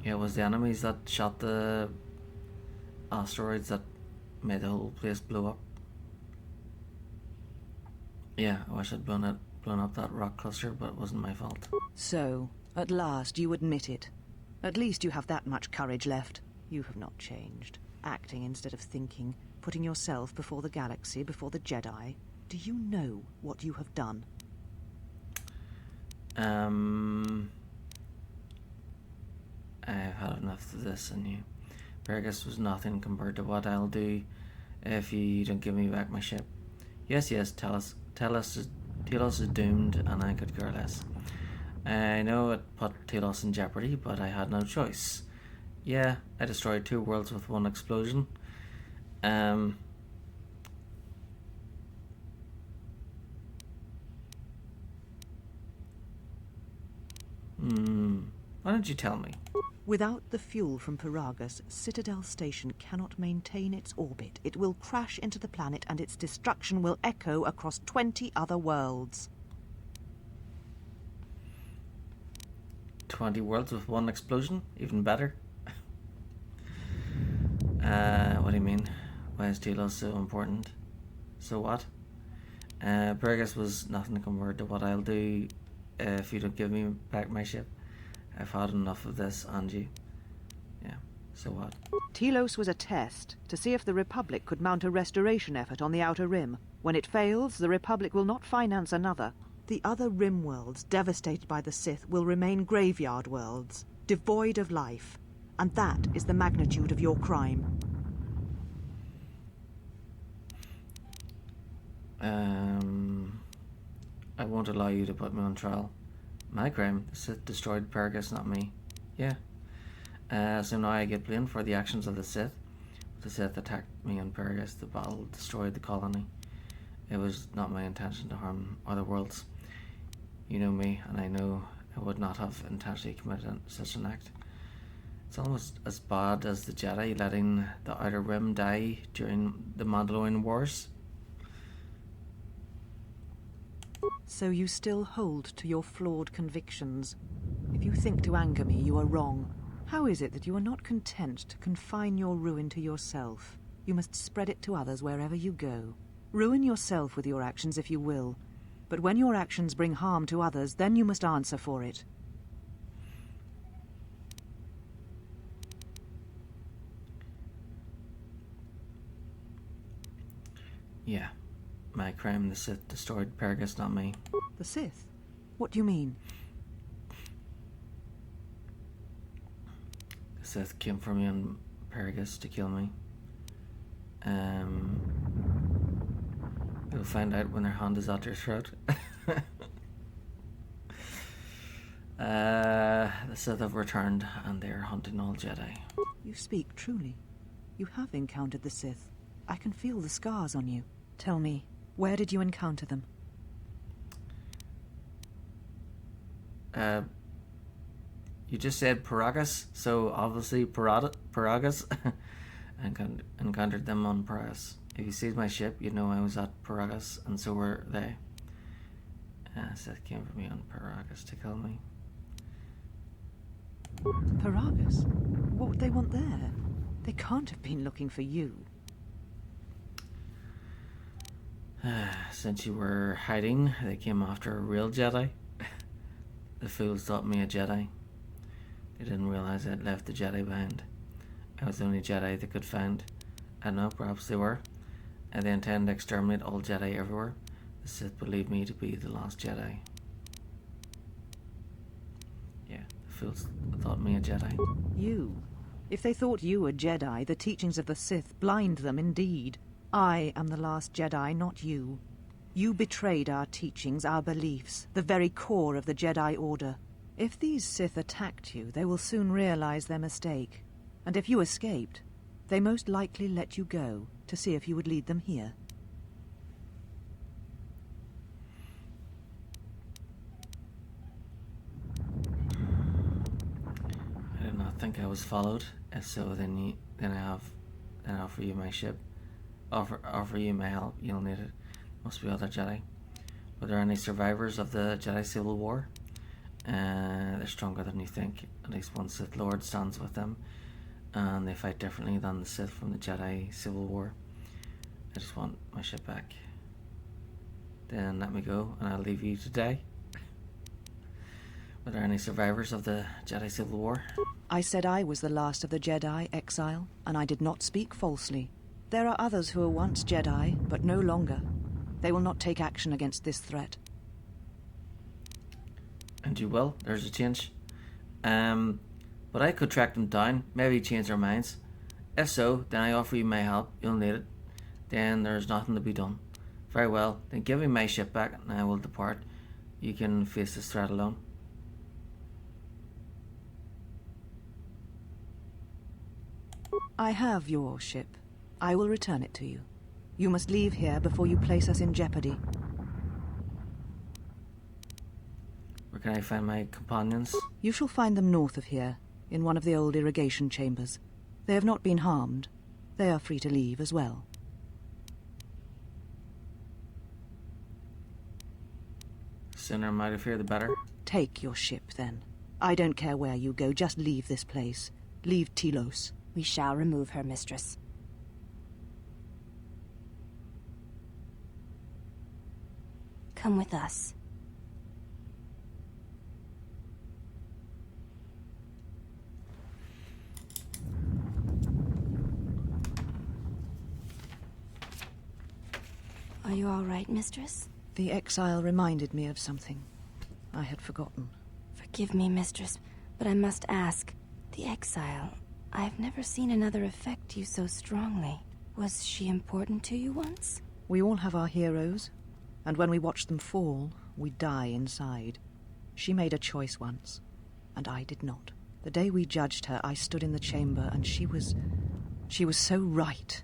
Yeah, it was the enemies that shot the asteroids that made the whole place blow up. Yeah, I wish I'd blown up that rock cluster, but it wasn't my fault. So, at last you admit it. At least you have that much courage left. You have not changed. Acting instead of thinking, putting yourself before the galaxy, before the Jedi. Do you know what you have done? I've had enough of this and you. Burgess was nothing compared to what I'll do if you don't give me back my ship. Yes, Telos is doomed and I could care less. I know it put Telos in jeopardy, but I had no choice. Yeah, I destroyed 2 worlds with 1 explosion. Why don't you tell me? Without the fuel from Paragus, Citadel Station cannot maintain its orbit. It will crash into the planet and its destruction will echo across 20 other worlds. 20 worlds with 1 explosion? Even better. What do you mean? Why is Telos so important? So what? Burgess was nothing compared to what I'll do if you don't give me back my ship. I've had enough of this, Angie. Yeah, so what? Telos was a test to see if the Republic could mount a restoration effort on the Outer Rim. When it fails, the Republic will not finance another. The other Rim worlds, devastated by the Sith, will remain graveyard worlds, devoid of life. And that is the magnitude of your crime. I won't allow you to put me on trial. My crime. The Sith destroyed Paragus, not me. Yeah. So now I get blamed for the actions of the Sith. The Sith attacked me on Paragus. The battle destroyed the colony. It was not my intention to harm other worlds. You know me, and I know I would not have intentionally committed such an act. It's almost as bad as the Jedi letting the Outer Rim die during the Mandalorian Wars. So you still hold to your flawed convictions. If you think to anger me, you are wrong. How is it that you are not content to confine your ruin to yourself? You must spread it to others wherever you go. Ruin yourself with your actions if you will. But when your actions bring harm to others, then you must answer for it. Yeah. My crime, the Sith destroyed Paragus, not me. The Sith? What do you mean? The Sith came for me on Paragus to kill me. You'll find out when their hand is at your throat. The Sith have returned and they're hunting all Jedi. You speak truly. You have encountered the Sith. I can feel the scars on you. Tell me, where did you encounter them? You just said Paragus, so obviously Paragus. I encountered them on Paragus. If you seized my ship, you'd know I was at Paragus, and so were they. Sith came for me on Paragus to kill me. Paragus? What would they want there? They can't have been looking for you. Since you were hiding, they came after a real Jedi. The fools thought me a Jedi. They didn't realize I'd left the Jedi behind. I was the only Jedi they could find. I don't know, perhaps they were. And they intend to exterminate all Jedi everywhere. The Sith believed me to be the last Jedi. Yeah, the fools thought me a Jedi. You? If they thought you a Jedi, the teachings of the Sith blind them indeed. I am the last Jedi, not you. You betrayed our teachings, our beliefs, the very core of the Jedi Order. If these Sith attacked you, they will soon realize their mistake. And if you escaped, they most likely let you go to see if you would lead them here. I did not think I was followed. If so, then I offer you my ship. Offer you my help. You'll need it. Must be other Jedi. Were there any survivors of the Jedi Civil War? They're stronger than you think. At least one Sith Lord stands with them, and they fight differently than the Sith from the Jedi Civil War. I just want my ship back. Then let me go, and I'll leave you to die. Were there any survivors of the Jedi Civil War? I said I was the last of the Jedi, Exile, and I did not speak falsely. There are others who were once Jedi, but no longer. They will not take action against this threat. And you will. There's a change. But But I could track them down, maybe change their minds. If so, then I offer you my help. You'll need it. Then there's nothing to be done. Very well, then give me my ship back and I will depart. You can face this threat alone. I have your ship. I will return it to you. You must leave here before you place us in jeopardy. Where can I find my companions? You shall find them north of here, in one of the old irrigation chambers. They have not been harmed. They are free to leave as well. Sooner I'm out of here, the better. Take your ship, then. I don't care where you go, just leave this place. Leave Telos. We shall remove her, mistress. Come with us. Are you all right, mistress? The exile reminded me of something. I had forgotten. Forgive me, mistress, but I must ask. The exile... I've never seen another affect you so strongly. Was she important to you once? We all have our heroes, and when we watch them fall, we die inside. She made a choice once, and I did not. The day we judged her, I stood in the chamber, and she was so right.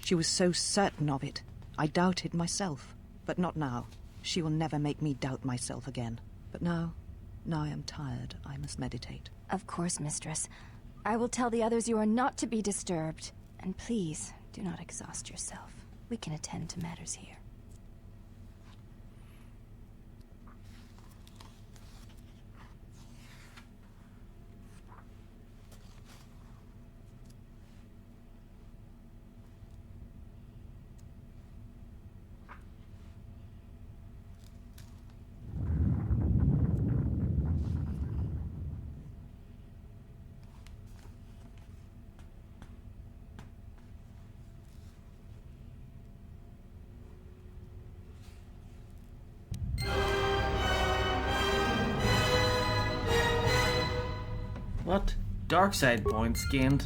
She was so certain of it. I doubted myself, but not now. She will never make me doubt myself again. But now I am tired. I must meditate. Of course, mistress. I will tell the others you are not to be disturbed. And please, do not exhaust yourself. We can attend to matters here. What? Dark side points gained.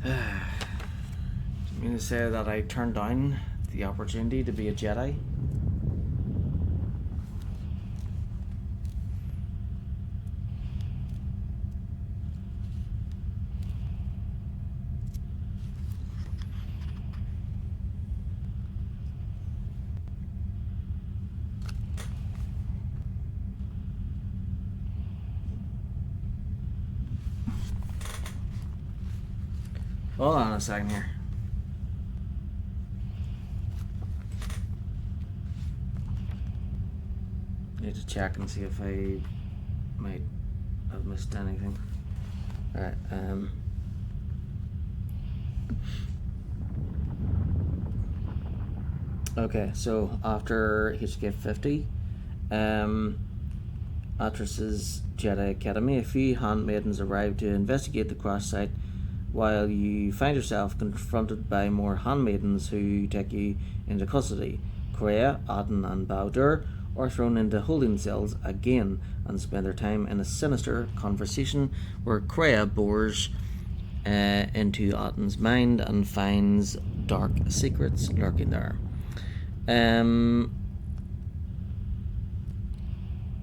Do you mean to say that I turned down the opportunity to be a Jedi? Hold on a second here. Need to check and see if I might have missed anything. Alright, okay, so after HK 50, Atris's Jedi Academy, a few handmaidens arrive to investigate the crash site, while you find yourself confronted by more handmaidens who take you into custody. Kreia, Aten and Baldur are thrown into holding cells again and spend their time in a sinister conversation where Kreia bores into Aten's mind and finds dark secrets lurking there.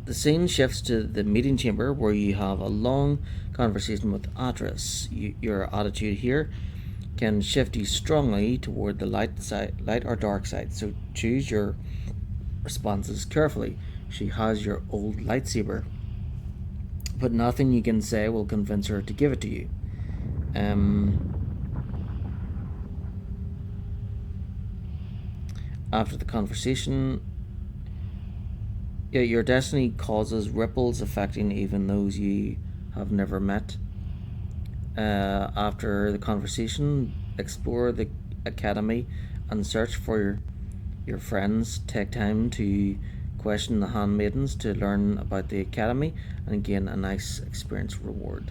The scene shifts to the meeting chamber where you have a long conversation with Atris. Your attitude here can shift you strongly toward the light or dark side, so choose your responses carefully. She has your old lightsaber, but nothing you can say will convince her to give it to you. After the conversation, your destiny causes ripples affecting even those you have never met. After the conversation, explore the academy and search for your friends. Take time to question the handmaidens to learn about the academy and gain a nice experience reward.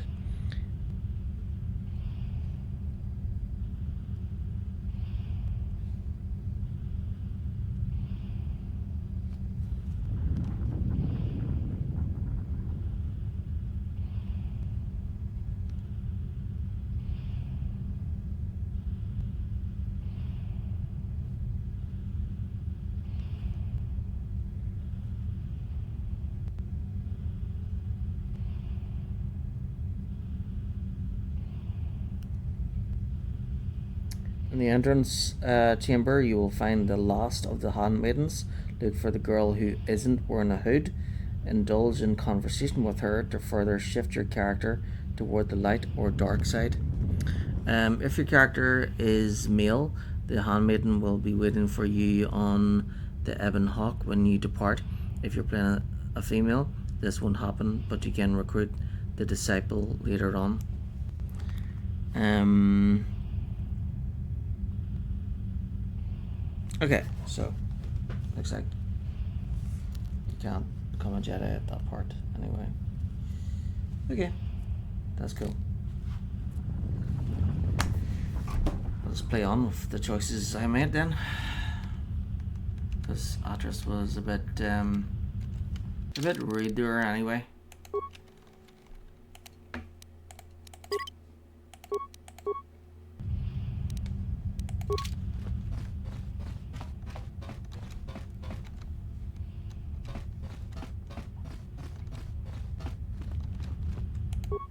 In the entrance chamber, you will find the last of the handmaidens. Look for the girl who isn't wearing a hood. Indulge in conversation with her to further shift your character toward the light or dark side. If your character is male, the handmaiden will be waiting for you on the Ebon Hawk when you depart. If you're playing a female, this won't happen, but you can recruit the disciple later on. Okay, so looks like you can't become a Jedi at that part anyway. Okay, that's cool. Let's play on with the choices I made then, because Atris was a bit rude to her anyway.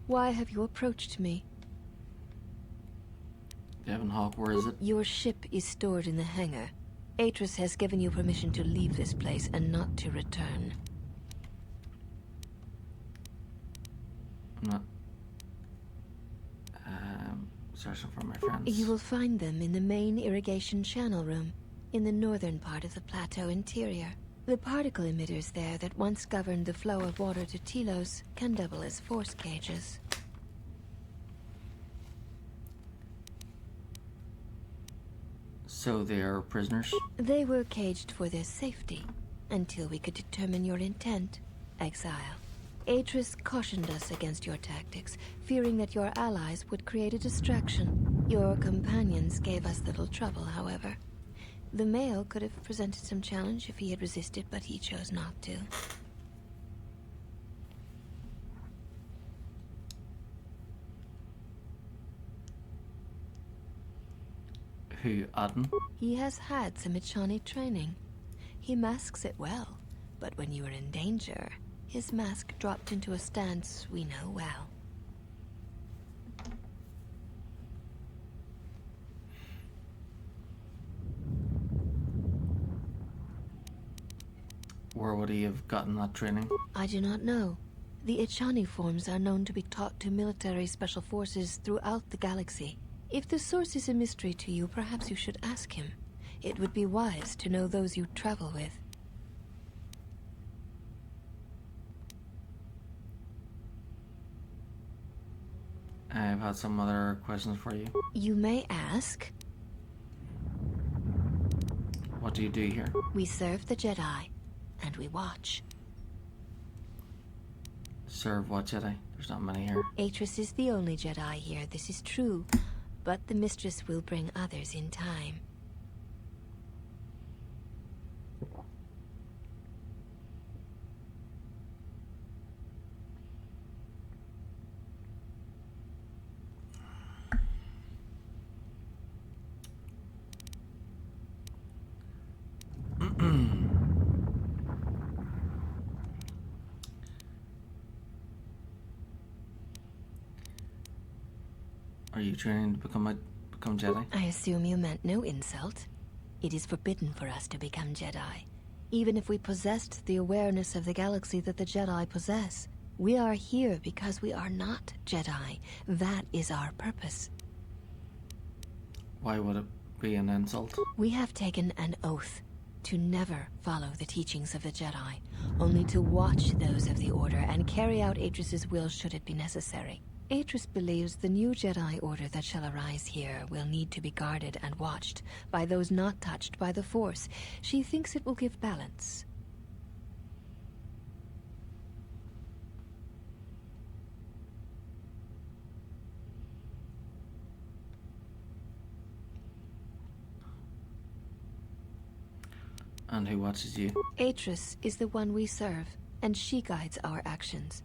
Why have you approached me? Ebon Hawk, where is it? Your ship is stored in the hangar. Atris has given you permission to leave this place and not to return. I'm not searching for my friends. You will find them in the main irrigation channel room, in the northern part of the plateau interior. The particle emitters there that once governed the flow of water to Telos can double as force cages. So they are prisoners? They were caged for their safety, until we could determine your intent, exile. Atris cautioned us against your tactics, fearing that your allies would create a distraction. Your companions gave us little trouble, however. The male could have presented some challenge if he had resisted, but he chose not to. Who, Aden? He has had some Echani training. He masks it well, but when you are in danger, his mask dropped into a stance we know well. Where would he have gotten that training? I do not know. The Echani forms are known to be taught to military special forces throughout the galaxy. If the source is a mystery to you, perhaps you should ask him. It would be wise to know those you travel with. I've had some other questions for you. You may ask. What do you do here? We serve the Jedi, and we watch. Serve what Jedi? There's not many here. Atris is the only Jedi here, this is true. But the Mistress will bring others in time. Are you training to become Jedi? I assume you meant no insult. It is forbidden for us to become Jedi. Even if we possessed the awareness of the galaxy that the Jedi possess. We are here because we are not Jedi. That is our purpose. Why would it be an insult? We have taken an oath to never follow the teachings of the Jedi, only to watch those of the Order and carry out Atris's will should it be necessary. Atris believes the new Jedi Order that shall arise here will need to be guarded and watched by those not touched by the Force. She thinks it will give balance. And who watches you? Atris is the one we serve, and she guides our actions.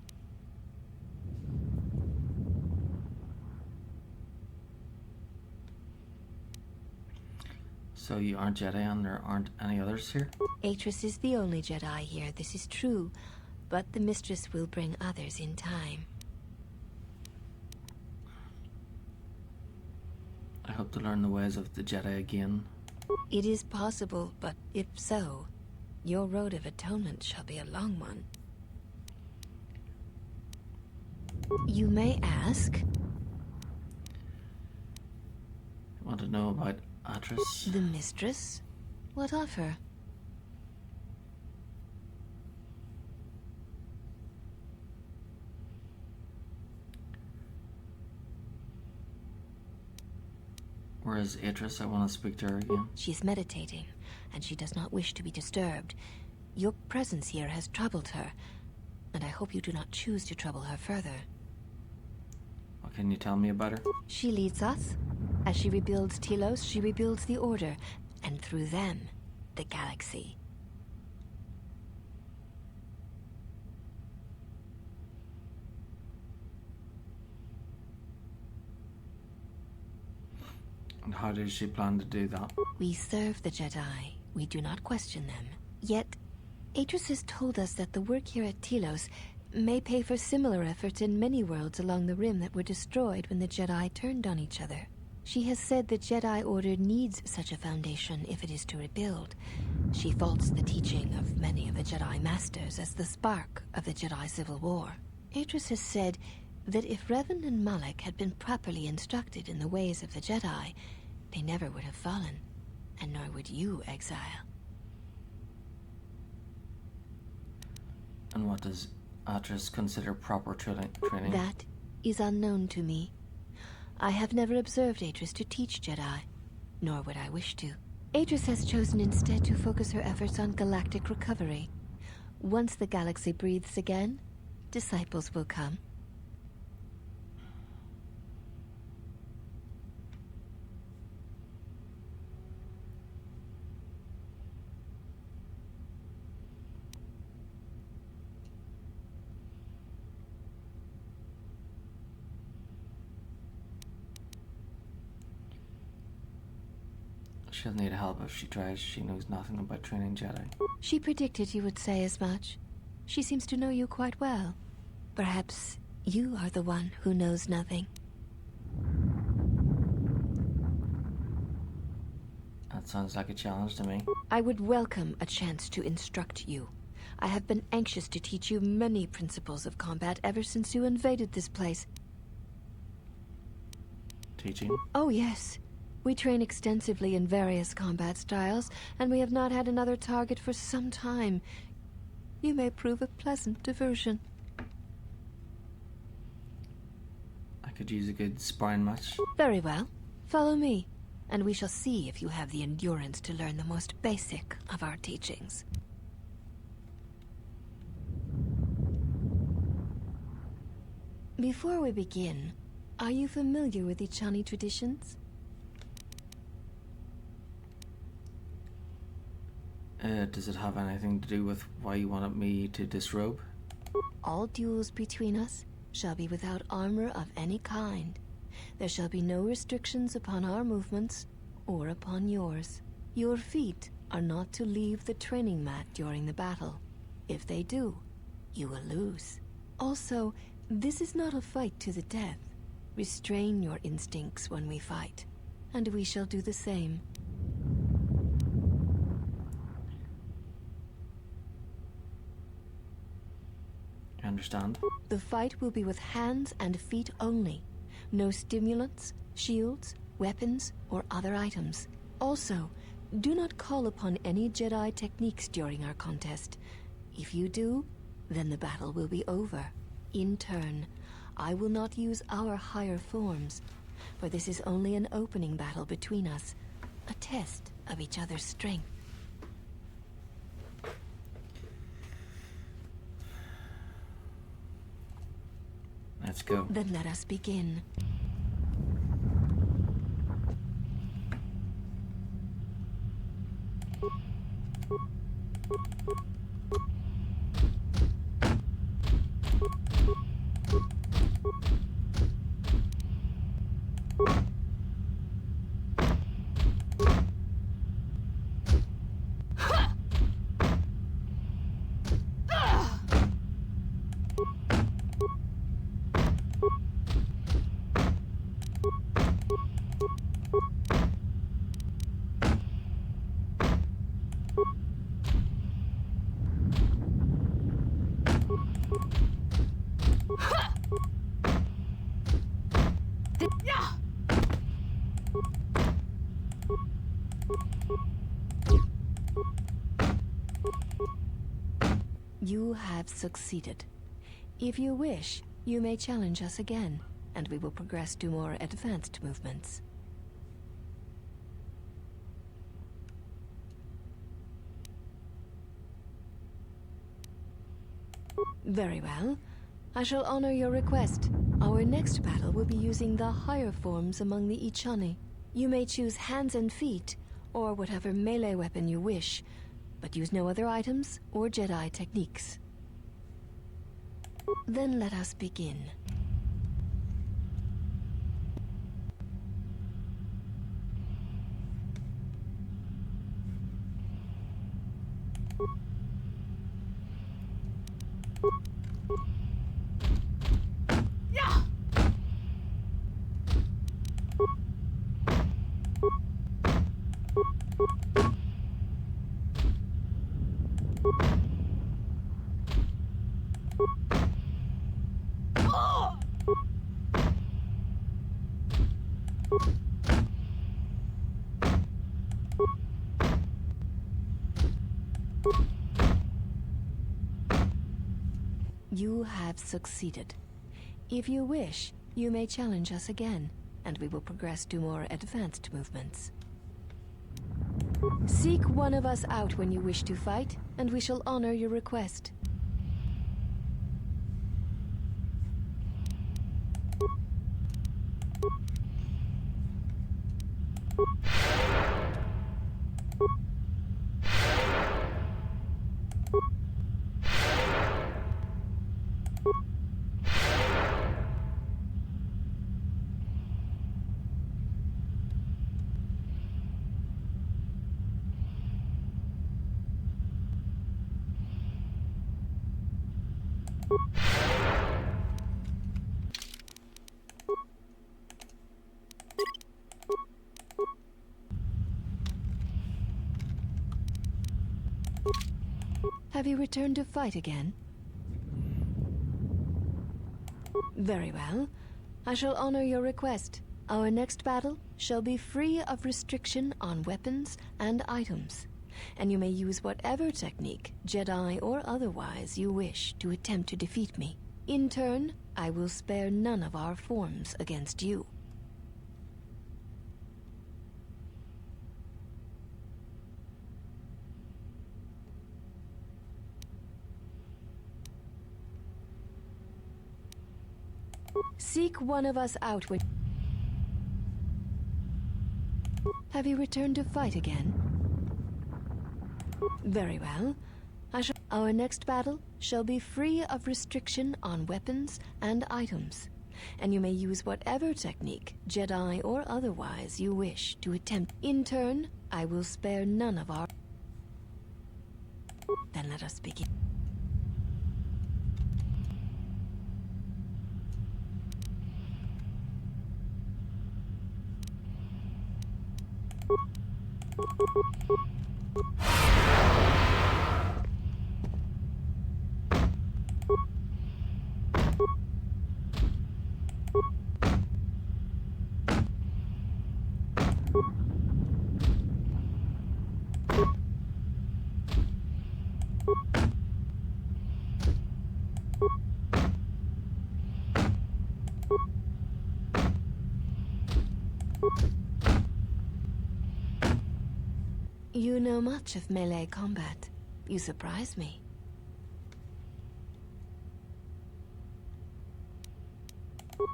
So you aren't Jedi and there aren't any others here? Atris is the only Jedi here, this is true. But the Mistress will bring others in time. I hope hope to learn the ways of the Jedi again. It is possible, but if so, your road of atonement shall be a long one. You may ask, I want to know about Atris. the mistress? What of her? Where is Atris? I want to speak to her again. She is meditating, and she does not wish to be disturbed. Your presence here has troubled her, and I hope you do not choose to trouble her further. What can you tell me about her? She leads us. As she rebuilds Telos, she rebuilds the Order, and through them, the galaxy. And how does she plan to do that? We serve the Jedi. We do not question them. Yet, Atris has told us that the work here at Telos may pay for similar efforts in many worlds along the Rim that were destroyed when the Jedi turned on each other. She has said the Jedi Order needs such a foundation if it is to rebuild. She faults the teaching of many of the Jedi Masters as the spark of the Jedi Civil War. Atris has said that if Revan and Malak had been properly instructed in the ways of the Jedi, they never would have fallen, and nor would you, Exile. And what does Atris consider proper training? That is unknown to me. I have never observed Atris to teach Jedi, nor would I wish to. Atris has chosen instead to focus her efforts on galactic recovery. Once the galaxy breathes again, disciples will come. She'll need help if she tries. She knows nothing about training Jedi. She predicted you would say as much. She seems to know you quite well. Perhaps you are the one who knows nothing. That sounds like a challenge to me. I would welcome a chance to instruct you. I have been anxious to teach you many principles of combat ever since you invaded this place. Teaching? Oh, yes. We train extensively in various combat styles, and we have not had another target for some time. You may prove a pleasant diversion. I could use a good sparring match. Very well. Follow me, and we shall see if you have the endurance to learn the most basic of our teachings. Before we begin, are you familiar with the Chani traditions? Does it have anything to do with why you wanted me to disrobe? All duels between us shall be without armor of any kind. There shall be no restrictions upon our movements or upon yours. Your feet are not to leave the training mat during the battle. If they do, you will lose. Also, this is not a fight to the death. Restrain your instincts when we fight, and we shall do the same. Understand? The fight will be with hands and feet only. No stimulants, shields, weapons, or other items. Also, do not call upon any Jedi techniques during our contest. If you do, then the battle will be over. In turn, I will not use our higher forms, for this is only an opening battle between us, a test of each other's strength. Let's go. Then let us begin. You have succeeded. If you wish, you may challenge us again, and we will progress to more advanced movements. Very well. I shall honor your request. Our next battle will be using the higher forms among the Ichani. You may choose hands and feet, or whatever melee weapon you wish, but use no other items or Jedi techniques. Then let us begin. You have succeeded. If you wish, you may challenge us again, and we will progress to more advanced movements. Seek one of us out when you wish to fight, and we shall honor your request. Have you returned to fight again? Very well. I shall honor your request. Our next battle shall be free of restriction on weapons and items, and you may use whatever technique, Jedi or otherwise, you wish to attempt to defeat me. In turn, I will spare none of our forms against you. Seek one of us out when... Have you returned to fight again? Very well. Our next battle shall be free of restriction on weapons and items, and you may use whatever technique, Jedi or otherwise, you wish to attempt. In turn, I will spare none of our... Then let us begin. You know much of melee combat. You surprise me.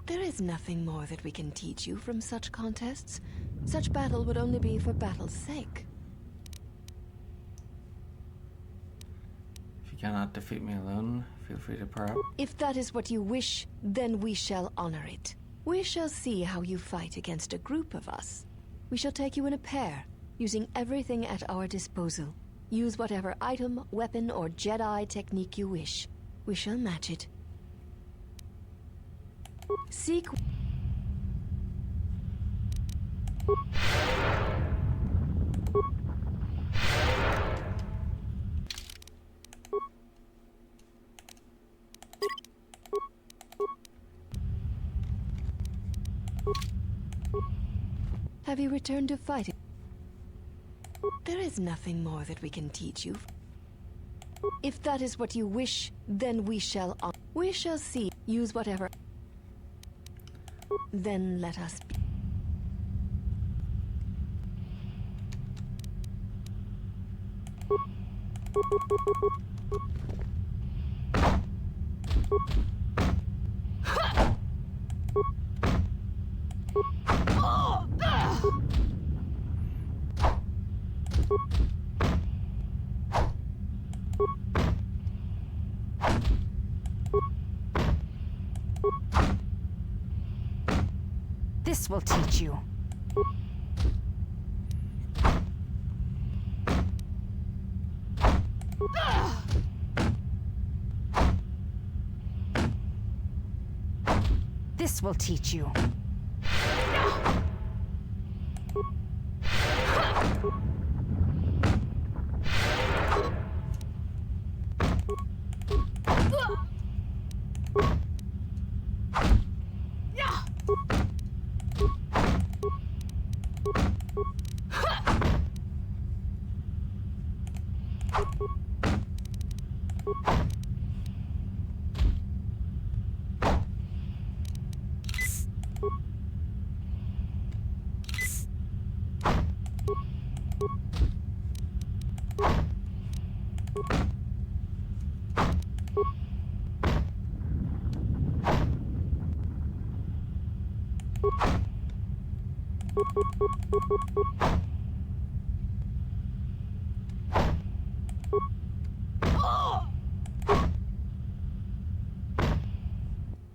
There is nothing more that we can teach you from such contests. Such battle would only be for battle's sake. If you cannot defeat me alone, feel free to pair up. If that is what you wish, then we shall honor it. We shall see how you fight against a group of us. We shall take you in a pair, using everything at our disposal. Use whatever item, weapon, or Jedi technique you wish. We shall match it. Seek... Have you returned to fight? There is nothing more that we can teach you. If that is what you wish, then we shall see. Use whatever. Then let us be. This will teach you. This will teach you.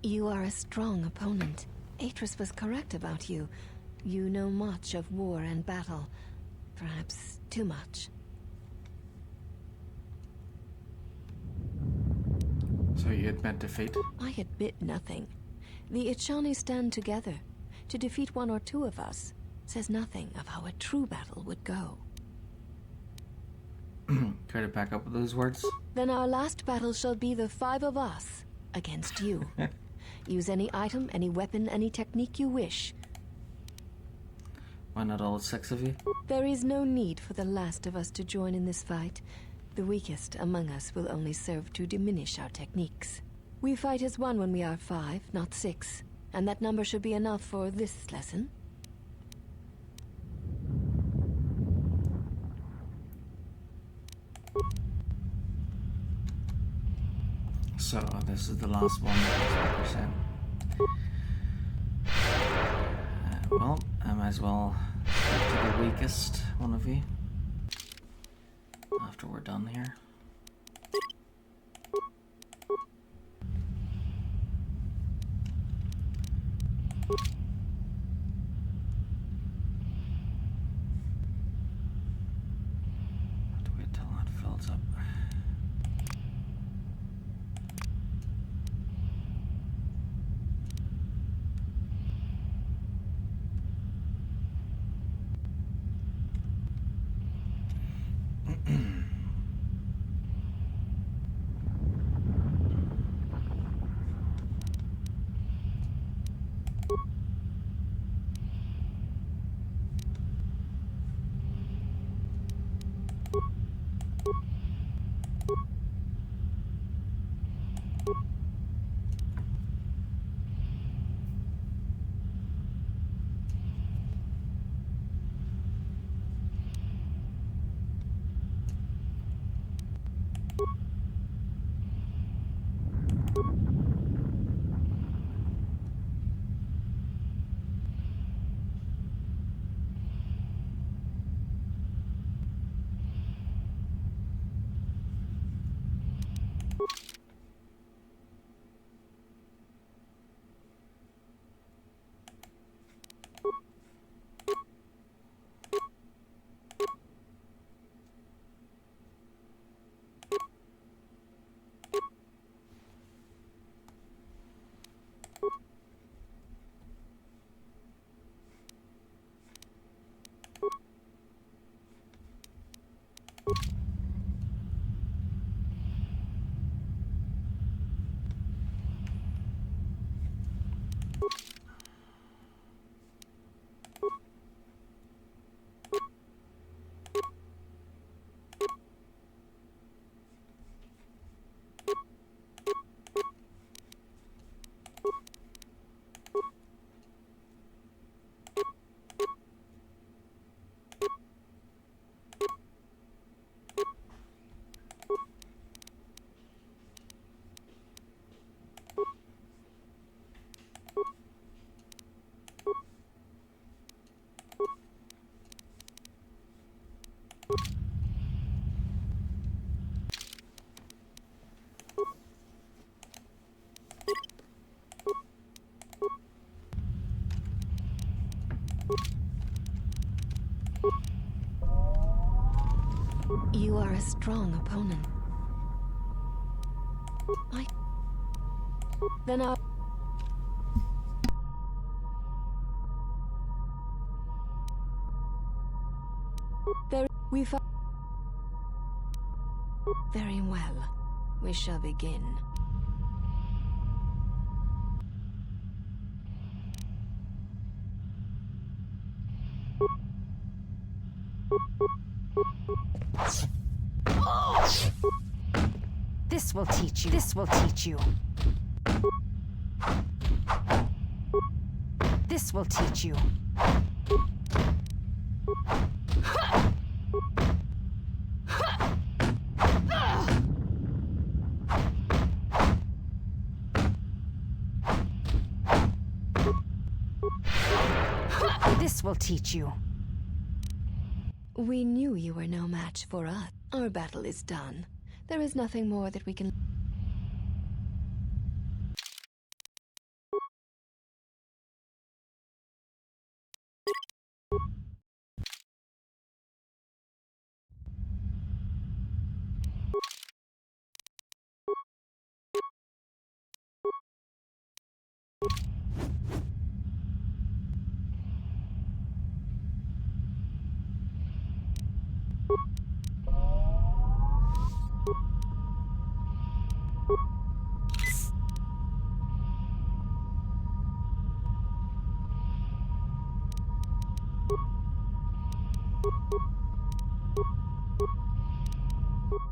You are a strong opponent. Atris was correct about you. You know much of war and battle. Perhaps too much. So you admit defeat? I admit nothing. The Ichani stand together. To defeat one or two of us says nothing of how a true battle would go. Care to back up with those words? Then our last battle shall be the 5 of us against you. Use any item, any weapon, any technique you wish. Why not all 6 of you? There is no need for the last of us to join in this fight. The weakest among us will only serve to diminish our techniques. We fight as one when we are 5, not 6. And that number should be enough for this lesson. So, this is the last one, 100%. Well, I might as well stick to the weakest one of you after we're done here. Have to wait till that fills up. You are a strong opponent. Then I'll... Very well. We shall begin. This will teach you. This will teach you. This will teach you. This will teach you. We knew you were no match for us. Our battle is done. There is nothing more that we can...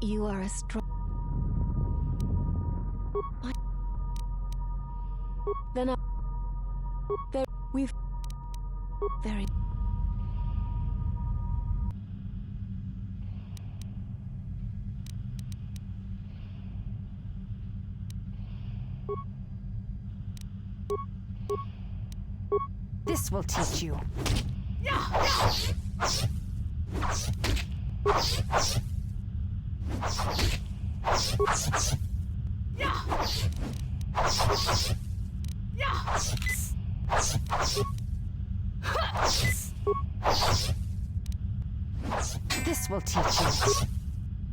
You are a strong... Then I... We've... Very... This will teach you.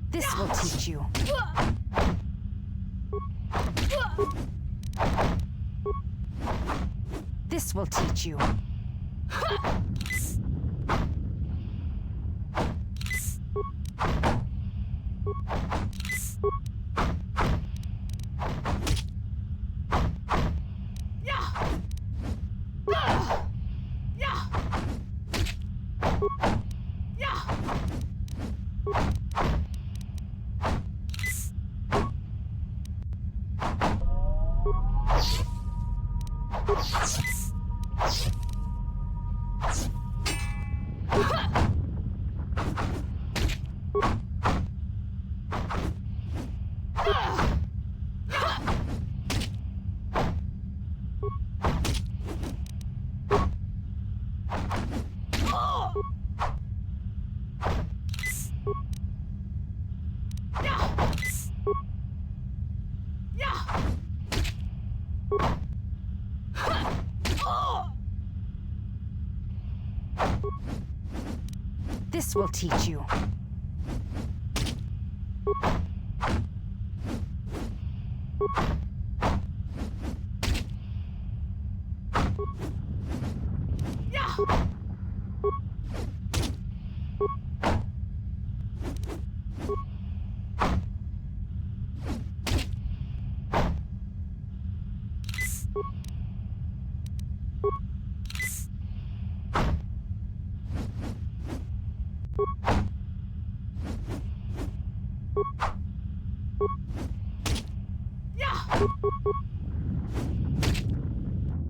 This will teach you. This will teach you. This will teach you. This will teach you.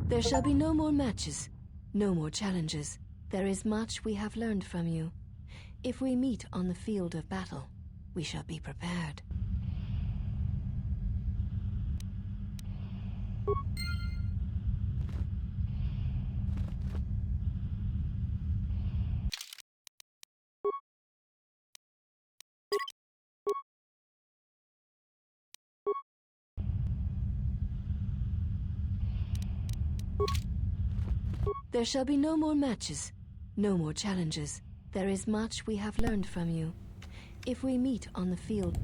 There shall be no more matches, no more challenges. There is much we have learned from you. If we meet on the field of battle, we shall be prepared. There shall be no more matches, no more challenges. There is much we have learned from you. If we meet on the field...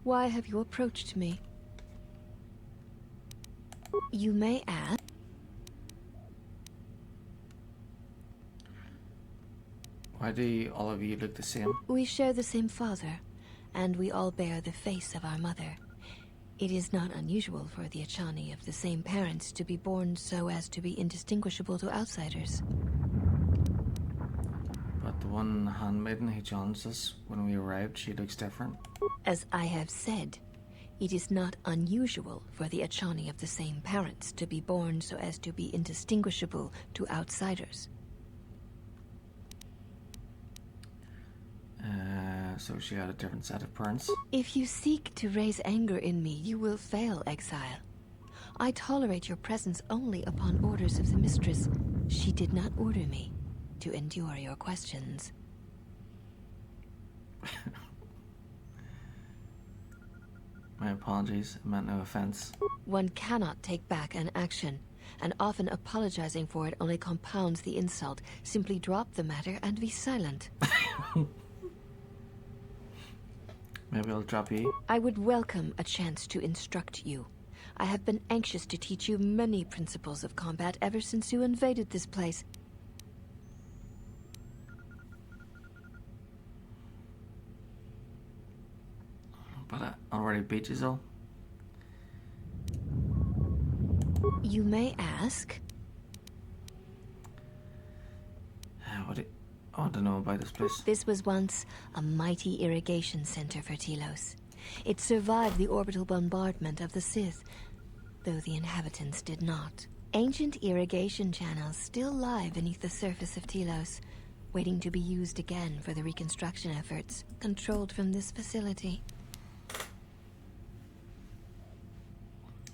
Why have you approached me? You may ask. Why do all of you look the same? We share the same father, and we all bear the face of our mother. It is not unusual for the Achani of the same parents to be born so as to be indistinguishable to outsiders. But the one handmaiden who challenged us when we arrived, she looks different. As I have said, it is not unusual for the Achani of the same parents to be born so as to be indistinguishable to outsiders. So she had a different set of parents. If you seek to raise anger in me, you will fail, exile. I tolerate your presence only upon orders of the mistress. She did not order me to endure your questions. My apologies, I meant no offense. One cannot take back an action, and often apologizing for it only compounds the insult. Simply drop the matter and be silent. Maybe I'll drop you. I would welcome a chance to instruct you. I have been anxious to teach you many principles of combat ever since you invaded this place. But I already beat you all. You may ask. What do I want to know about this place? This was once a mighty irrigation center for Telos. It survived the orbital bombardment of the Sith, though the inhabitants did not. Ancient irrigation channels still lie beneath the surface of Telos, waiting to be used again for the reconstruction efforts, controlled from this facility.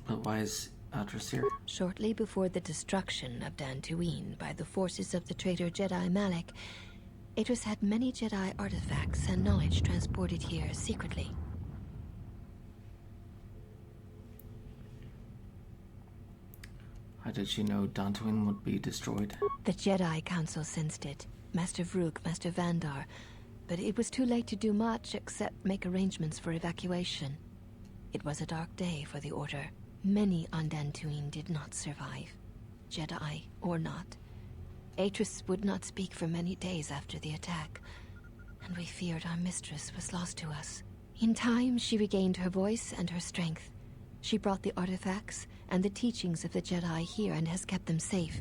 But why is Atris here? Shortly before the destruction of Dantooine by the forces of the traitor Jedi Malak, Atris had many Jedi artifacts and knowledge transported here secretly. How did she know Dantooine would be destroyed? The Jedi Council sensed it. Master Vrook, Master Vandar, but it was too late to do much except make arrangements for evacuation. It was a dark day for the Order. Many on Dantooine did not survive, Jedi or not. Atris would not speak for many days after the attack, and we feared our mistress was lost to us. In time, she regained her voice and her strength. She brought the artifacts and the teachings of the Jedi here and has kept them safe.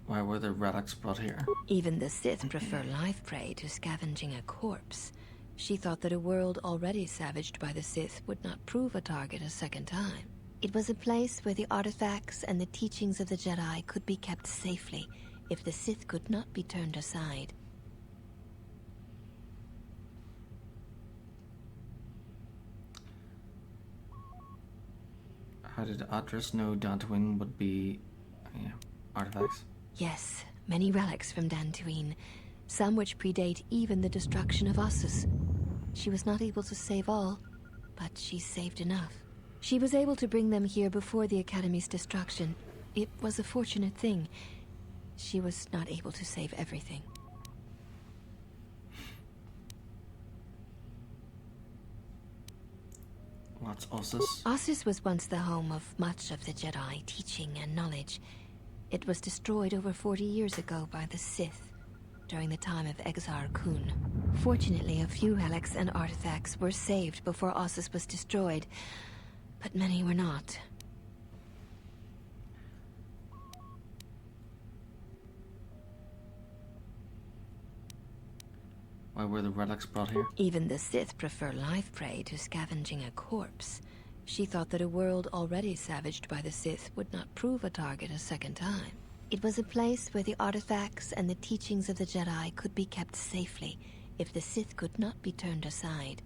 Why were the relics brought here? Even the Sith prefer live prey to scavenging a corpse. She thought that a world already savaged by the Sith would not prove a target a second time. It was a place where the artifacts and the teachings of the Jedi could be kept safely, if the Sith could not be turned aside. How did Atris know Dantooine would be artifacts? Yes, many relics from Dantooine, some which predate even the destruction of Ossus. She was not able to save all, but she saved enough. She was able to bring them here before the Academy's destruction. It was a fortunate thing. She was not able to save everything. What's Ossus? Ossus was once the home of much of the Jedi teaching and knowledge. It was destroyed over 40 years ago by the Sith, during the time of Exar Kun. Fortunately, a few relics and artifacts were saved before Ossus was destroyed, but many were not. Why were the relics brought here? Even the Sith prefer live prey to scavenging a corpse. She thought that a world already savaged by the Sith would not prove a target a second time. It was a place where the artifacts and the teachings of the Jedi could be kept safely if the Sith could not be turned aside.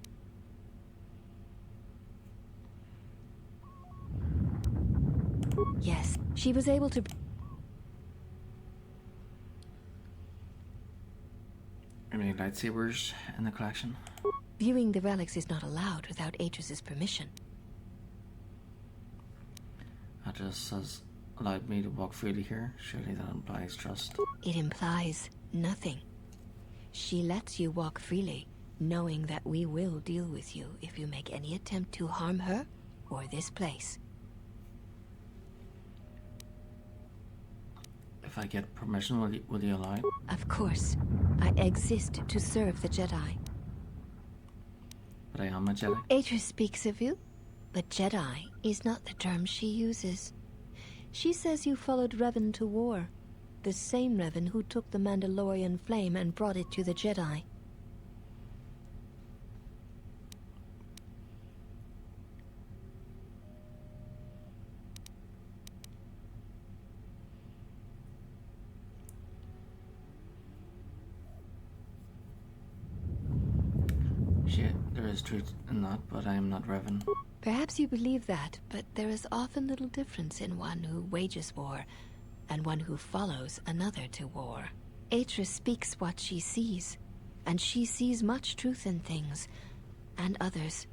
Yes, she was able to... Any lightsabers in the collection? Viewing the relics is not allowed without Atris's permission. Atris has allowed me to walk freely here. Surely that implies trust. It implies nothing. She lets you walk freely, knowing that we will deal with you if you make any attempt to harm her or this place. If I get permission, will you allow it? Of course. I exist to serve the Jedi. But I am a Jedi. Atris speaks of you, but Jedi is not the term she uses. She says you followed Revan to war, the same Revan who took the Mandalorian flame and brought it to the Jedi. There is truth in that, but I am not Revan. Perhaps you believe that, but there is often little difference in one who wages war and one who follows another to war. Atris speaks what she sees, and she sees much truth in things, and others.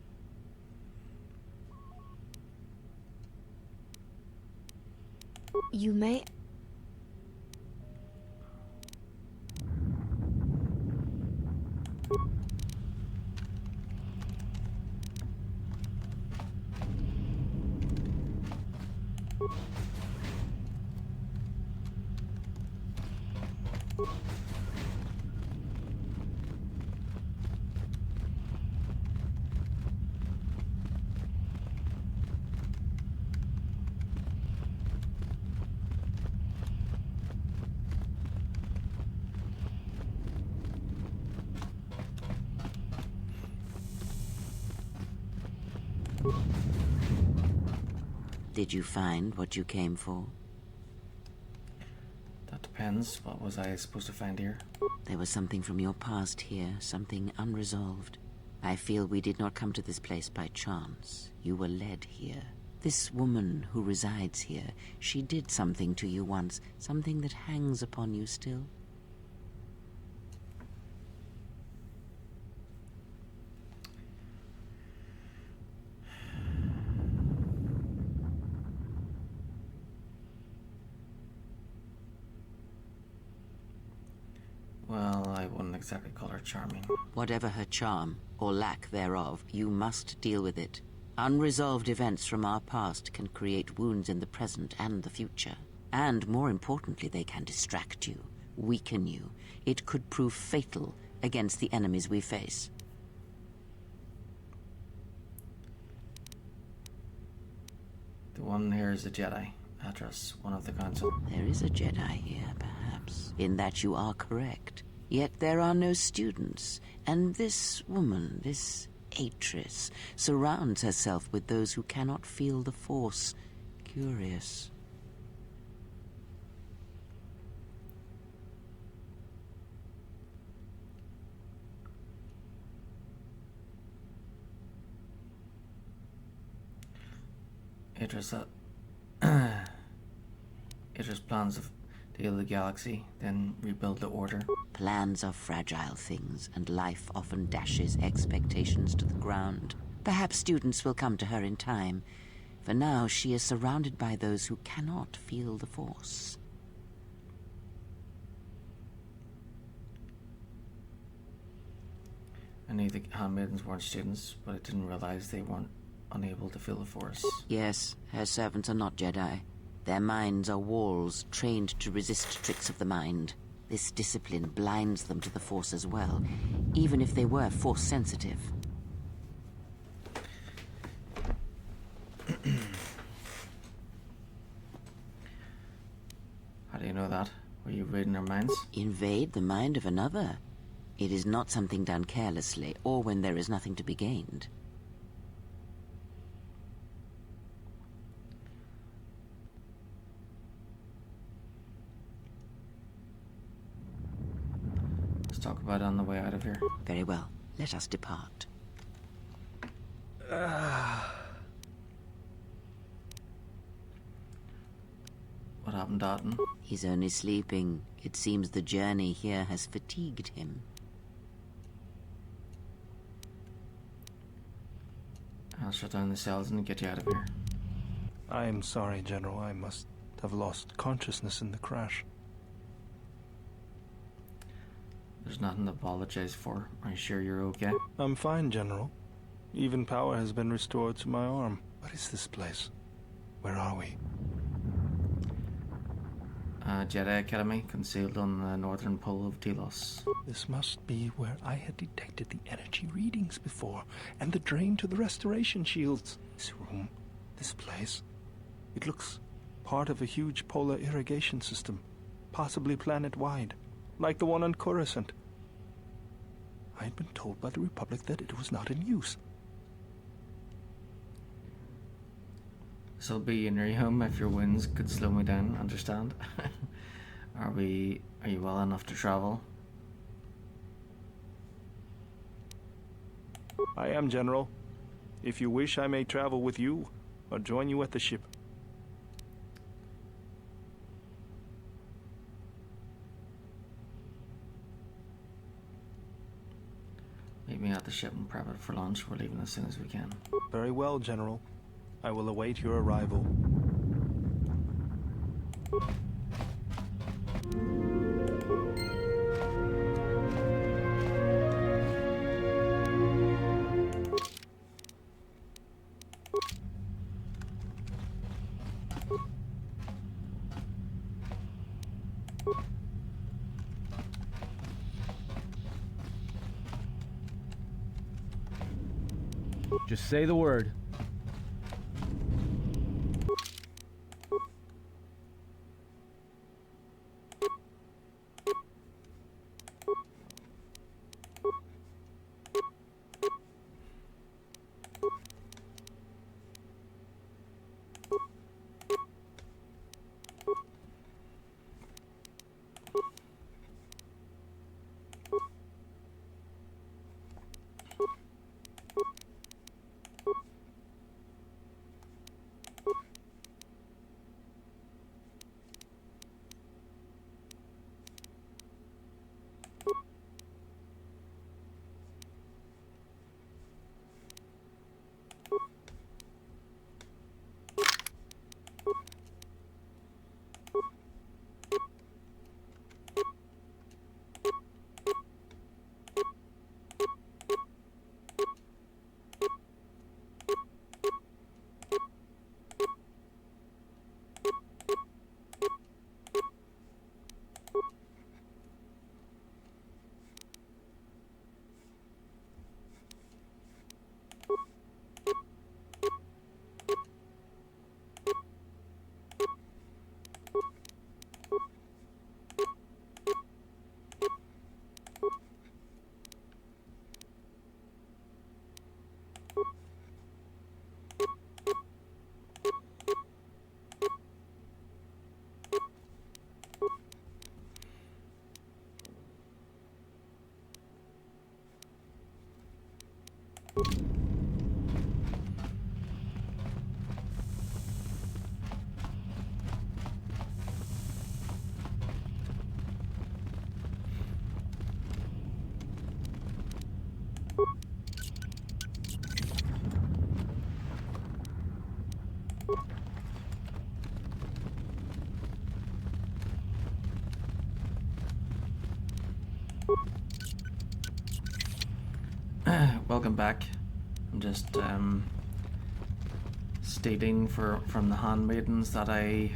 You may... Did you find what you came for? That depends. What was I supposed to find here? There was something from your past here, something unresolved. I feel we did not come to this place by chance. You were led here. This woman who resides here, she did something to you once, something that hangs upon you still. Well, I wouldn't exactly call her charming. Whatever her charm, or lack thereof, you must deal with it. Unresolved events from our past can create wounds in the present and the future. And more importantly, they can distract you, weaken you. It could prove fatal against the enemies we face. The one here is a Jedi. Atris, one of the Council. There is a Jedi here, perhaps, in that you are correct. Yet there are no students, and this woman, this Atris, surrounds herself with those who cannot feel the Force. Curious. Idris, Idris plans to heal the galaxy, then rebuild the Order. Plans are fragile things, and life often dashes expectations to the ground. Perhaps students will come to her in time. For now, she is surrounded by those who cannot feel the Force. I knew the handmaidens weren't students, but I didn't realize they weren't unable to feel the Force. Yes, her servants are not Jedi. Their minds are walls trained to resist tricks of the mind. This discipline blinds them to the Force as well, even if they were Force sensitive. How do you know that? Were you reading their minds? Invade the mind of another. It is not something done carelessly, or when there is nothing to be gained. Let's talk about it on the way out of here. Very well. Let us depart. What happened, Dalton? He's only sleeping. It seems the journey here has fatigued him. I'll shut down the cells and get you out of here. I am sorry, General. I must have lost consciousness in the crash. There's nothing to apologize for. Are you sure you're okay? I'm fine, General. Even power has been restored to my arm. What is this place? Where are we? Jedi Academy, concealed on the northern pole of Telos. This must be where I had detected the energy readings before, and the drain to the restoration shields. This room, this place, it looks part of a huge polar irrigation system, possibly planet-wide, like the one on Coruscant. I had been told by the Republic that it was not in use. This'll be in your home if your winds could slow me down, understand? Are you well enough to travel? I am, General. If you wish, I may travel with you, or join you at the ship. Meet me at the ship and prep it for lunch. We're leaving as soon as we can. Very well, General. I will await your arrival. Just say the word. Welcome back. I'm just stating from the handmaidens that I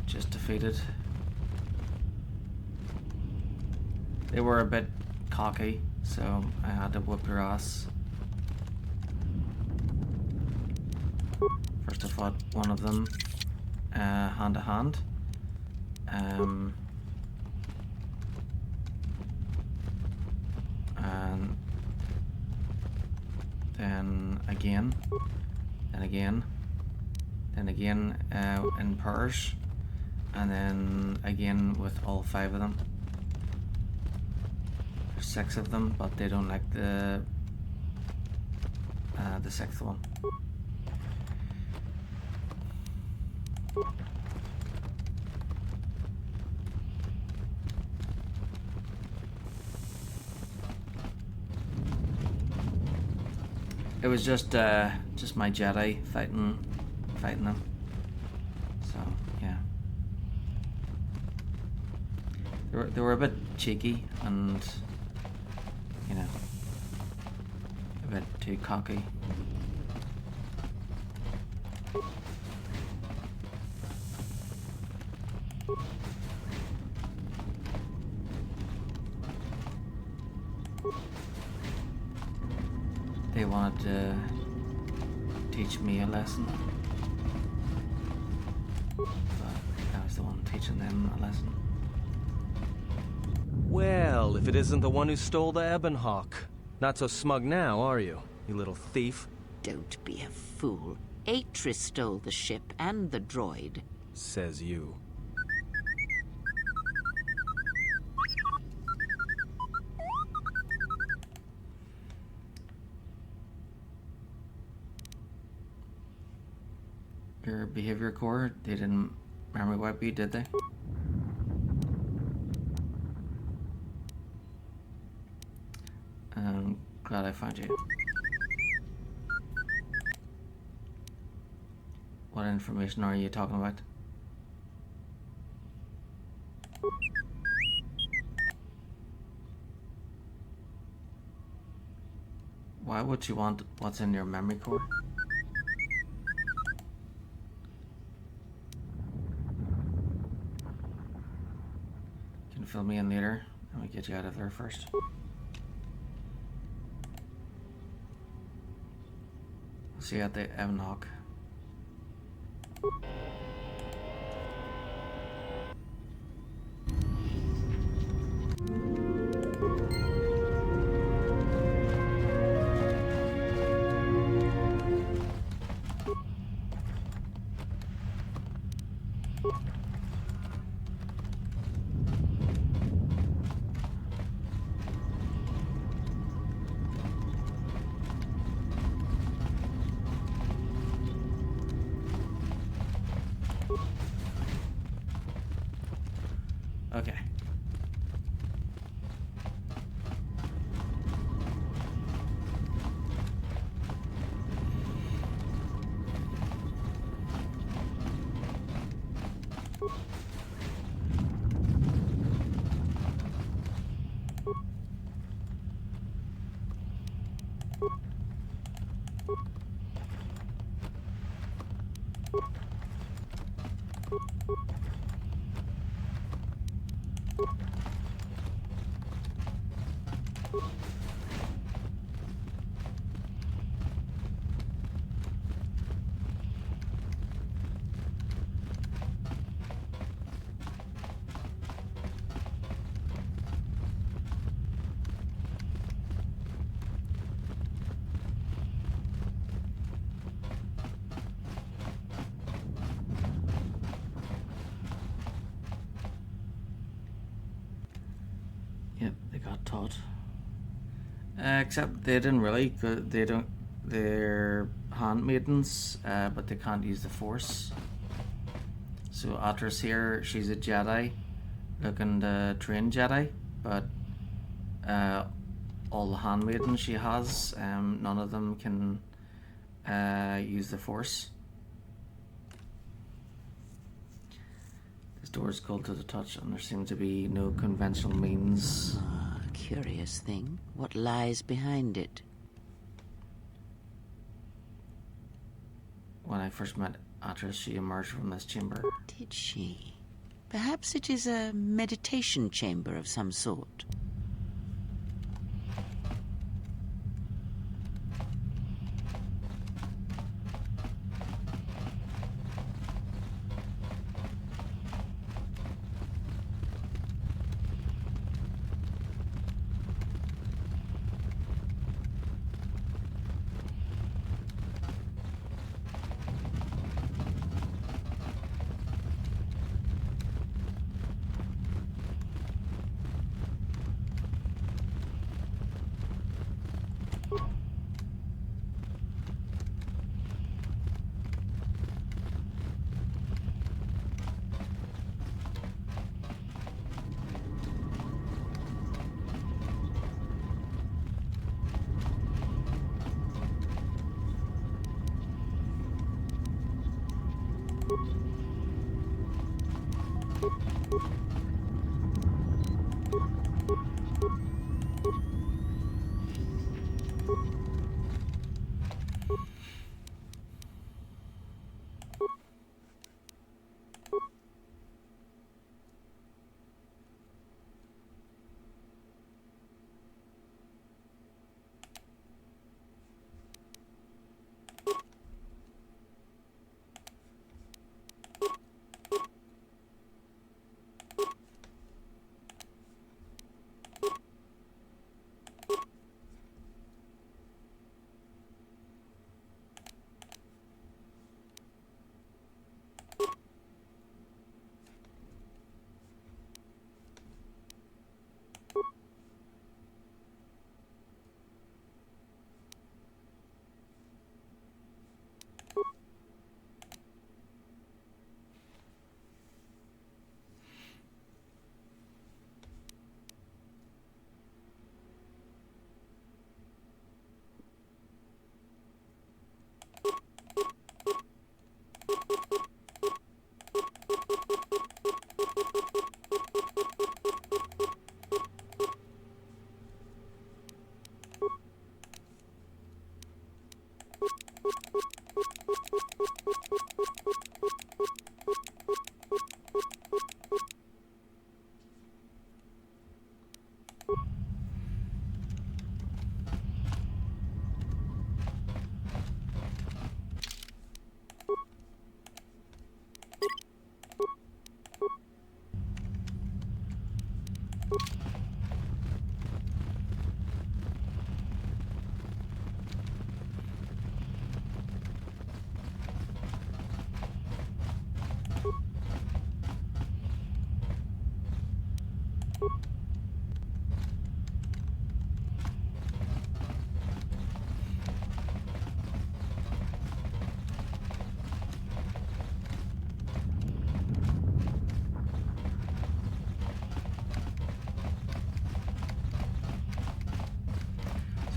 just defeated. They were a bit cocky, so I had to whoop your ass. First I fought one of them hand to hand. And then again, in pairs, and then again with all 5 of them. There's 6 of them, but they don't like the 6th one. It was just my Jedi fighting them. So yeah, they were a bit cheeky and, you know, a bit too cocky. They wanted to teach me a lesson, but I was the one teaching them a lesson. Well, if it isn't the one who stole the Ebonhawk. Not so smug now, are you little thief? Don't be a fool. Atris stole the ship and the droid. Says you. Your behavior core, they didn't memory wipe you, did they? Glad I found you. What information are you talking about? Why would you want what's in your memory core? You can fill me in later. Let me get you out of there first. I'll see you at the Ebonhawk. Okay. Yep, they got taught. Except they didn't really. They don't. They're handmaidens, but they can't use the Force. So Atris here, she's a Jedi, looking to train Jedi, but all the handmaidens she has, none of them can use the Force. This door is cold to the touch, and there seem to be no conventional means. Ah, curious thing. What lies behind it? When I first met Atris, she emerged from this chamber. Did she? Perhaps it is a meditation chamber of some sort.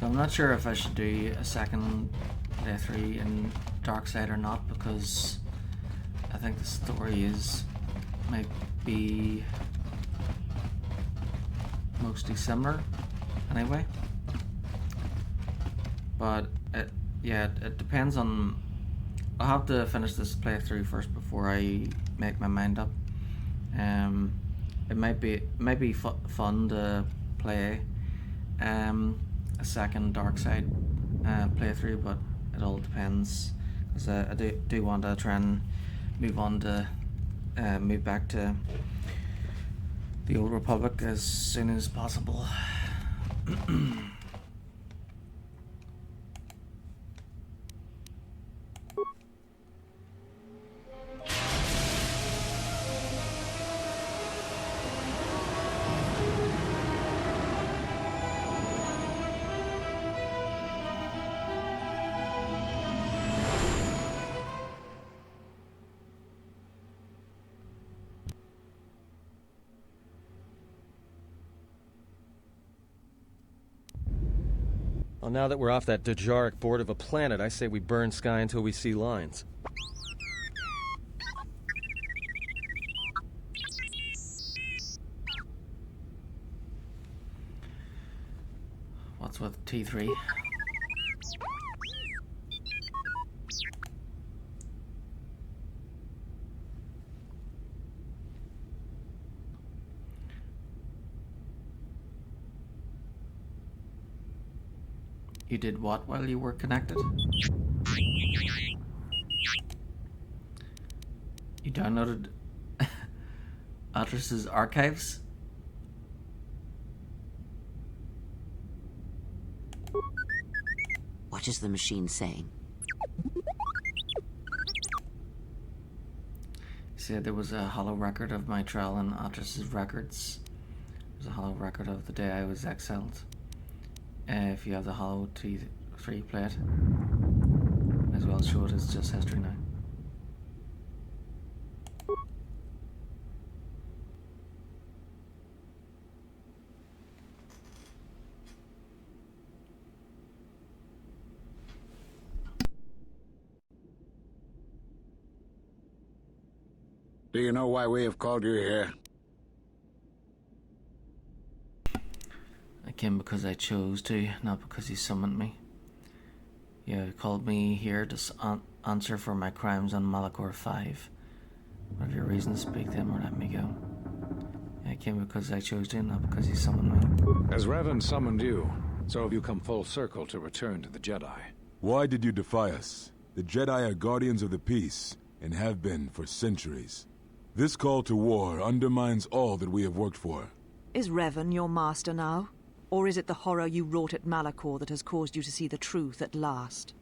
So I'm not sure if I should do a second playthrough in Darkside or not, because I think the story might be mostly similar anyway. But it depends on. I'll have to finish this playthrough first before I make my mind up. It might be fun to play a second Darkside playthrough, but it all depends, because I do want to try and move back to the Old Republic as soon as possible. Well, now that we're off that Dejaric board of a planet, I say we burn sky until we see lines. What's with T3? You did what while you were connected? You downloaded Atlas's archives? What is the machine saying? Said there was a hollow record of my trial in Atlas's records. There's a hollow record of the day I was exiled. If you have the hollow T3 plate, as well show it as just history now. Do you know why we have called you here? I came because I chose to, not because you summoned me. You called me here to answer for my crimes on Malachor 5. Whatever your reasons, speak them or let me go. I came because I chose to, not because you summoned me. As Revan summoned you, so have you come full circle to return to the Jedi. Why did you defy us? The Jedi are guardians of the peace, and have been for centuries. This call to war undermines all that we have worked for. Is Revan your master now? Or is it the horror you wrought at Malachor that has caused you to see the truth at last?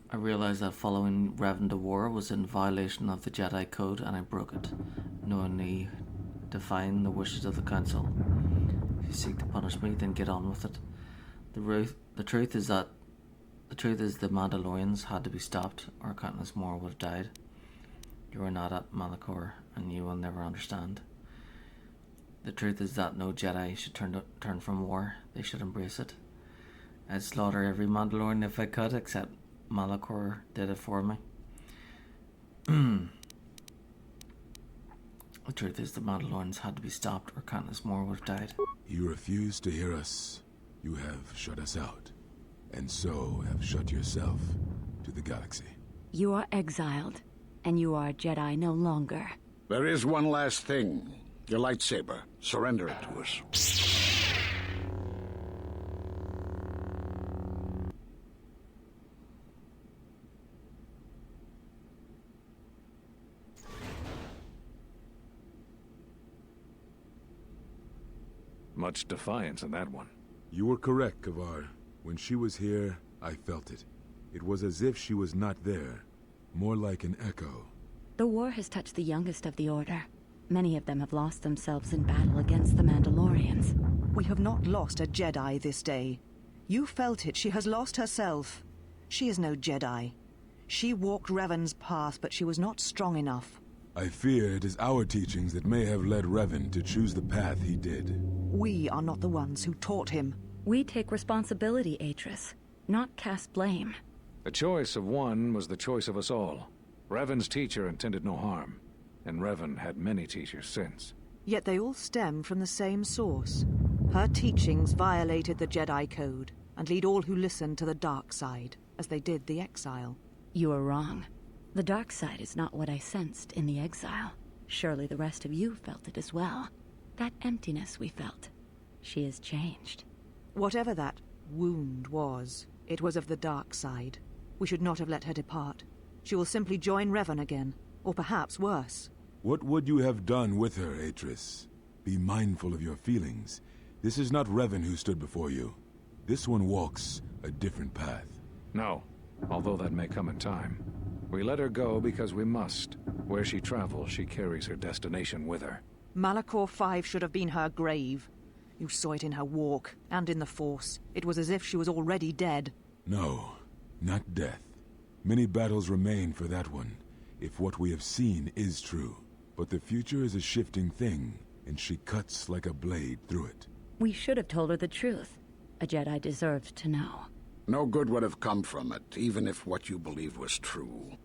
I realized that following Revan to war was in violation of the Jedi Code, and I broke it, knowingly defying the wishes of the Council. If you seek to punish me, then get on with it. The truth is the Mandalorians had to be stopped, or countless more would have died. You were not at Malachor, and you will never understand. The truth is that no Jedi should turn from war. They should embrace it. I'd slaughter every Mandalorian if I could, except Malachor did it for me. The truth is the Mandalorians had to be stopped, or countless more would have died. You refuse to hear us. You have shut us out, and so have shut yourself to the galaxy. You are exiled, and you are a Jedi no longer. There is one last thing. Your lightsaber. Surrender it to us. Much defiance in that one. You were correct, Kavar. When she was here, I felt it. It was as if she was not there. More like an echo. The war has touched the youngest of the Order. Many of them have lost themselves in battle against the Mandalorians. We have not lost a Jedi this day. You felt it. She has lost herself. She is no Jedi. She walked Revan's path, but she was not strong enough. I fear it is our teachings that may have led Revan to choose the path he did. We are not the ones who taught him. We take responsibility, Atris, not cast blame. The choice of one was the choice of us all. Revan's teacher intended no harm, and Revan had many teachers since. Yet they all stem from the same source. Her teachings violated the Jedi Code, and lead all who listen to the dark side, as they did the exile. You are wrong. The dark side is not what I sensed in the exile. Surely the rest of you felt it as well. That emptiness we felt. She has changed. Whatever that wound was, it was of the dark side. We should not have let her depart. She will simply join Revan again, or perhaps worse. What would you have done with her, Atris? Be mindful of your feelings. This is not Revan who stood before you. This one walks a different path. No, although that may come in time. We let her go because we must. Where she travels, she carries her destination with her. Malachor 5 should have been her grave. You saw it in her walk, and in the Force. It was as if she was already dead. No, not death. Many battles remain for that one, if what we have seen is true. But the future is a shifting thing, and she cuts like a blade through it. We should have told her the truth. A Jedi deserved to know. No good would have come from it, even if what you believed was true.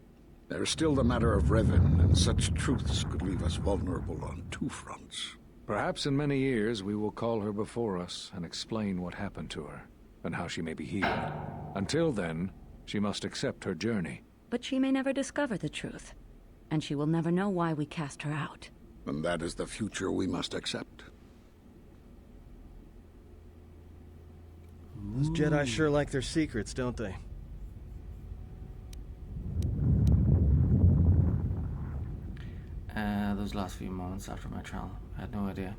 There's still the matter of Revan, and such truths could leave us vulnerable on two fronts. Perhaps in many years we will call her before us and explain what happened to her, and how she may be healed. Until then, she must accept her journey. But she may never discover the truth, and she will never know why we cast her out. And that is the future we must accept. Those Jedi sure like their secrets, don't they? Those last few moments after my trial, I had no idea.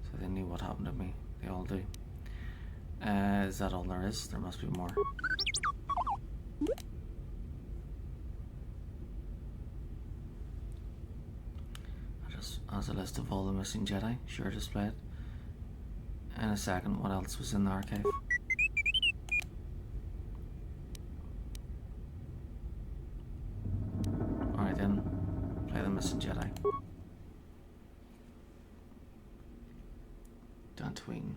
So they knew what happened to me. They all do. Is that all there is? There must be more. Just as a list of all the missing Jedi, sure, display it. In a second, what else was in the archive? Alright then, play the missing Jedi. Dantooine,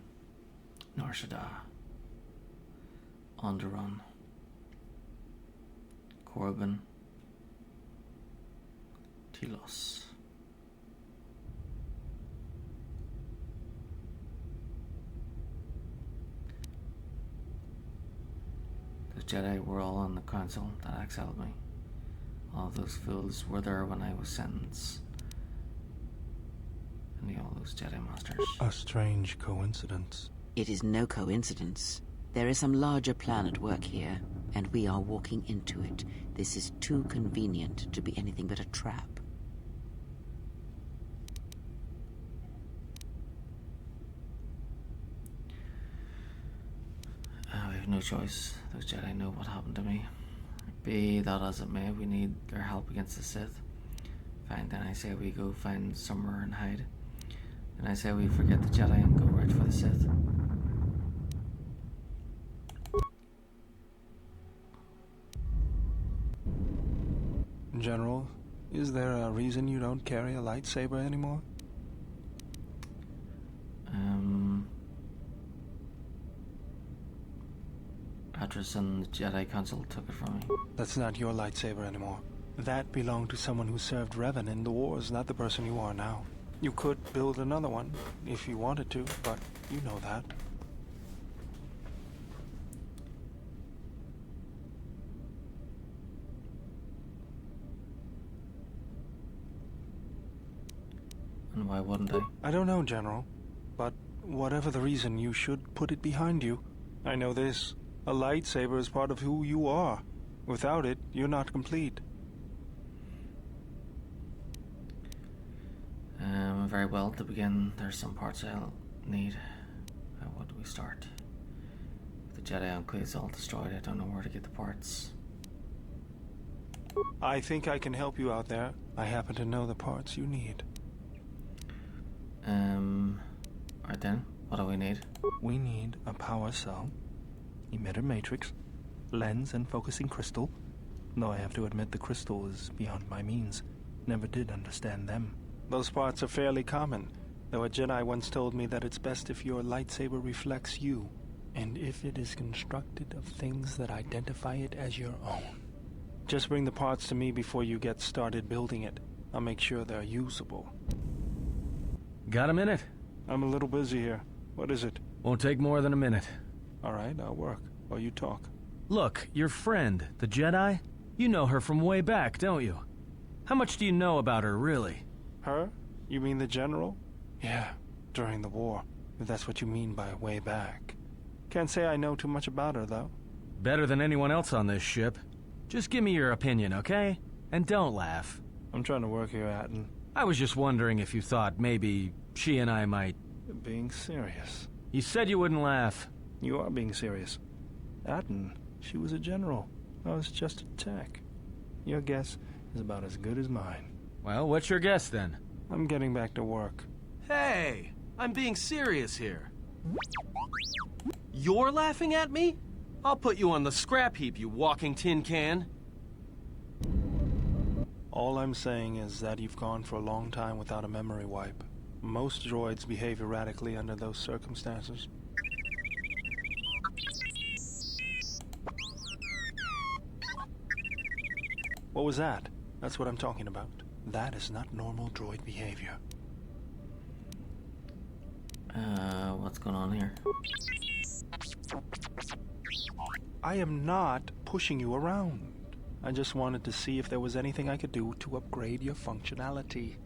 Nar Shaddaa, Onderon, Corbin, Telos. Those Jedi were all on the council that exiled me. All those fools were there when I was sentenced. And all those Jedi Masters. A strange coincidence. It is no coincidence. There is some larger plan at work here, and we are walking into it. This is too convenient to be anything but a trap. We have no choice. Those Jedi know what happened to me. Be that as it may, we need their help against the Sith. Fine, then I say we go find somewhere and hide. Then I say we forget the Jedi and go right for the Sith. General, is there a reason you don't carry a lightsaber anymore? Atris and the Jedi Council took it from me. That's not your lightsaber anymore. That belonged to someone who served Revan in the wars, not the person you are now. You could build another one, if you wanted to, but you know that. And why wouldn't I? I don't know, General. But whatever the reason, you should put it behind you. I know this. A lightsaber is part of who you are. Without it, you're not complete. Very well. To begin, there's some parts I'll need. What do we start? If the Jedi Enclave's all destroyed, I don't know where to get the parts. I think I can help you out there. I happen to know the parts you need. Alright then, what do we need? We need a power cell, emitter matrix, lens and focusing crystal. Though I have to admit the crystal is beyond my means. Never did understand them. Those parts are fairly common, though a Jedi once told me that it's best if your lightsaber reflects you, and if it is constructed of things that identify it as your own. Just bring the parts to me before you get started building it. I'll make sure they're usable. Got a minute? I'm a little busy here. What is it? Won't take more than a minute. All right, I'll work while you talk. Look, your friend, the Jedi, you know her from way back, don't you? How much do you know about her, really? Her? You mean the General? Yeah, during the war, if that's what you mean by way back. Can't say I know too much about her, though. Better than anyone else on this ship. Just give me your opinion, okay? And don't laugh. I'm trying to work here, Atten. I was just wondering if you thought maybe she and I might... Being serious. You said you wouldn't laugh. You are being serious. Atten, she was a general. I was just a tech. Your guess is about as good as mine. Well, what's your guess, then? I'm getting back to work. Hey! I'm being serious here. You're laughing at me? I'll put you on the scrap heap, you walking tin can. All I'm saying is that you've gone for a long time without a memory wipe. Most droids behave erratically under those circumstances. What was that? That's what I'm talking about. That is not normal droid behavior. What's going on here? I am not pushing you around. I just wanted to see if there was anything I could do to upgrade your functionality.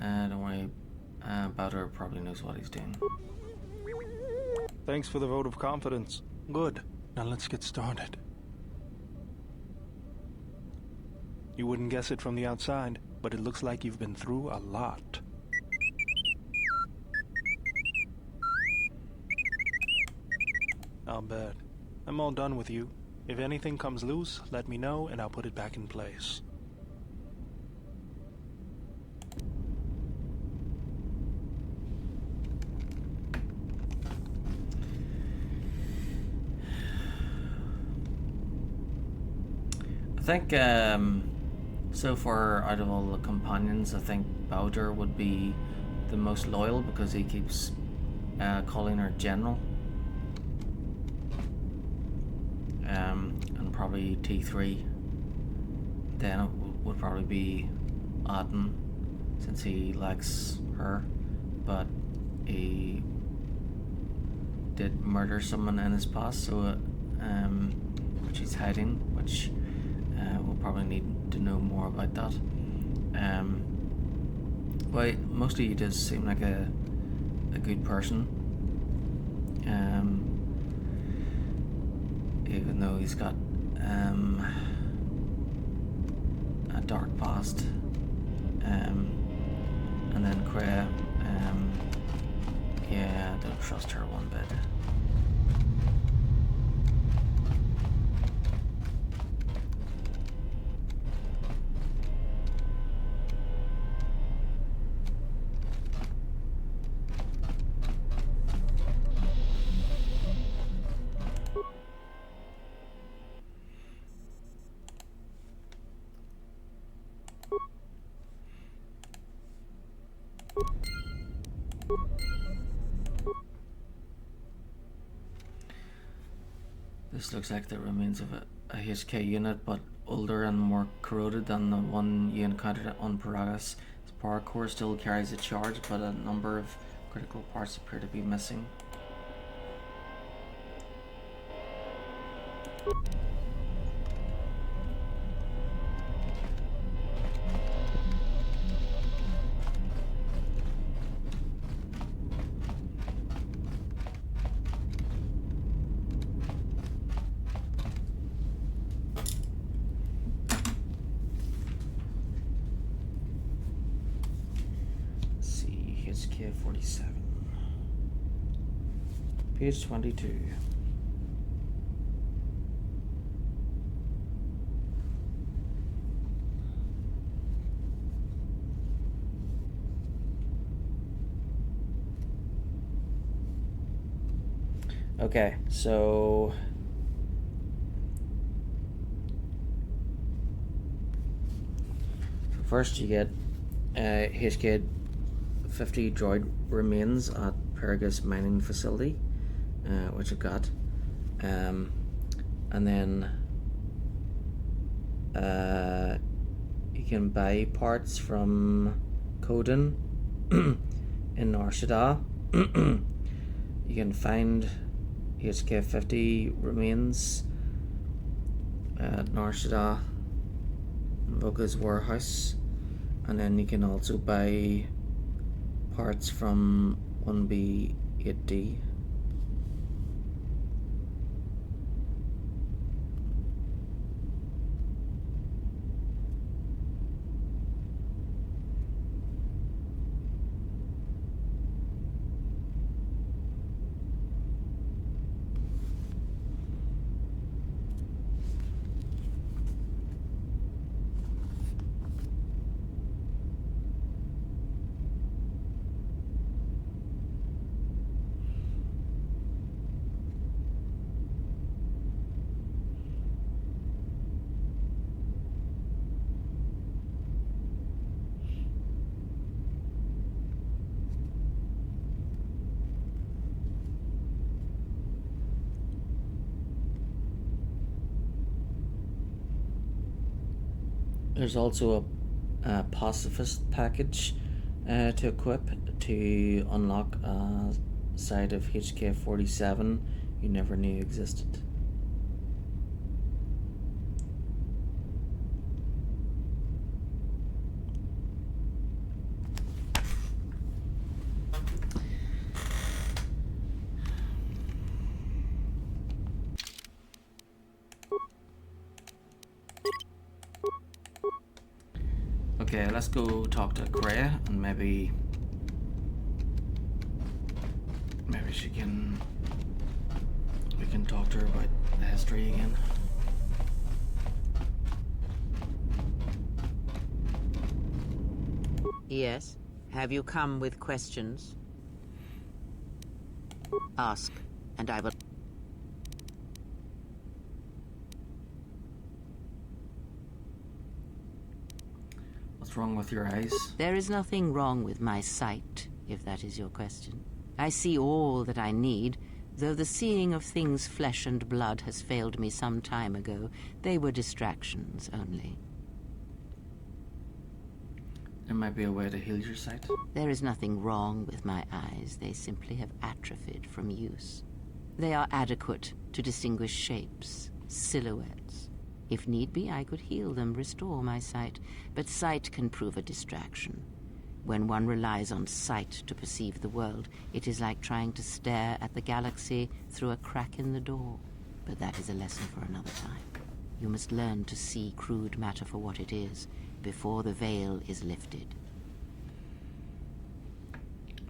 Don't worry. Bowder probably knows what he's doing. Thanks for the vote of confidence. Good. Now let's get started. You wouldn't guess it from the outside, but it looks like you've been through a lot. I'll bet. I'm all done with you. If anything comes loose, let me know and I'll put it back in place. I think, so far out of all the companions, I think Bowder would be the most loyal because he keeps calling her General. And probably T3. Then it would probably be Auden, since he likes her, but he did murder someone in his past, so which he's hiding, which we'll probably need to know more about that. But mostly he does seem like a good person, even though he's got a dark past. And then Kreia, yeah, I don't trust her one bit. This looks like the remains of a HK unit, but older and more corroded than the one you encountered on Paragus. Its power core still carries a charge, but a number of critical parts appear to be missing. K47. Page 22. Okay, so first you get HK 50 droid remains at Paragus mining facility, which I've got, and then you can buy parts from Coden in Nar Shaddaa. You can find HK 50 remains at Nar Shaddaa, Voga's warehouse, and then you can also buy parts from 1B8D. There's also a pacifist package to equip to unlock a side of HK-47 you never knew existed. Okay, let's go talk to Kreia and maybe we can talk to her about the history again. Yes? Have you come with questions? Ask, and I will... What's wrong with your eyes? There is nothing wrong with my sight, if that is your question. I see all that I need, though the seeing of things flesh and blood has failed me some time ago. They were distractions only. There might be a way to heal your sight. There is nothing wrong with my eyes. They simply have atrophied from use. They are adequate to distinguish shapes, silhouettes. If need be, I could heal them, restore my sight. But sight can prove a distraction. When one relies on sight to perceive the world, it is like trying to stare at the galaxy through a crack in the door. But that is a lesson for another time. You must learn to see crude matter for what it is, before the veil is lifted.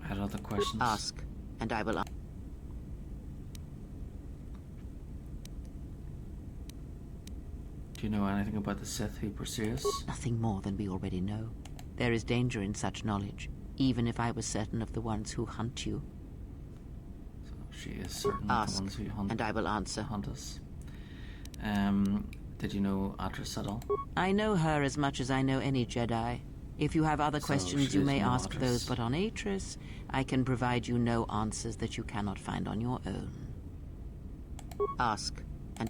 I had other questions. Ask, and I will answer. Do you know anything about the Sith who pursue us? Nothing more than we already know. There is danger in such knowledge, even if I was certain of the ones who hunt you. So she is certain Ask, of the ones who hunt, and I will answer. Hunt us. Did you know Atris at all? I know her as much as I know any Jedi. If you have other So questions, she you doesn't may know ask Atris. those, but on Atris, I can provide you no answers that you cannot find on your own. Ask, and...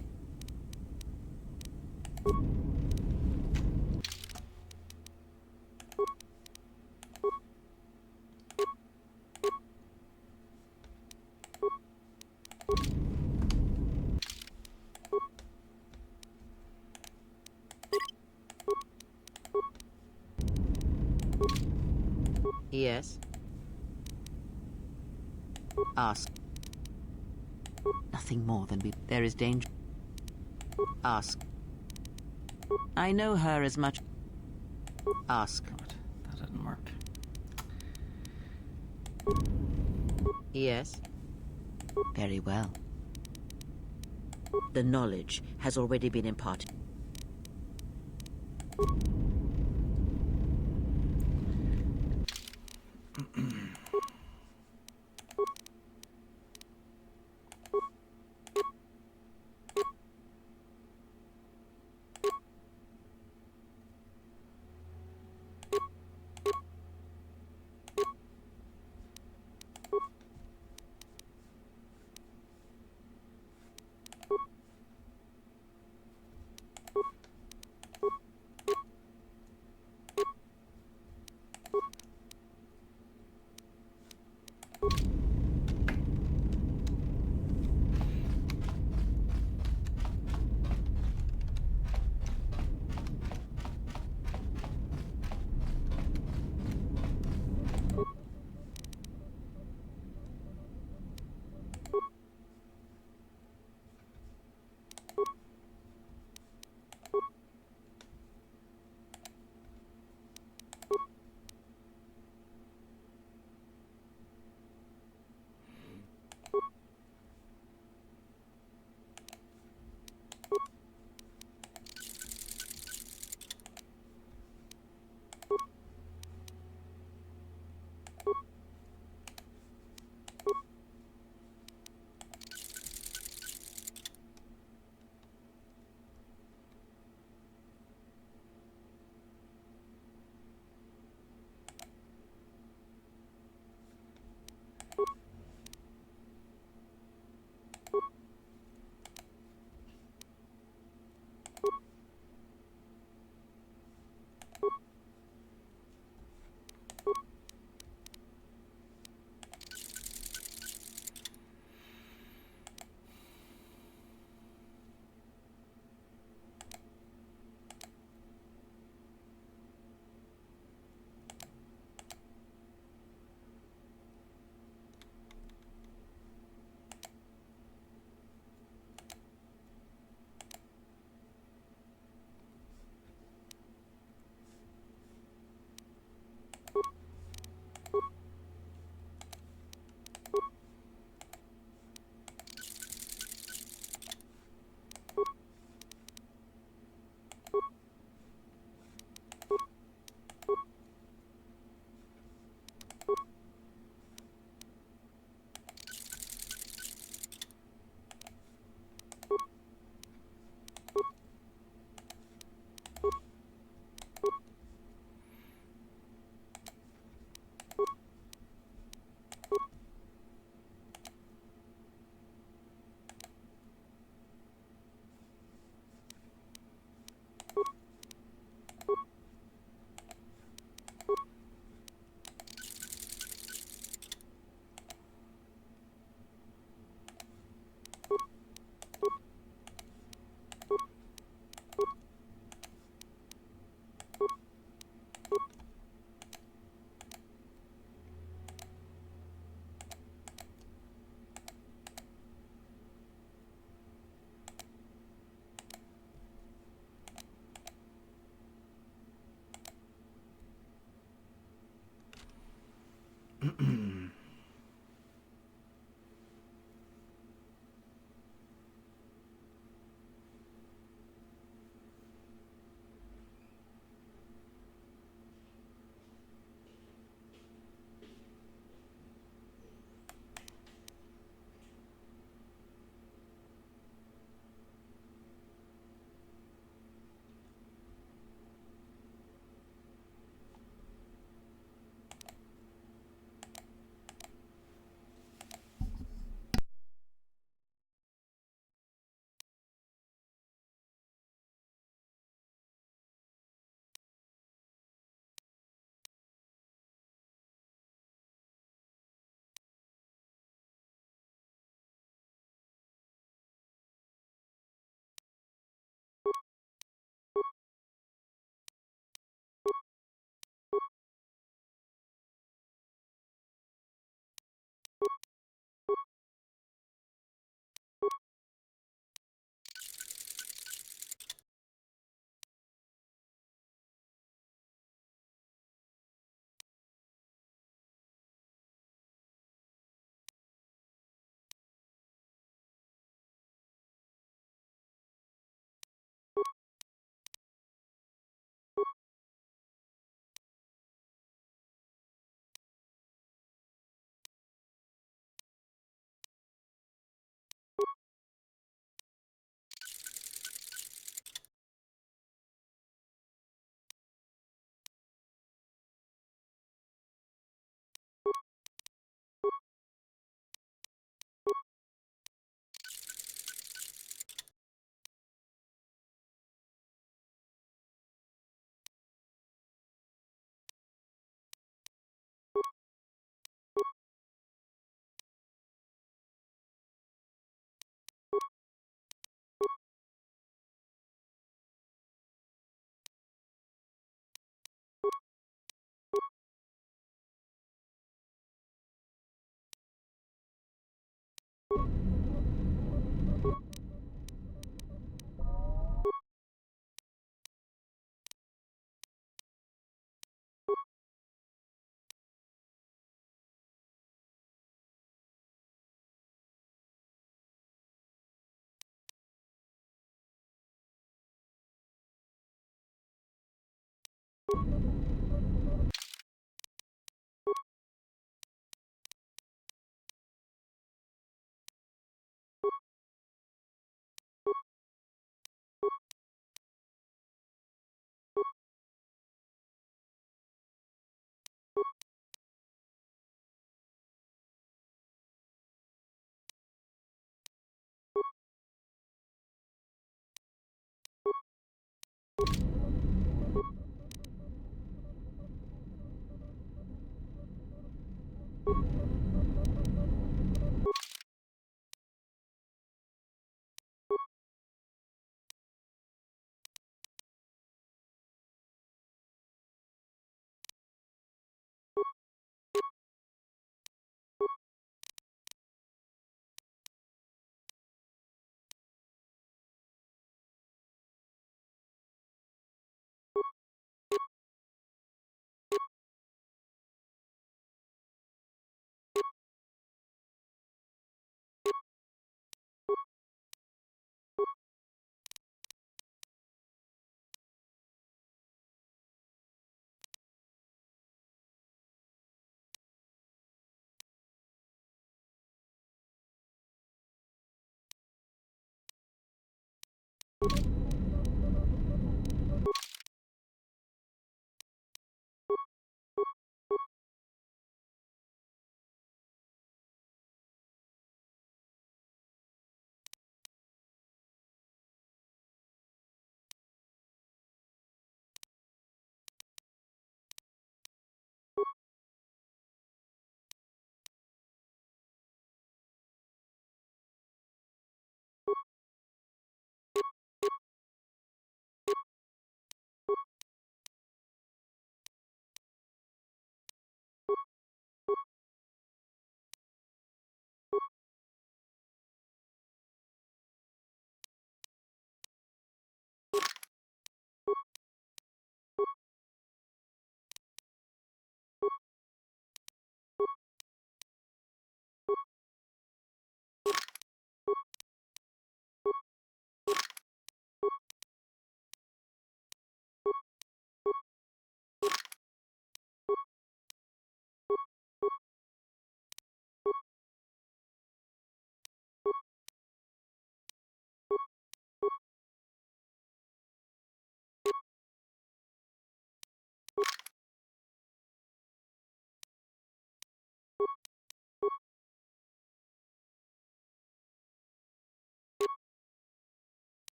Yes? Ask. Nothing more than we... There is danger. Ask. I know her as much... Ask. God, that didn't work. Yes? Very well. The knowledge has already been imparted.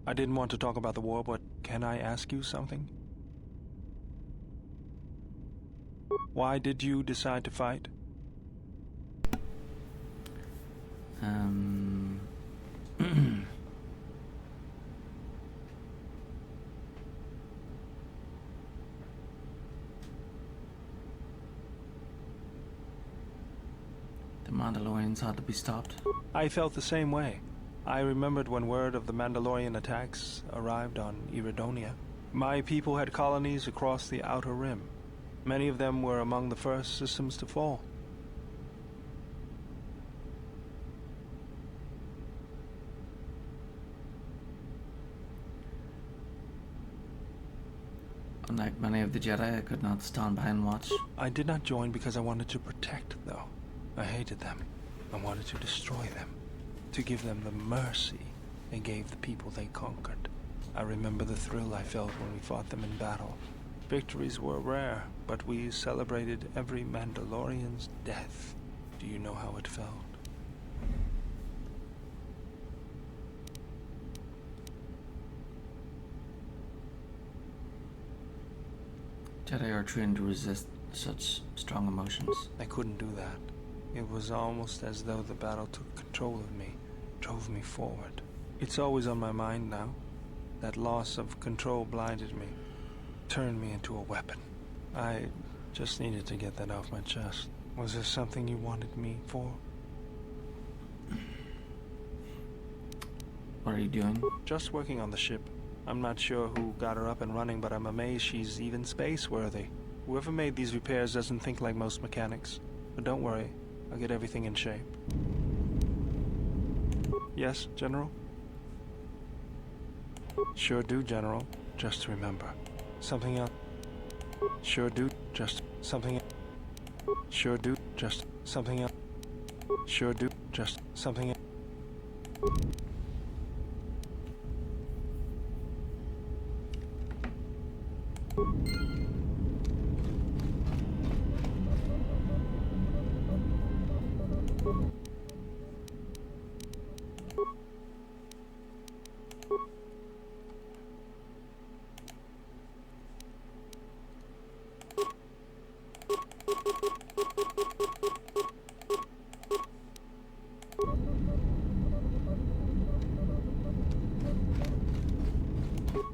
I didn't want to talk about the war, but can I ask you something? Why did you decide to fight? The Mandalorians had to be stopped. I felt the same way. I remembered when word of the Mandalorian attacks arrived on Iridonia. My people had colonies across the Outer Rim. Many of them were among the first systems to fall. Unlike many of the Jedi, I could not stand by and watch. I did not join because I wanted to protect, though. I hated them. I wanted to destroy them. To give them the mercy they gave the people they conquered. I remember the thrill I felt when we fought them in battle. Victories were rare, but we celebrated every Mandalorian's death. Do you know how it felt? Jedi are trained to resist such strong emotions. I couldn't do that. It was almost as though the battle took control of me, drove me forward. It's always on my mind now. That loss of control blinded me, turned me into a weapon. I just needed to get that off my chest. Was there something you wanted me for? What are you doing? Just working on the ship. I'm not sure who got her up and running, but I'm amazed she's even space-worthy. Whoever made these repairs doesn't think like most mechanics. But don't worry, I'll get everything in shape. Yes, General? Sure do, General. Just remember. Something else. Sure do, just something else. Sure do, just something else. Sure do, just something else.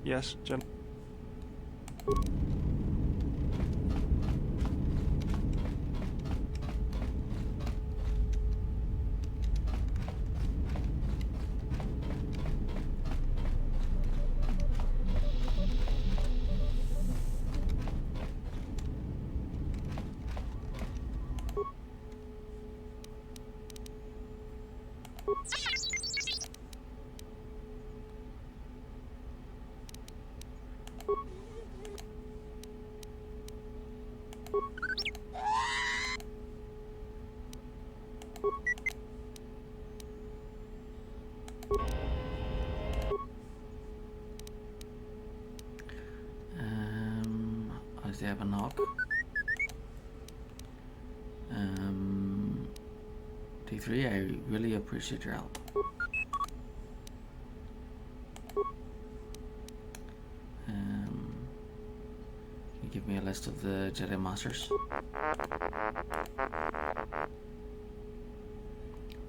Yes, General. Does he have a knock? T3, I really appreciate your help. Can you give me a list of the Jedi Masters?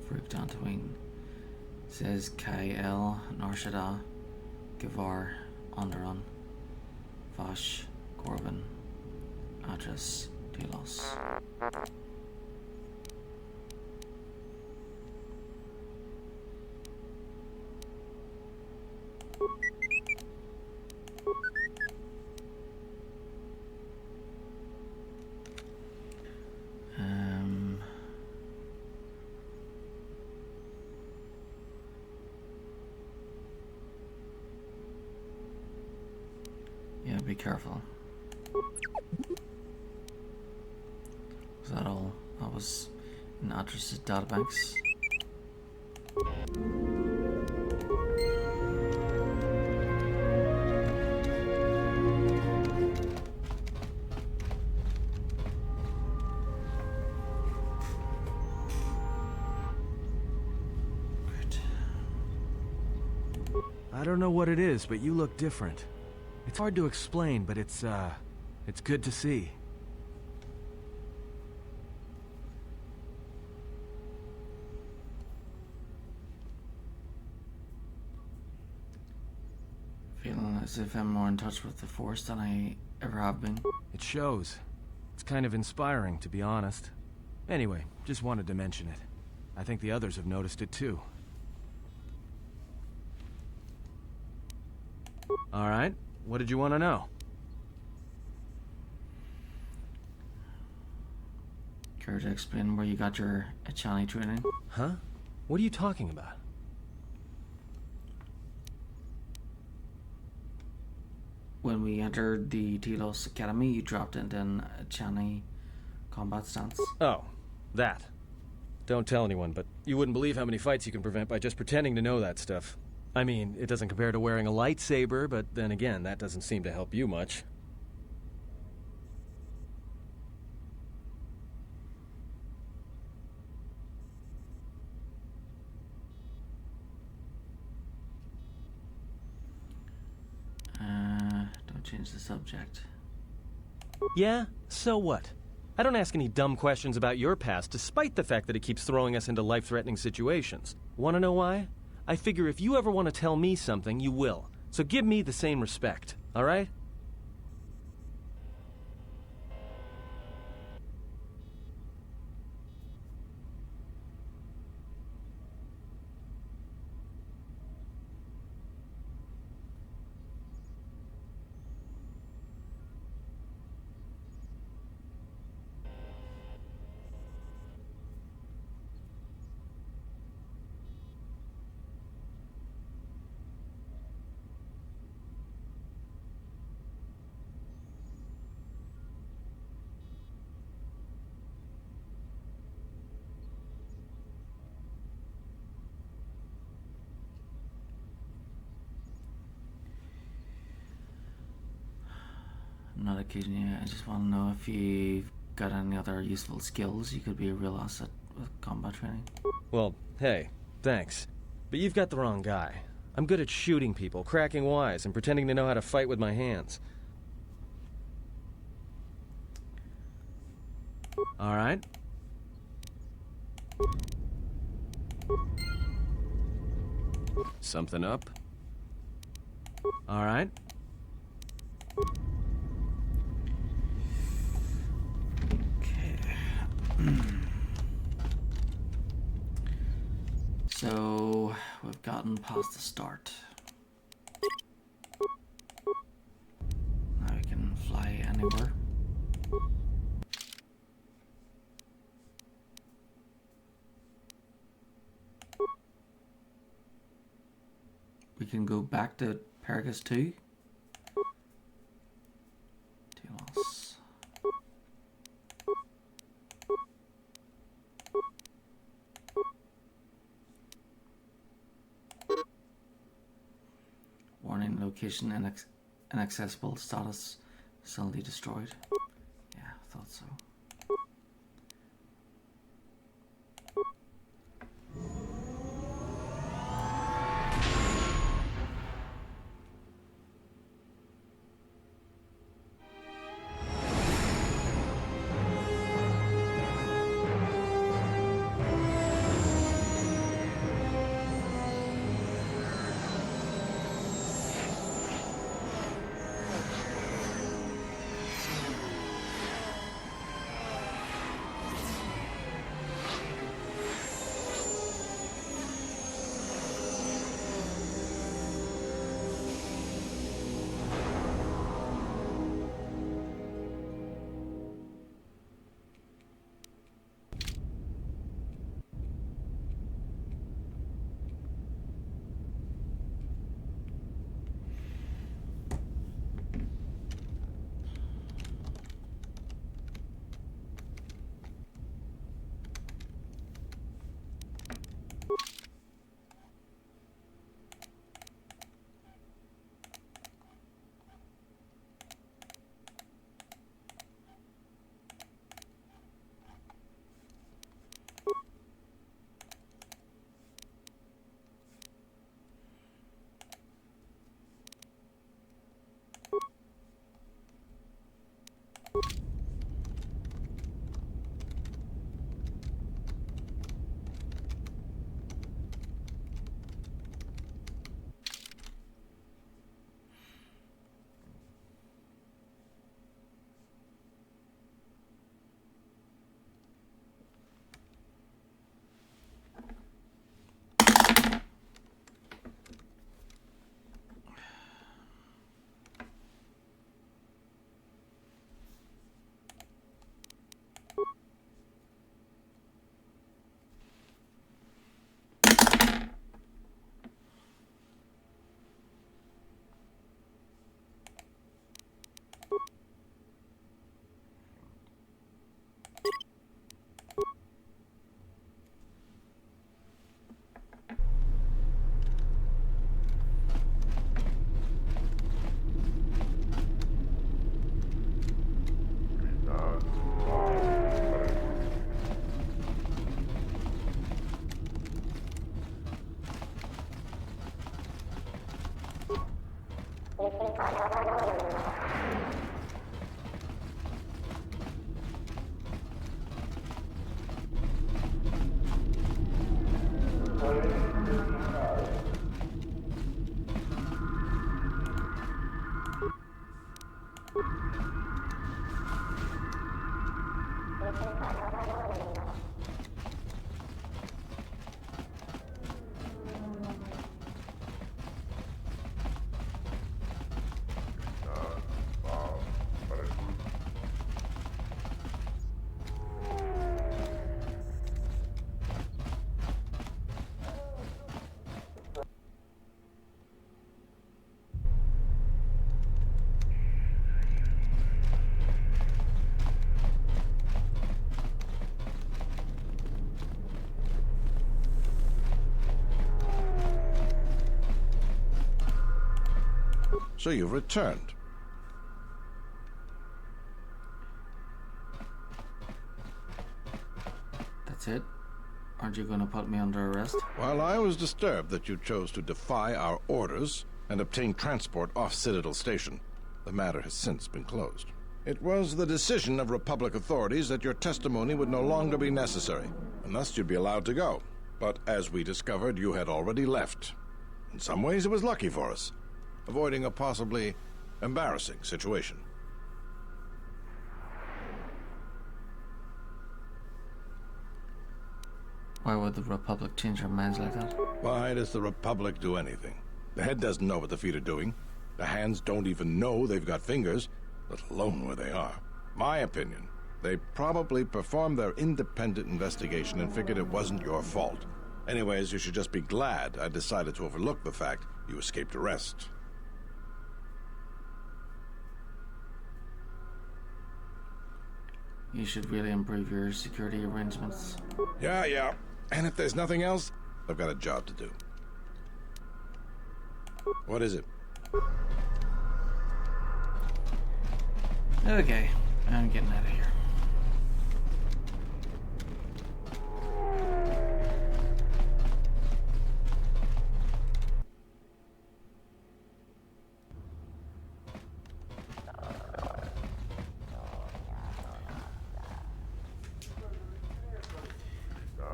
Farouk Dantooine says Kai El, Nar Shaddaa, Gavar, Onderon, Vash, Corbin, Atris, Telos. Yeah, be careful. Was that all? That was in Atris' databanks. I don't know what it is, but you look different. It's hard to explain, but it's good to see. Feeling as if I'm more in touch with the Force than I ever have been. It shows. It's kind of inspiring, to be honest. Anyway, just wanted to mention it. I think the others have noticed it too. All right, what did you want to know? Care to explain where you got your Echani training? Huh? What are you talking about? When we entered the Telos Academy, you dropped into an Echani combat stance. Oh, that. Don't tell anyone, but you wouldn't believe how many fights you can prevent by just pretending to know that stuff. I mean, it doesn't compare to wearing a lightsaber, but then again, that doesn't seem to help you much. Don't change the subject. Yeah? So what? I don't ask any dumb questions about your past, despite the fact that it keeps throwing us into life-threatening situations. Want to know why? I figure if you ever want to tell me something, you will. So give me the same respect, all right? I'm not accusing you, I just want to know if you've got any other useful skills. You could be a real asset with combat training. Well, hey, thanks. But you've got the wrong guy. I'm good at shooting people, cracking wise, and pretending to know how to fight with my hands. All right. Something up? All right. So, we've gotten past the start. Now we can fly anywhere. We can go back to Paragus 2. Telos. Warning, location inaccessible, status facility destroyed. Yeah, I thought so. So you've returned. That's it? Aren't you going to put me under arrest? While I was disturbed that you chose to defy our orders and obtain transport off Citadel Station, the matter has since been closed. It was the decision of Republic authorities that your testimony would no longer be necessary, and thus you'd be allowed to go. But as we discovered, you had already left. In some ways, it was lucky for us, avoiding a possibly embarrassing situation. Why would the Republic change their minds like that? Why does the Republic do anything? The head doesn't know what the feet are doing. The hands don't even know they've got fingers, let alone where they are. My opinion, they probably performed their independent investigation and figured it wasn't your fault. Anyways, you should just be glad I decided to overlook the fact you escaped arrest. You should really improve your security arrangements. Yeah. And if there's nothing else, I've got a job to do. What is it? Okay, I'm getting out of here.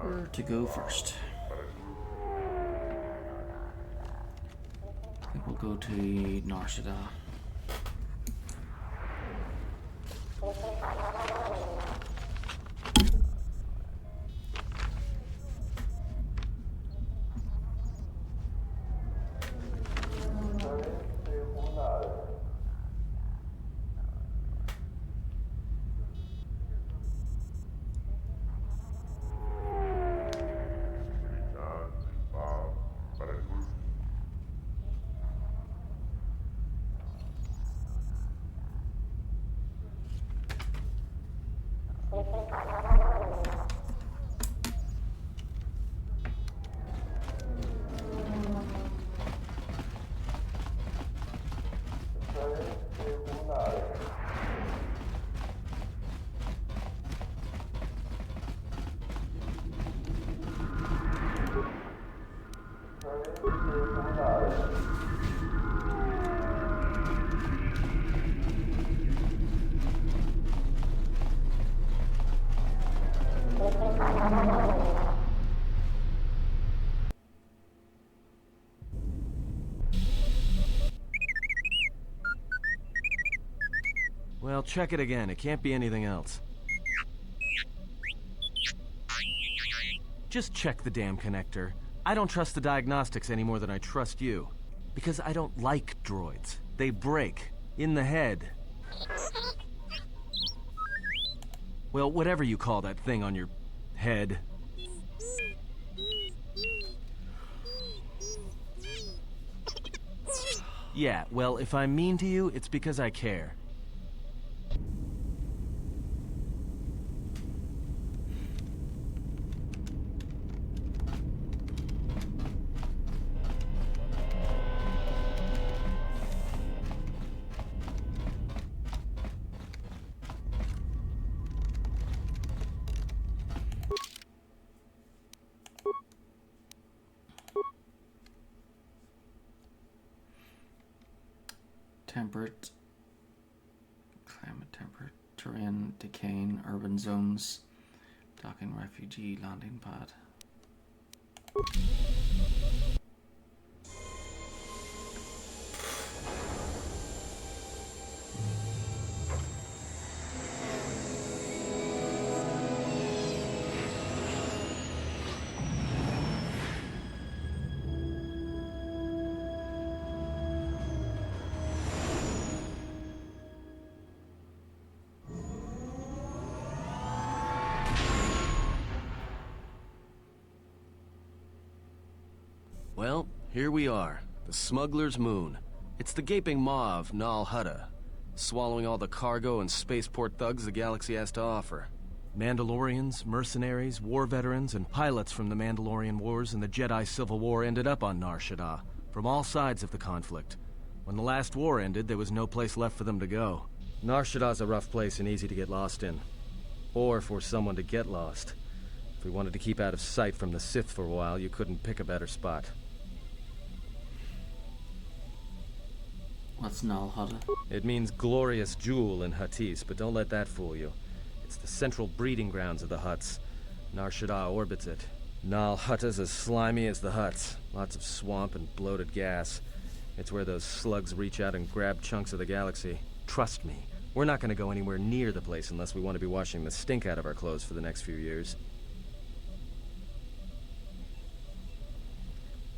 Where to go first? I think we'll go to Narshada. Well, check it again. It can't be anything else. Just check the damn connector. I don't trust the diagnostics any more than I trust you. Because I don't like droids. They break. In the head. Well, whatever you call that thing on your head. Yeah, well, if I'm mean to you, it's because I care. Temperate, climate temperate, terrain, decaying, urban zones, docking, refugee, landing pad. Well, here we are. The Smuggler's Moon. It's the gaping maw of Nal Hutta, swallowing all the cargo and spaceport thugs the galaxy has to offer. Mandalorians, mercenaries, war veterans, and pilots from the Mandalorian Wars and the Jedi Civil War ended up on Nar Shaddaa, from all sides of the conflict. When the last war ended, there was no place left for them to go. Nar Shaddaa's a rough place and easy to get lost in. Or for someone to get lost. If we wanted to keep out of sight from the Sith for a while, you couldn't pick a better spot. What's Nal Hutta? It means glorious jewel in Huttese, but don't let that fool you. It's the central breeding grounds of the Hutts. Nar Shaddaa orbits it. Nal Hutta's as slimy as the Hutts. Lots of swamp and bloated gas. It's where those slugs reach out and grab chunks of the galaxy. Trust me, we're not going to go anywhere near the place unless we want to be washing the stink out of our clothes for the next few years.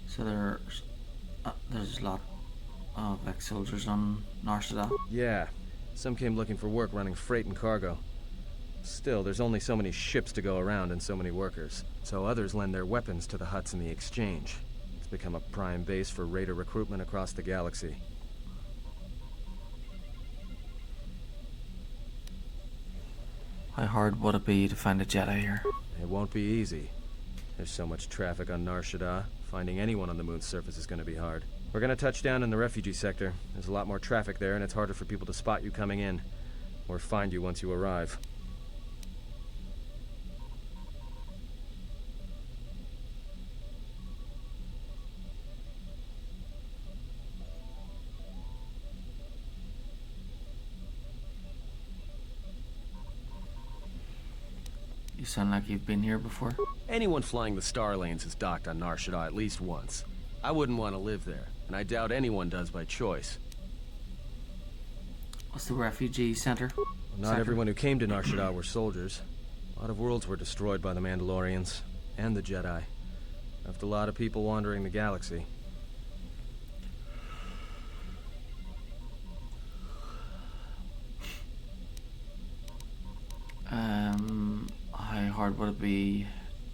So there's a lot of ex-soldiers on Nar Shaddaa? Yeah. Some came looking for work running freight and cargo. Still, there's only so many ships to go around and so many workers. So others lend their weapons to the Hutts in the exchange. It's become a prime base for raider recruitment across the galaxy. How hard would it be to find a Jedi here? It won't be easy. There's so much traffic on Nar Shaddaa. Finding anyone on the moon's surface is going to be hard. We're going to touch down in the refugee sector. There's a lot more traffic there, and it's harder for people to spot you coming in. Or find you once you arrive. You sound like you've been here before. Anyone flying the Star Lanes has docked on Nar Shaddaa at least once. I wouldn't want to live there, and I doubt anyone does by choice. What's the refugee center? Not everyone who came to Nar Shaddaa were soldiers. A lot of worlds were destroyed by the Mandalorians and the Jedi. Left a lot of people wandering the galaxy. How hard would it be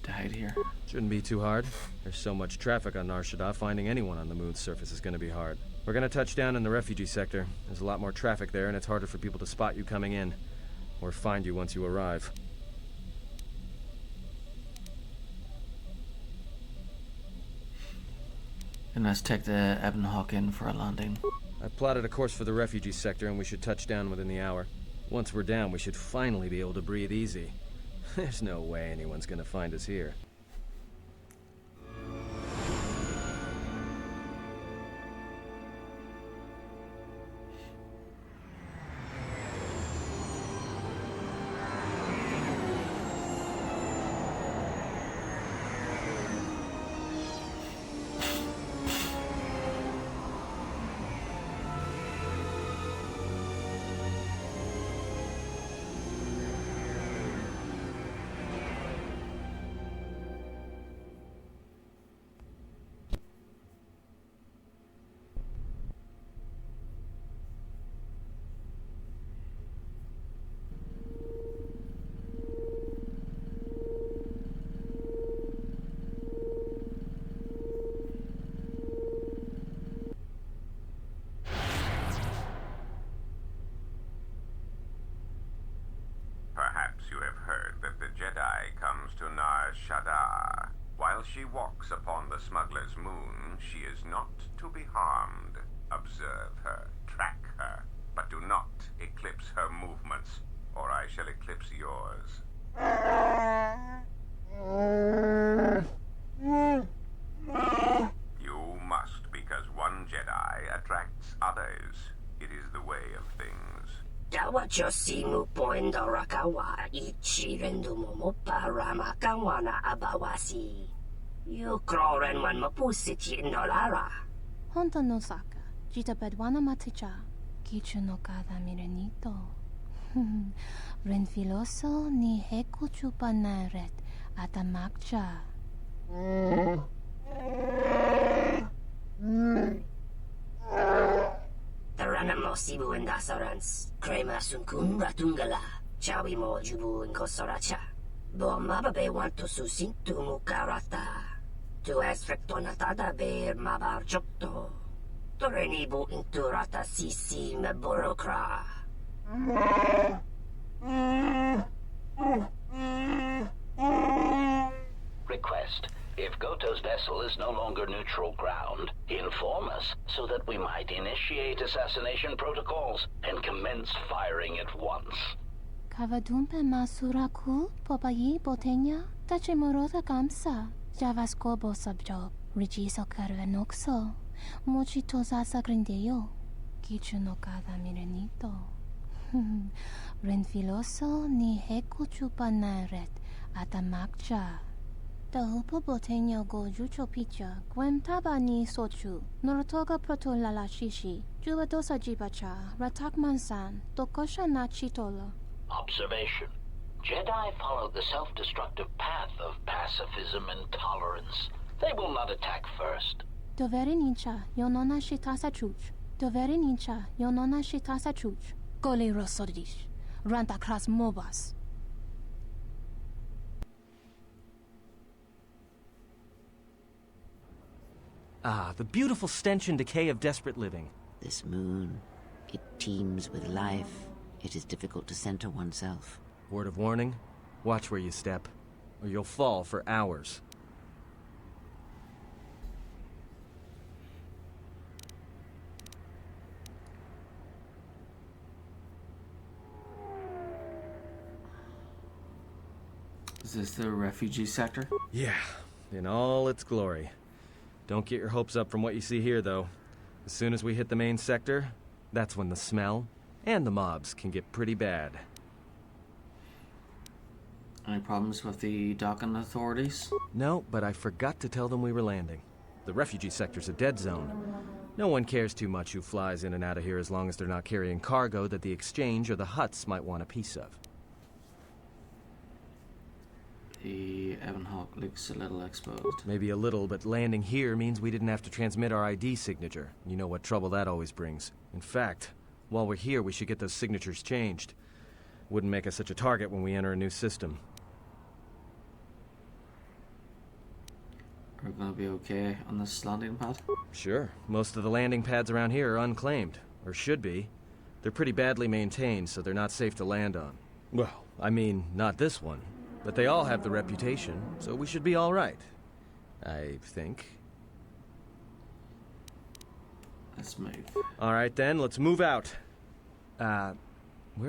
to hide here? Shouldn't be too hard. There's so much traffic on Nar Shaddaa, finding anyone on the moon's surface is going to be hard. We're going to touch down in the refugee sector. There's a lot more traffic there, and it's harder for people to spot you coming in. Or find you once you arrive. And let's take the Ebon Hawk in for a landing. I've plotted a course for the refugee sector, and we should touch down within the hour. Once we're down, we should finally be able to breathe easy. There's no way anyone's gonna find us here. Perhaps you have heard that the Jedi comes to Nar Shaddaa. While she walks upon the smuggler's moon, she is not to be harmed. Observe her, track her, but do not eclipse her movements, or I shall eclipse yours. You must, because one Jedi attracts others. It is Chosimu poendo rakawa ichi rendu momopa rama kawana abawasi. You kroren wan mapusiti nolara. Honto no saka, jita bedwana maticha, kichu no kada mirenito. Renfiloso ni heku chupa naret atamakcha. Taranamo sibu endasarans, crema sunkun ratungala, chawi mo jubu inkosoracha. Bo mababe wanto susintu mukarata. Tu es rectonatada ber mabar jokto. Torenibu inturata sisi me burokra. Request. If Goto's vessel is no longer neutral ground, inform us so that we might initiate assassination protocols and commence firing at once. Kavadumpe masuraku popayi botenya tachimurota kamsa. Javaskobo subjob, rigiso carvenokso, mochito sasa grindeyo, kichu no kada mirenito. Renfiloso ni heku chupa naret atamakcha. Tahupo boteño go jucho picha, gwem taba ni sochu, norotoga proto lalashishi, jubadosa jibacha, ratak mansan, tokosha na chitolo. Observation. Jedi follow the self-destructive path of pacifism and tolerance. They will not attack first. Doveri nincha, yonona shitasa chuch. Doveri nincha, yonona shitasa chuch. Gole rosodish, ranta kras mobas. Ah, the beautiful stench and decay of desperate living. This moon, it teems with life. It is difficult to center oneself. Word of warning, watch where you step, or you'll fall for hours. Is this the refugee sector? Yeah, in all its glory. Don't get your hopes up from what you see here, though. As soon as we hit the main sector, that's when the smell and the mobs can get pretty bad. Any problems with the docking authorities? No, but I forgot to tell them we were landing. The refugee sector's a dead zone. No one cares too much who flies in and out of here as long as they're not carrying cargo that the exchange or the Hutts might want a piece of. The Evan Hawk looks a little exposed. Maybe a little, but landing here means we didn't have to transmit our ID signature. You know what trouble that always brings. In fact, while we're here, we should get those signatures changed. Wouldn't make us such a target when we enter a new system. Are we gonna be okay on this landing pad? Sure. Most of the landing pads around here are unclaimed, or should be. They're pretty badly maintained, so they're not safe to land on. Well, I mean, not this one. But they all have the reputation, so we should be all right. I think. Let's move. All right, then, let's move out. Where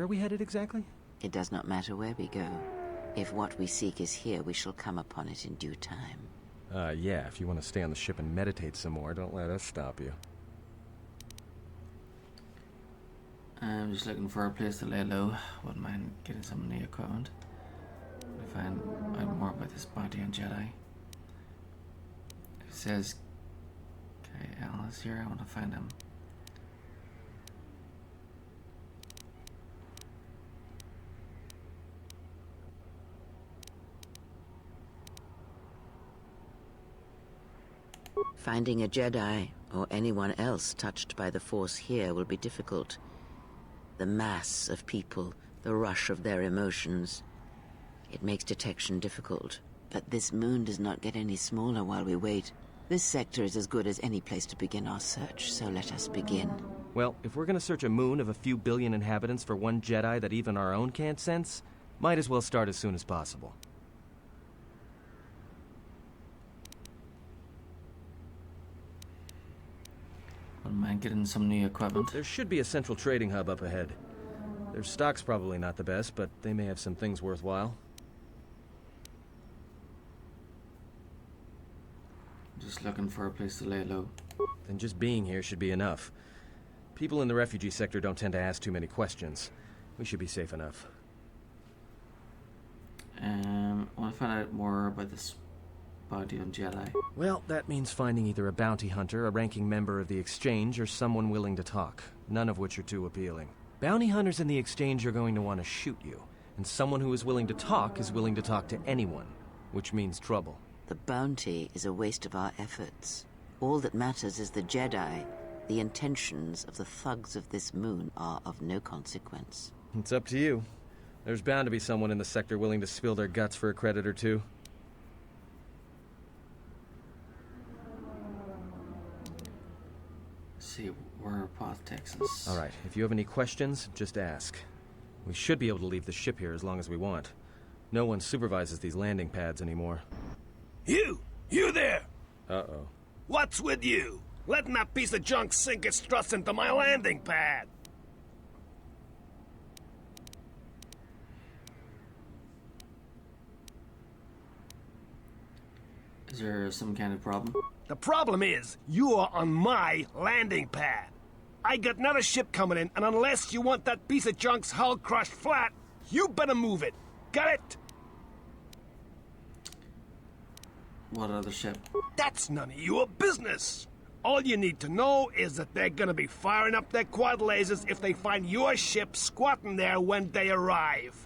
are we headed exactly? It does not matter where we go. If what we seek is here, we shall come upon it in due time. Yeah, if you want to stay on the ship and meditate some more, don't let us stop you. I'm just looking for a place to lay low. Wouldn't mind getting some new equipment. Find out more about this bounty on Jedi. It says Kyle is here. I want to find him. Finding a Jedi, or anyone else touched by the Force here, will be difficult. The mass of people, the rush of their emotions. It makes detection difficult. But this moon does not get any smaller while we wait. This sector is as good as any place to begin our search, so let us begin. Well, if we're gonna search a moon of a few billion inhabitants for one Jedi that even our own can't sense, might as well start as soon as possible. Wouldn't mind getting some new equipment. There should be a central trading hub up ahead. Their stock's probably not the best, but they may have some things worthwhile. Just looking for a place to lay low. Then just being here should be enough. People in the refugee sector don't tend to ask too many questions. We should be safe enough. I want to find out more about this bounty on Jedi. Well, that means finding either a bounty hunter, a ranking member of the Exchange, or someone willing to talk, none of which are too appealing. Bounty hunters in the Exchange are going to want to shoot you, and someone who is willing to talk is willing to talk to anyone, which means trouble. The bounty is a waste of our efforts. All that matters is the Jedi. The intentions of the thugs of this moon are of no consequence. It's up to you. There's bound to be someone in the sector willing to spill their guts for a credit or two. See where our path takes us. All right, if you have any questions, just ask. We should be able to leave the ship here as long as we want. No one supervises these landing pads anymore. You there! Uh-oh. What's with you? Letting that piece of junk sink its struts into my landing pad. Is there some kind of problem? The problem is, you are on my landing pad. I got another ship coming in, and unless you want that piece of junk's hull crushed flat, you better move it. Got it? What other ship? That's none of your business. All you need to know is that they're gonna be firing up their quad lasers if they find your ship squatting there when they arrive.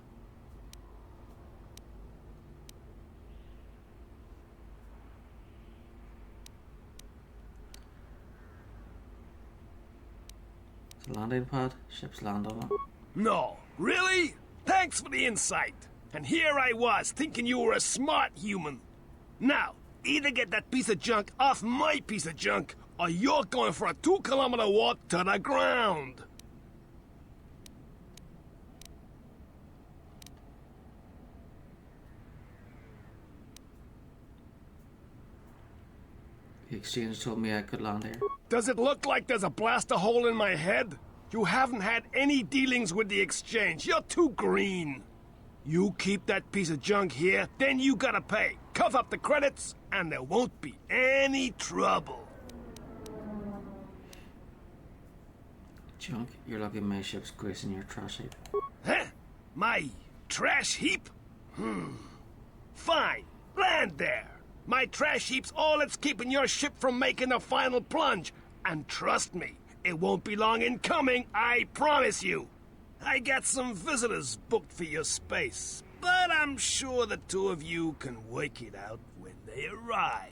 The landing pad? Ships land on it? No. Really? Thanks for the insight. And here I was, thinking you were a smart human. Now, either get that piece of junk off my piece of junk, or you're going for a 2-kilometer walk to the ground. The Exchange told me I could land here. Does it look like there's a blaster hole in my head? You haven't had any dealings with the Exchange. You're too green. You keep that piece of junk here, then you gotta pay. Cough up the credits, and there won't be any trouble. Junk? You're lucky my ship's gracing your trash heap. Huh? My trash heap? Fine. Land there. My trash heap's all that's keeping your ship from making the final plunge. And trust me, it won't be long in coming, I promise you. I got some visitors booked for your space, but I'm sure the two of you can work it out when they arrive.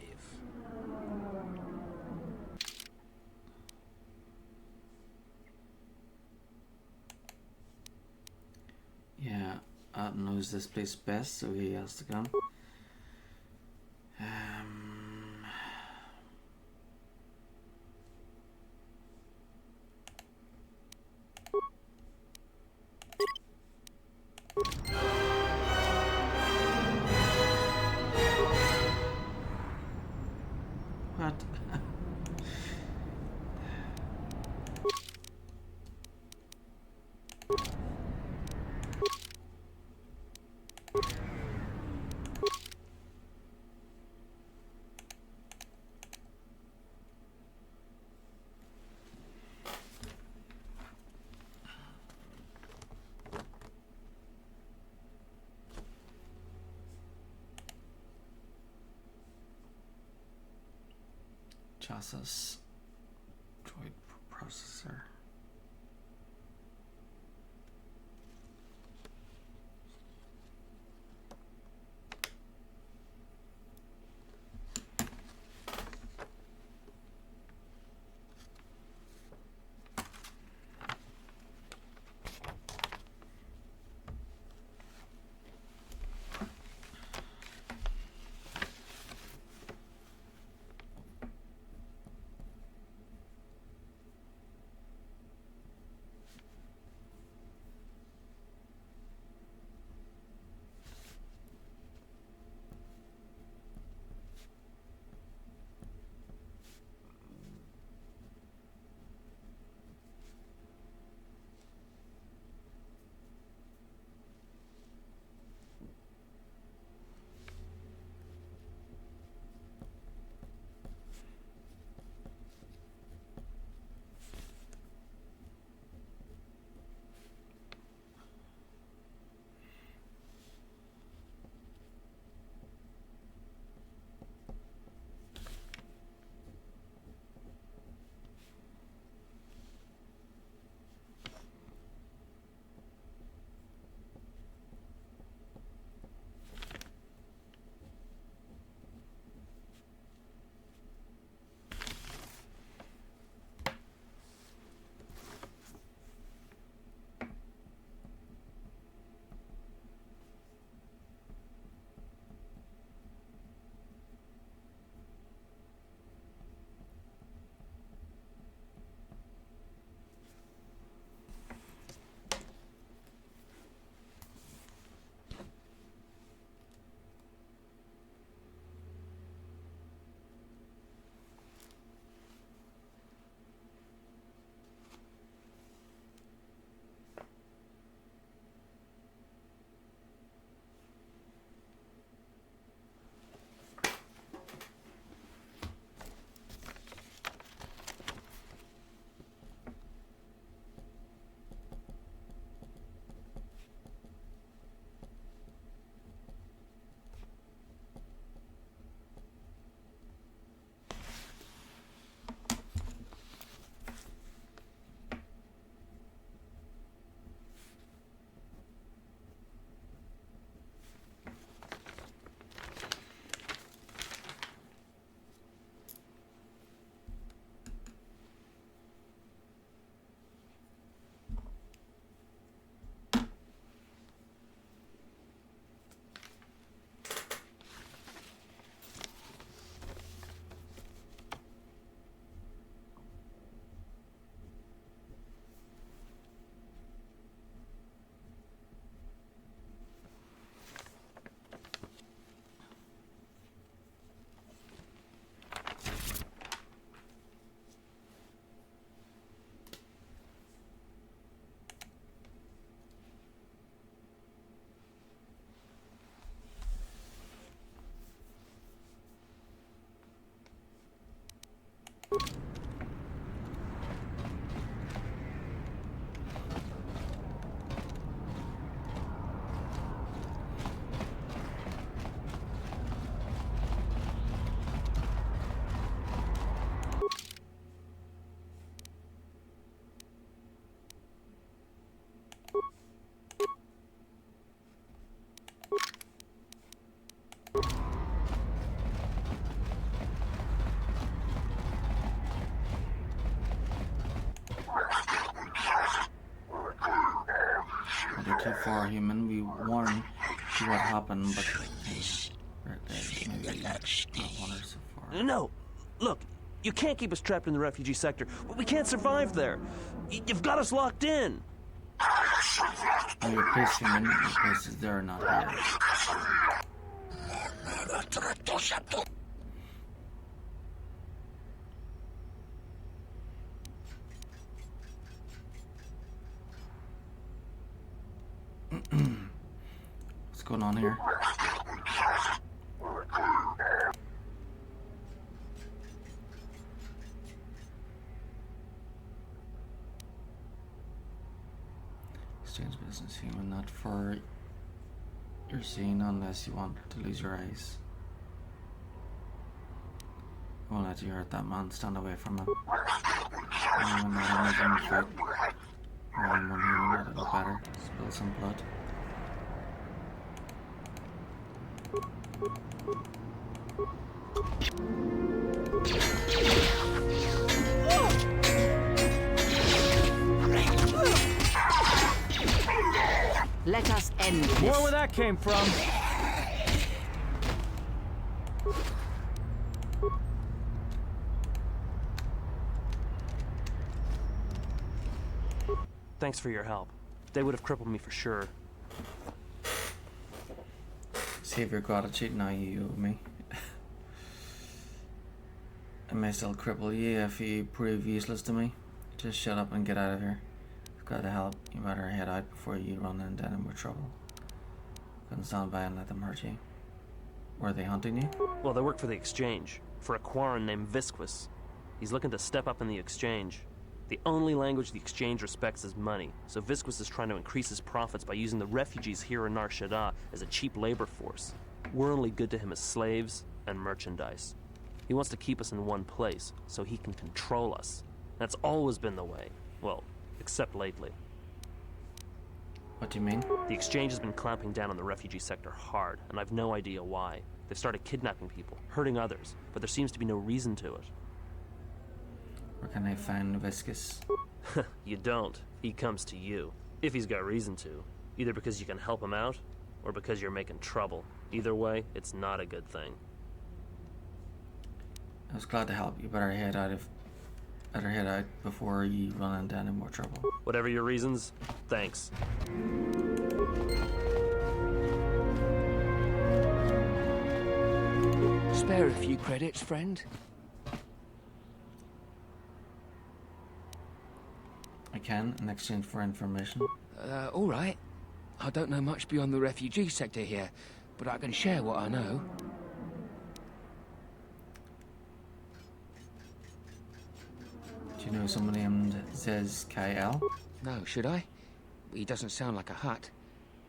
Yeah, Adam knows this place best, so he has to come. What? Chassis droid processor. far, human. We warned you what happened, but maybe not warned so far. No, look, you can't keep us trapped in the refugee sector. We can't survive there. You've got us locked in. Oh, your place, human. Your place is there, not here. What's going on here? Exchange business, human, not for your seeing unless you want to lose your eyes. I won't let you hurt that man. Stand away from him. Anyone not in the fight. Or anyone human, a little better. Spill some blood. Let us end this. More where that came from. Thanks for your help. They would have crippled me for sure. Save your gratitude now, you owe me. I may still cripple you if you prove useless to me. Just shut up and get out of here. You've got to help. You better head out before you run into any more trouble. Couldn't stand by and let them hurt you. Were they hunting you? Well, they work for the Exchange, for a Quarren named Visquis. He's looking to step up in the Exchange. The only language the Exchange respects is money, so Visquis is trying to increase his profits by using the refugees here in Nar Shaddaa as a cheap labor force. We're only good to him as slaves and merchandise. He wants to keep us in one place, so he can control us. That's always been the way. Well, except lately. What do you mean? The Exchange has been clamping down on the refugee sector hard, and I've no idea why. They've started kidnapping people, hurting others, but there seems to be no reason to it. Where can I find Viscus? You don't. He comes to you. If he's got reason to. Either because you can help him out, or because you're making trouble. Either way, it's not a good thing. I was glad to help. You better head out before you run into any more trouble. Whatever your reasons, thanks. Spare a few credits, friend? I can, in exchange for information. All right. I don't know much beyond the refugee sector here, but I can share what I know. Do you know someone named Zez Kyle? No, should I? He doesn't sound like a Hutt.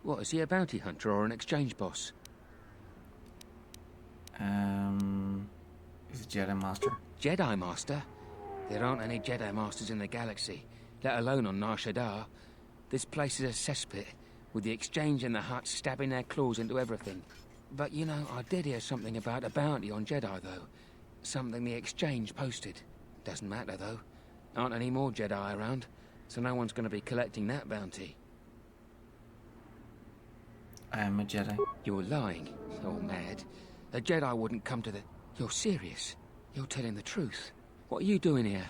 What, is he a bounty hunter or an exchange boss? He's a Jedi Master. Jedi Master? There aren't any Jedi Masters in the galaxy, let alone on Nar Shaddaa. This place is a cesspit, with the Exchange and the Hutts stabbing their claws into everything. But, you know, I did hear something about a bounty on Jedi, though. Something the Exchange posted. Doesn't matter, though. Aren't any more Jedi around, so no one's going to be collecting that bounty. I am a Jedi. You're lying. You're mad. A Jedi wouldn't come to the... You're serious. You're telling the truth. What are you doing here?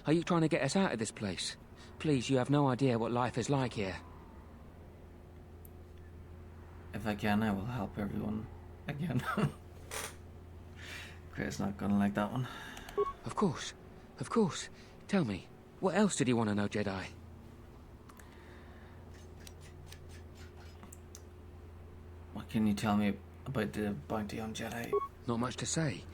Are you trying to get us out of this place? Please, you have no idea what life is like here. If I can, I will help everyone again. Gray's not gonna like that one. Of course. Of course. Tell me, what else did you want to know, Jedi? What can you tell me about the bounty on Jedi? Not much to say,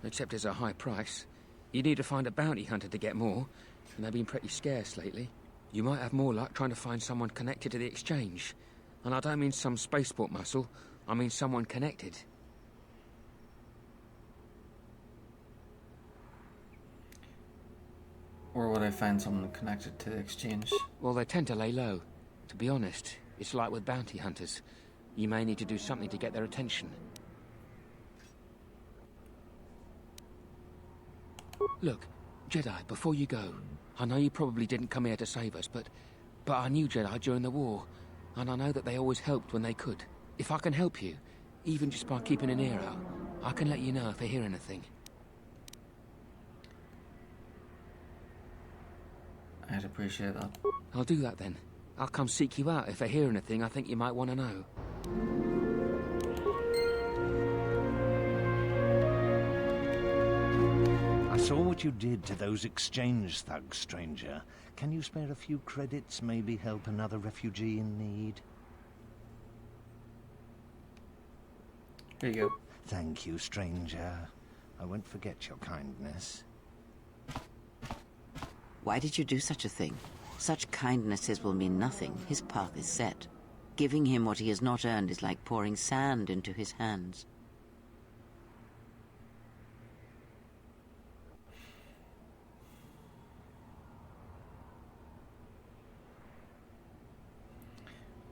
except it's a high price. You need to find a bounty hunter to get more, and they've been pretty scarce lately. You might have more luck trying to find someone connected to the Exchange. And I don't mean some spaceport muscle, I mean someone connected. Or would I find someone connected to the Exchange? Well, they tend to lay low. To be honest, it's like with bounty hunters. You may need to do something to get their attention. Look, Jedi, before you go, I know you probably didn't come here to save us, but I knew Jedi during the war. and I know that they always helped when they could. If I can help you, even just by keeping an ear out, I can let you know if I hear anything. I'd appreciate that. I'll do that then. I'll come seek you out if I hear anything I think you might want to know. I saw what you did to those exchange thugs, stranger. Can you spare a few credits, maybe help another refugee in need? Here you go. Thank you, stranger. I won't forget your kindness. Why did you do such a thing? Such kindnesses will mean nothing. His path is set. Giving him what he has not earned is like pouring sand into his hands.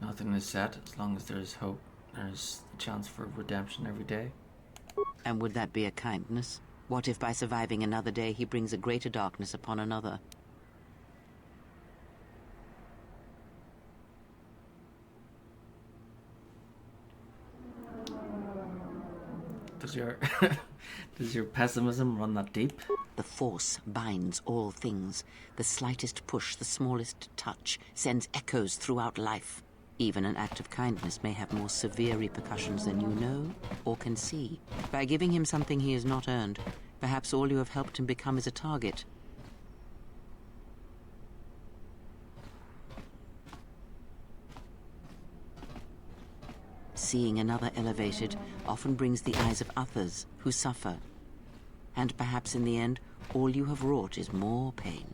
Nothing is set. As long as there is hope, there's a chance for redemption every day. And would that be a kindness? What if by surviving another day he brings a greater darkness upon another? Does your pessimism run that deep? The Force binds all things. The slightest push, the smallest touch, sends echoes throughout life. Even an act of kindness may have more severe repercussions than you know or can see. By giving him something he has not earned, perhaps all you have helped him become is a target. Seeing another elevated often brings the eyes of others who suffer. And perhaps in the end, all you have wrought is more pain.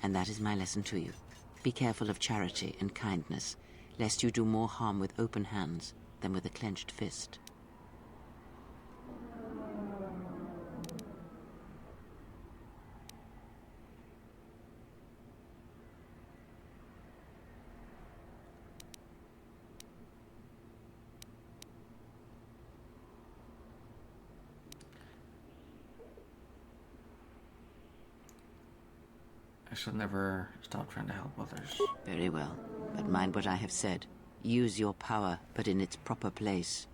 And that is my lesson to you. Be careful of charity and kindness, lest you do more harm with open hands than with a clenched fist. I should never stop trying to help others. Very well, but mind what I have said. Use your power, but in its proper place.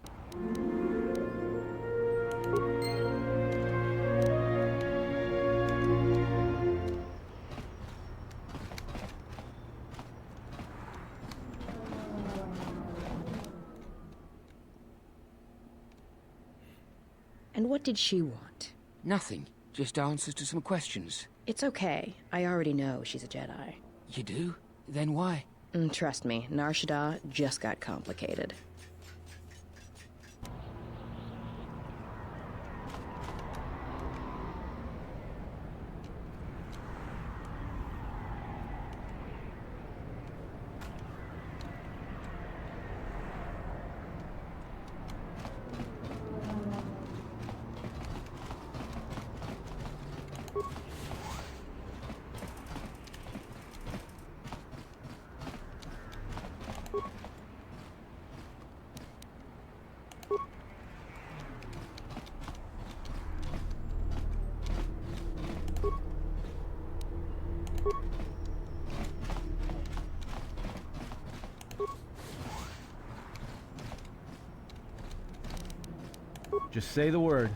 And what did she want? Nothing. Just answers to some questions. It's okay. I already know she's a Jedi. You do? Then why? Trust me, Nar Shaddaa just got complicated. Just say the word.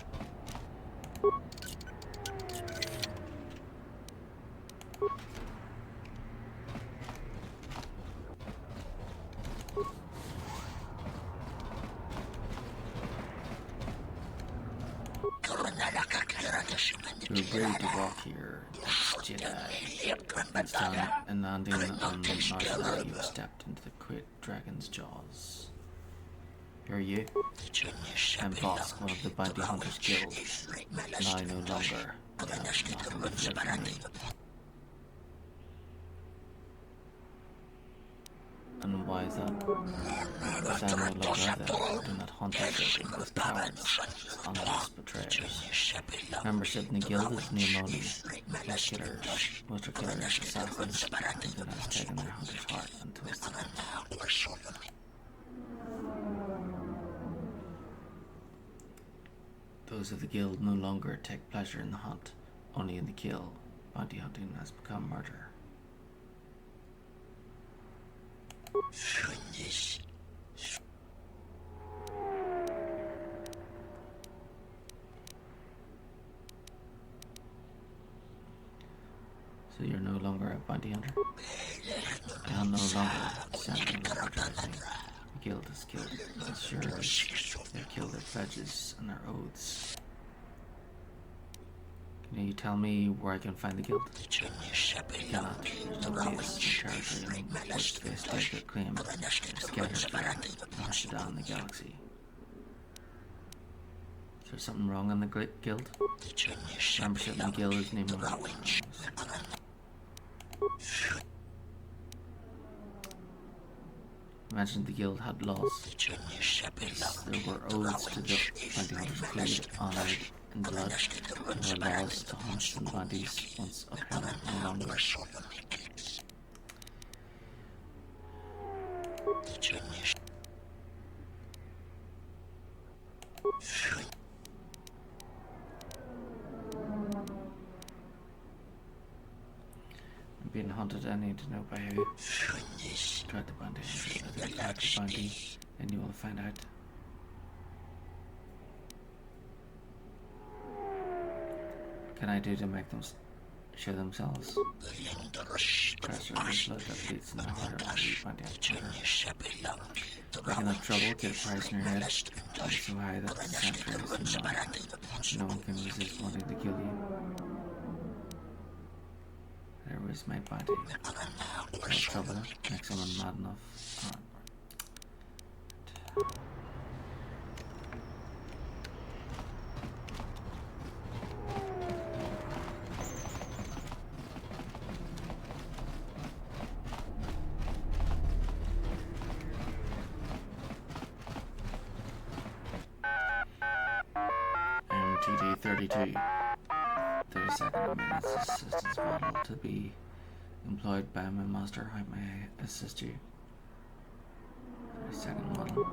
You're brave to walk here, Jedi. Next time in landing on Nar Shaddaa, you have stepped into the great dragon's jaws. Who are you? I'm Boss, one of the Bounty Hunters Guild. Now no longer. I have nothing to fear from me. And why is that? Because I am no longer there. Do not haunt us with cowards, honest betrayers. Membership in the guild is pneumonia. Like killers, motor killers, assassins, and has taken their hunter's heart and twisted it. Those of the guild no longer take pleasure in the hunt, only in the kill. Bounty hunting has become murder. So you're no longer a bounty hunter? You're no longer sending advertising. The guild has killed its sureties. They've killed their pledges and their oaths. Can you tell me where I can find the guild? You cannot. There's no base in territory in which they stake their claim. They're scattered throughout Narshada and the galaxy. Is there something wrong in the guild? Membership in the guild is named You mentioned the guild had laws. Yes, there were oaths to the bounty hunters paid, honoured in blood. There were laws to hunts and bounties once upheld no longer. I'm being hunted. I need to know by who. Try the bounty. Attack the bounty, and you will find out. What can I do to make them show themselves? Pressure the blood that beats in the heart of the bounty hunter. Making up trouble, get a price in your head. It's so high that the center is no one can resist wanting to kill you. There was my bounty. No trouble, make someone mad enough. MTD 32. 32nd minutes assistance model to be employed by my master. How may I assist you? 32nd model.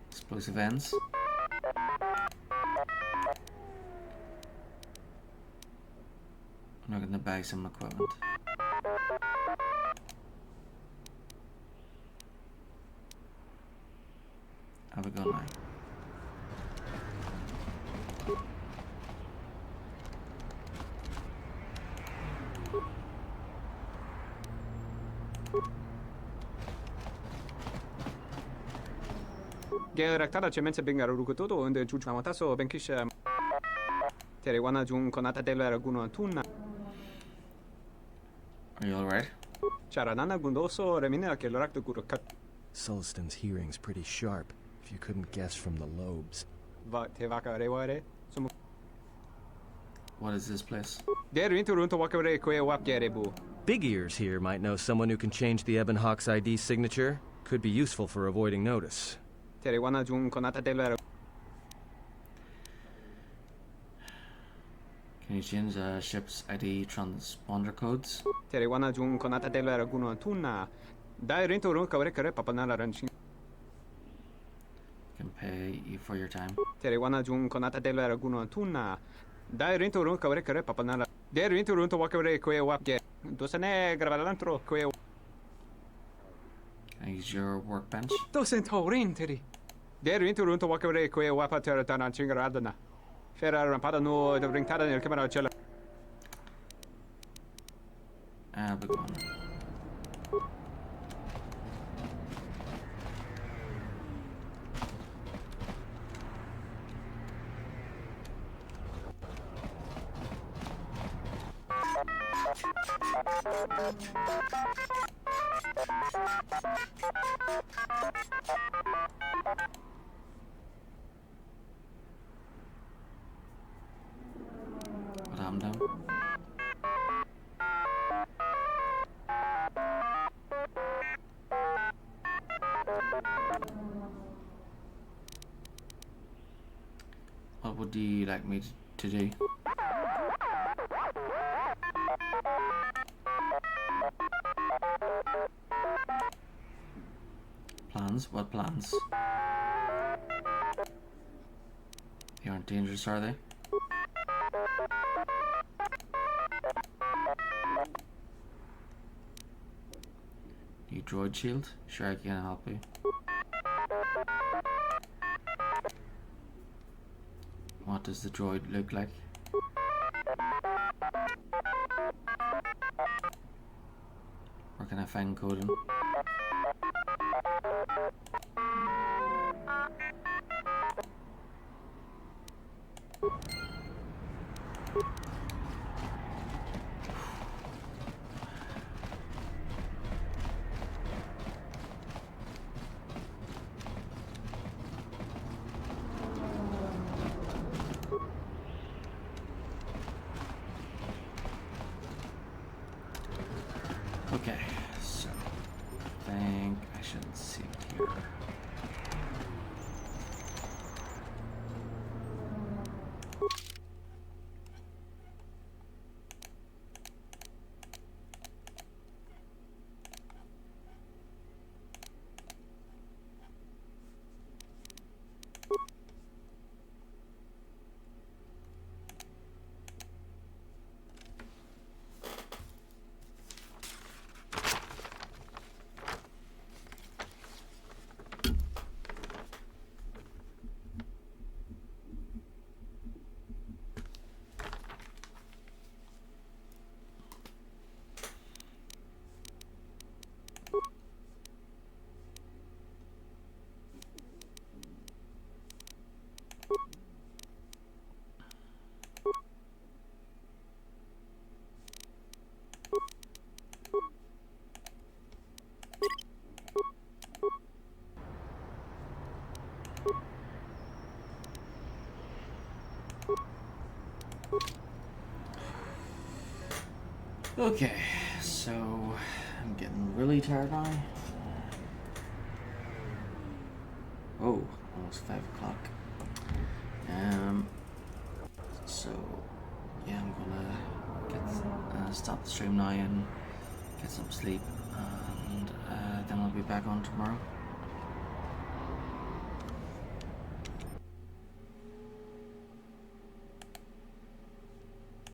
Explosive ends. I'm looking to buy some equipment. Have a go now. Geraktada cemense bengar rukutoto unde juju amataso benkisha tere wana jun konata dela raguno tunna. Are you alright? Charanana gundoso remina ke lorakto gurukat. Sullistan's hearing's pretty sharp, if you couldn't guess from the lobes. Va te vaka reware. What is this place? Big Ears here might know someone who can change the Ebon Hawk's ID signature. Could be useful for avoiding notice. Can you change the ship's ID transponder codes? Can pay you for your time. Can I use your workbench? Big one. What happened to him? What would you like me to do? Plans? What plans? They aren't dangerous, are they? droid shield. Sure, I can help you. What does the droid look like? Where can I find coding? Okay, so I think I should see it here. Okay, so I'm getting really tired now. Oh, almost 5 o'clock. So yeah, I'm gonna get stop the stream now and get some sleep, and then I'll be back on tomorrow.